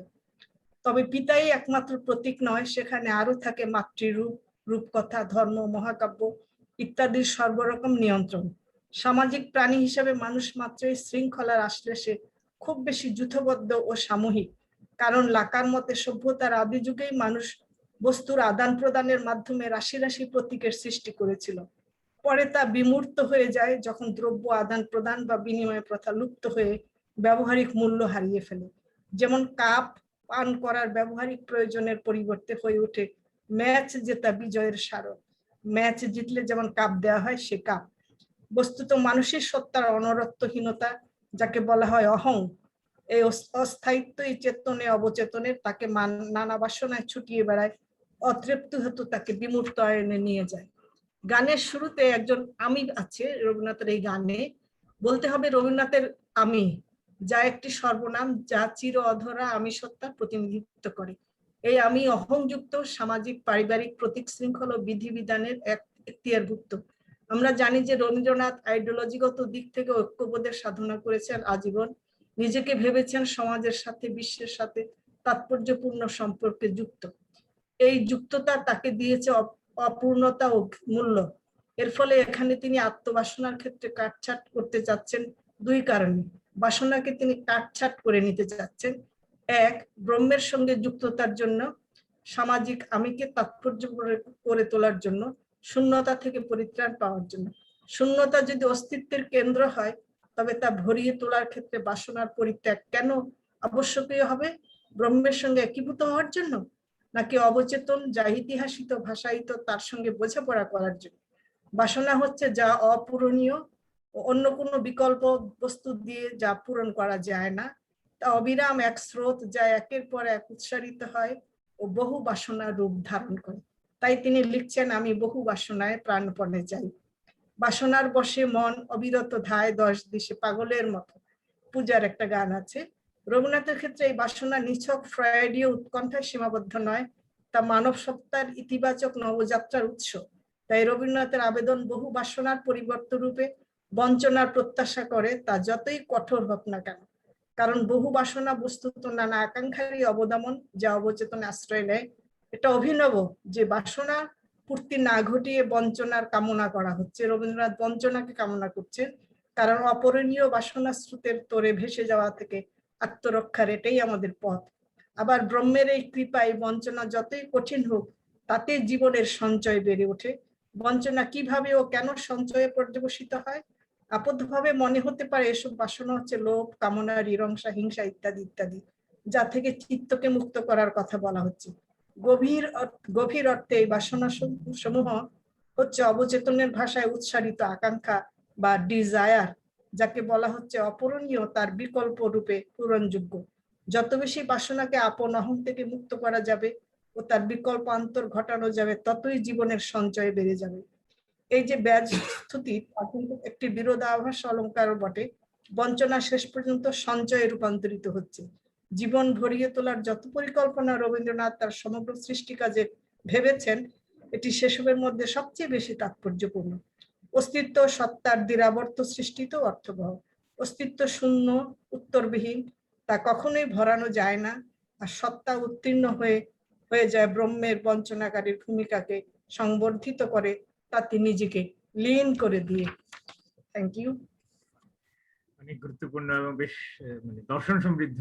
তবে পিতাই একমাত্র প্রতীক নয়, সেখানে আরো থাকে মাতৃরূপ, রূপকথা, ধর্ম, মহাকাব্য ইত্যাদির সর্বরকম নিয়ন্ত্রণ। সামাজিক প্রাণী হিসেবে মানুষ মাত্রই শৃঙ্খলার আশ্লেষে খুব বেশি যূথবদ্ধ ও সামূহিক। কারণ লাকার মতে সভ্যতার আদি যুগেই মানুষ বস্তুর আদান প্রদানের মাধ্যমে রাশি রাশি প্রতীকের সৃষ্টি করেছিল। পরে তা বিমূর্ত হয়ে যায় যখন দ্রব্য আদান প্রদান বা বিনিময় প্রথা লুপ্ত হয়ে ব্যবহারিক মূল্য হারিয়ে ফেলে। যেমন কাপ পান করার ব্যবহারিক প্রয়োজনের পরিবর্তে হয়ে ওঠে ম্যাচ জেতা বিজয়ের স্মারক। ম্যাচ জিতলে যেমন কাপ দেওয়া হয় সে কাপ। বস্তুত মানুষের সত্তার অনরত্বহীনতা, যাকে বলা হয় অহং, এই অস্থায়িত্ব এই চেতনে অবচেতনের তাকে নানা বাসনায় ছুটিয়ে বেড়ায়, অতৃপ্ত হতো তাকে বিমূর্ত আয়নে নিয়ে যায়। গানের শুরুতে একজন আমি আছে রবীন্দ্রনাথের এই গানে। বলতে হবে রবীন্দ্রনাথের আমি, যা একটি সর্বনাম, যা চির অধরা আমি সত্তার প্রতিনিধিত্ব করে। এই আমি অহংযুক্ত সামাজিক পারিবারিক প্রতীক শৃঙ্খল ও বিধিবিধানের এক এখতিয়ারভুক্ত। আমরা জানি যে রবীন্দ্রনাথ আইডিওলজিগত দিক থেকে ঐক্যবোধের সাধনা করেছেন আজীবন। নিজেকে ভেবেছেন সমাজের সাথে বিশ্বের সাথে তাৎপর্যপূর্ণ সম্পর্কে যুক্ত। এই যুক্ততা তাকে দিয়েছে অপূর্ণতা ও মূল্য। এর ফলে এখানে তিনি আত্মবাসনার ক্ষেত্রে কাটছাট করতে চাচ্ছেন দুই কারণে। বাসনাকে তিনি কাটছাট করে নিতে চাচ্ছেন, এক, ব্রহ্মের সঙ্গে যুক্ততার জন্য, সামাজিক আমিকে তাৎপর্য করে তোলার জন্য, শূন্যতা থেকে পরিত্রাণ পাওয়ার জন্য। শূন্যতা যদি অস্তিত্বের কেন্দ্র হয়, তবে তা ভরিয়ে তোলার ক্ষেত্রে বাসনার পরিত্যাগ কেন আবশ্যকীয় হবে? ব্রহ্মের সঙ্গে একীভূত হওয়ার জন্য, নাকি অবচেতন যা ইতিহাসিত ভাষায়িত তার সঙ্গে বোঝাপড়া করার জন্য? বাসনা হচ্ছে যা অপূরণীয় ও অন্য কোনো বিকল্প বস্তু দিয়ে যা পূরণ করা যায় না। তা অবিরাম এক স্রোত যা একের পর এক উৎসারিত হয় ও বহু বাসনার রূপ ধারণ করে। তাই তিনি লিখছেন, আমি বহু বাসনায় প্রাণপণে যাই। বাসনার বশে মন অবিরত ধায় 10 দিশে পাগলের মতো, পূজার একটা গান আছে। রবীন্দ্রনাথের ক্ষেত্রে এই বাসনা নিছক ফ্রয়েডীয় উৎকণ্ঠায় সীমাবদ্ধ নয়, তা মানব সত্তার ইতিবাচক নবযাত্রার উৎস। তাই রবীন্দ্রনাথের আবেদন বহু বাসনার পরিবর্তন রূপে বঞ্চনার প্রত্যাশা করে, তা যতই কঠোর হোক না কেন। কারণ বহু বাসনা বস্তুত নানা আকাঙ্ক্ষারই অবদমন, যা অবচেতনে আশ্রয় নেয়। এটা অভিনব যে বাসনা পূর্তি না ঘটিয়ে বঞ্চনার কামনা করা হচ্ছে। রবীন্দ্রনাথ বঞ্চনাকে কামনা করছেন, কারণ অপূরণীয় বাসনা স্রোতের তোরে ভেসে যাওয়া থেকে আত্মরক্ষার এটাই আমাদের পথ। আবার ব্রহ্মের এই কৃপায় বঞ্চনা যতই কঠিন হোক, তাতে জীবনের সঞ্চয় বেড়ে ওঠে। বঞ্চনা কিভাবে ও কেন সঞ্চয়ে পর্যবসিত হয়? আপদভাবে মনে হতে পারে এসব বাসনা হচ্ছে লোভ, কামনা, রিরংসা, হিংসা ইত্যাদি ইত্যাদি, যা থেকে চিত্তকে মুক্ত করার কথা বলা হচ্ছে। গভীর অর্থে এই বাসনা সমূহ হচ্ছে অবচেতনের ভাষায় উৎসারিত আকাঙ্ক্ষা বা ডিজায়ার, যাকে বলা হচ্ছে অপূরণীয় তার বিকল্প রূপে পূরণযোগ্য। যত বেশি বাসনাকে আপন অহং থেকে মুক্ত করা যাবে ও তার বিকল্প অন্তর ঘটানো যাবে, ততই জীবনের সঞ্চয় বেড়ে যাবে। এই যে ব্যাজ স্তুতি, তা কিন্তু একটি বিরোধাভাস অলঙ্কার বটে। বঞ্চনা শেষ পর্যন্ত সঞ্চয়ে রূপান্তরিত হচ্ছে। জীবন ভরিয়ে তোলার যত পরিকল্পনা রবীন্দ্রনাথ তার সমগ্র সৃষ্টি কাজে ভেবেছেন, এটি সেসবের মধ্যে সবচেয়ে বেশি তাৎপর্যপূর্ণ। অস্তিত্ব সত্তার দ্বিরাবর্ত সৃষ্টিত অর্থবহ। অস্তিত্ব শূন্য, উত্তরবিহীন, তা কখনোই ভরানো যায় না। আর সত্তা উত্তীর্ণ হয়ে যায় ব্রহ্মের বঞ্চনাকারীর ভূমিকাকে সংবর্ধিত করে, তাতে নিজেকে লীন করে দিয়ে। Thank you. অনেক গুরুত্বপূর্ণ এবং বেশ মানে দর্শন সমৃদ্ধ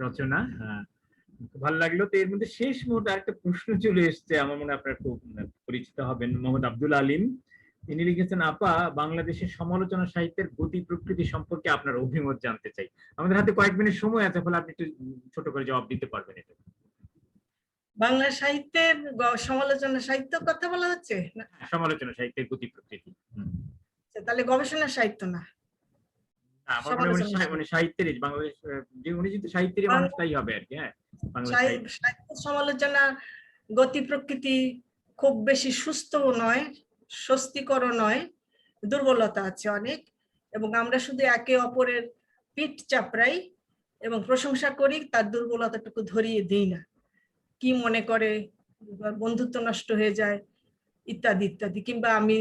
রচনা। ভালো লাগলো। তো এর মধ্যে শেষ মুহূর্তে আরেকটা প্রশ্ন চলে এসছে, আমার মনে হয় আপনার খুব পরিচিত হবেন, মোহাম্মদ আব্দুল আলিম। তিনি লিখেছেন, আপা, বাংলাদেশের সমালোচনা সাহিত্যের গতি প্রকৃতি সম্পর্কে আপনার অভিমত জানতে চাই। আমাদের হাতে কয়েক মিনিট সময় আছে, ফলে আপনি একটু ছোট করে জবাব দিতে পারবেন এটা। বাংলা সাহিত্যের সমালোচনা সাহিত্য কথা বলা হচ্ছে না? সমালোচনা সাহিত্যের গতি প্রকৃতি। তাহলে গবেষণা সাহিত্য না, আমার মনে হয় মানে সাহিত্যের বাংলাদেশ যে উনি যদি সাহিত্যেরই মানুষ তাই হবে আর কি। হ্যাঁ, সাহিত্য সমালোচনা গতি প্রকৃতি খুব বেশি সুস্থ নয়, স্বস্তিকর নয়, দুর্বলতা আছে অনেক, এবং আমরা শুধু একে অপরের পিঠ চাপড়াই এবং প্রশংসা করি, তার দুর্বলতাটুকু ধরিয়ে দিই না। কি মনে করে, বন্ধুত্ব নষ্ট হয়ে যায় ইত্যাদি ইত্যাদি, কিংবা আমি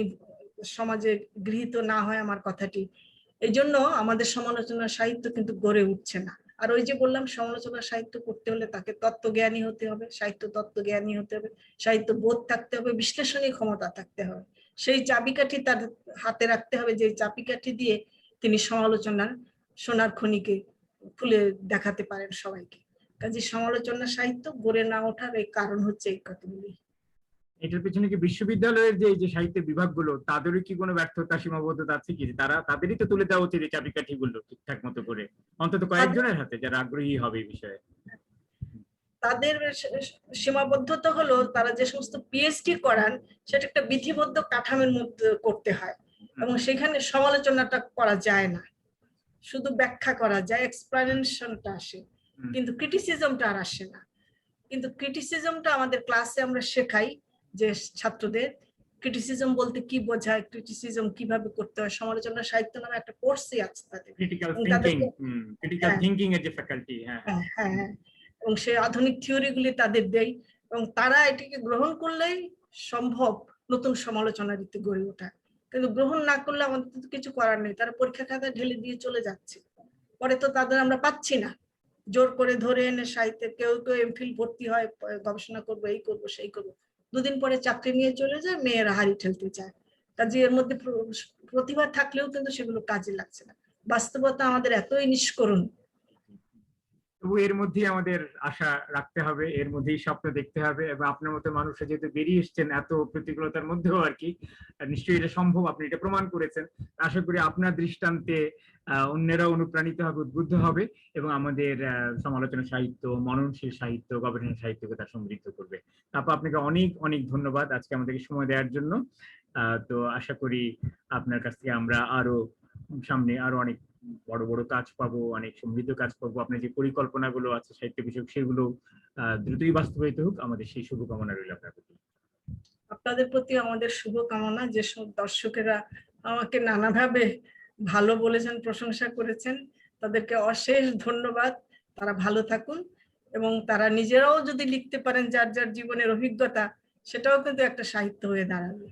সমাজে গৃহীত না হয় আমার কথাটি। এই জন্য আমাদের সমালোচনা সাহিত্য কিন্তু গড়ে উঠছে না। আর ওই যে বললাম, সমালোচনা সাহিত্য করতে হলে তাকে তত্ত্বজ্ঞানী হতে হবে, সাহিত্য তত্ত্বজ্ঞানী হতে হবে, সাহিত্য বোধ থাকতে হবে, বিশ্লেষণী ক্ষমতা থাকতে হবে। সেই চাবিকাঠি তার হাতে রাখতে হবে, যে চাবিকাঠি দিয়ে তিনি সমালোচনার সোনার খনিকে খুলে দেখাতে পারেন সবাইকে। কাজে সমালোচনা সাহিত্য গড়ে না ওঠার এই কারণ হচ্ছে এই কথাগুলি। এটার পেছনে কি বিশ্ববিদ্যালয়ের যে সাহিত্যের বিভাগগুলো, তাদেরও কি কোনো ব্যর্থতা সীমাবদ্ধতা আছে কি? তাদেরই তো তুলে দেওয়া উচিত এই চাবিকাঠি গুলো ঠিকঠাক মতো করে, অন্তত কয়েকজনের হাতে যারা আগ্রহী হবে এই বিষয়ে। তাদের সীমাবদ্ধতা হলো, তারা যে সমস্ত পিএইচডি করান সেটা একটা বিধিবদ্ধ কাঠামোর মধ্যে করতে হয়, এবং সেখানে সমালোচনাটা করা যায় না, শুধু ব্যাখ্যা করা যায়, এক্সপ্লেনেশনটা আসে, কিন্তু ক্রিটিসিজমটা আর আসে না। কিন্তু ক্রিটিসিজমটা আমাদের ক্লাসে আমরা শেখাই যে ছাত্রদের ক্রিটিসিজম বলতে কি বোঝায়, ক্রিটিসিজম কিভাবে করতে হয়। সমালোচনা সাহিত্য নামে একটা কোর্সই আছে তাদের, ক্রিটিক্যাল থিংকিং এর যে ফ্যাকাল্টি। হ্যাঁ হ্যাঁ, এবং সেই আধুনিক থিওরি গুলি তাদের দেই, এবং তারা এটিকে গ্রহণ করলেই সম্ভব নতুন সমালোচনা রীতি গড়ে ওঠা। কিন্তু গ্রহণ না করলে আমাদের তো কিছু করার নেই, তারা পরীক্ষা খাতায় ঢেলে দিয়ে চলে যাচ্ছে, পরে তো তাদের আমরা পাচ্ছি না। জোর করে ধরে এনে সাহিত্যে কেউ কেউ এমফিল ভর্তি হয়, গবেষণা করবো, এই করবো সেই করবো, দুদিন পরে চাকরি নিয়ে চলে যায়, মেয়েরা হাড়ি ঠেলতে চায়। কাজে এর মধ্যে প্রতিভা থাকলেও কিন্তু সেগুলো কাজে লাগছে না। বাস্তবতা আমাদের এতই নিষ্করুণ। তবু এর মধ্যেই আমাদের আশা রাখতে হবে, এর মধ্যেই স্বপ্ন দেখতে হবে, এবং আপনার মতো মানুষরা যেহেতু বেরিয়ে এসছেন এত প্রতিকূলতার মধ্যেও আর কি, নিশ্চয়ই এটা সম্ভব, আপনি এটা প্রমাণ করেছেন। আশা করি আপনার দৃষ্টান্তে অন্যেরা অনুপ্রাণিত হবে, উদ্বুদ্ধ হবে, এবং আমাদের সমালোচনা সাহিত্য, মননশীল সাহিত্য, গবেষণা সাহিত্যকে তা সমৃদ্ধ করবে। তারপর আপনাকে অনেক অনেক ধন্যবাদ আজকে আমাদেরকে সময় দেওয়ার জন্য। তো আশা করি আপনার কাছ থেকে আমরা আরো সামনে আরো অনেক বড় বড় কাজ পাবো, অনেক সমৃদ্ধ কাজ পাবো। আপনার যে পরিকল্পনাগুলো আছে সাহিত্য বিষয়ক, সেগুলো দ্রুতই বাস্তবায়িত হোক, আমাদের সেই শুভকামনা রইল আপনার প্রতি। আপনাদের প্রতি আমাদের শুভকামনা। যেসব দর্শকেরা আমাকে নানাভাবে ভালো বলেছেন, প্রশংসা করেছেন, তাদেরকে অশেষ ধন্যবাদ। তারা ভালো থাকুন, এবং তারা নিজেরাও যদি লিখতে পারেন যার যার জীবনের অভিজ্ঞতা, সেটাও কিন্তু একটা সাহিত্য হয়ে দাঁড়াবে।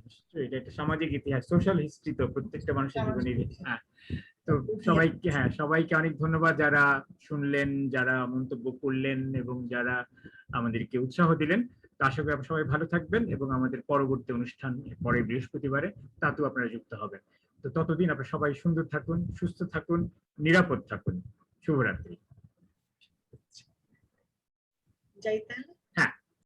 এটা একটা সামাজিক ইতিহাস, সোশ্যাল হিস্ট্রি, তো প্রত্যেকটা মানুষের জীবনে। তো সবাইকে অনেক ধন্যবাদ যারা শুনলেন, যারা মন্তব্য করলেন, এবং যারা আমাদেরকে উৎসাহ দিলেন। তো আশা করি সবাই ভালো থাকবেন, এবং আমাদের পরবর্তী অনুষ্ঠান পরে বৃহস্পতিবারে, তাতেও আপনারা যুক্ত হবেন। তো ততদিন আপনারা সবাই সুন্দর থাকুন, সুস্থ থাকুন, নিরাপদ থাকুন। শুভরাত্রি। যাই তাহলে।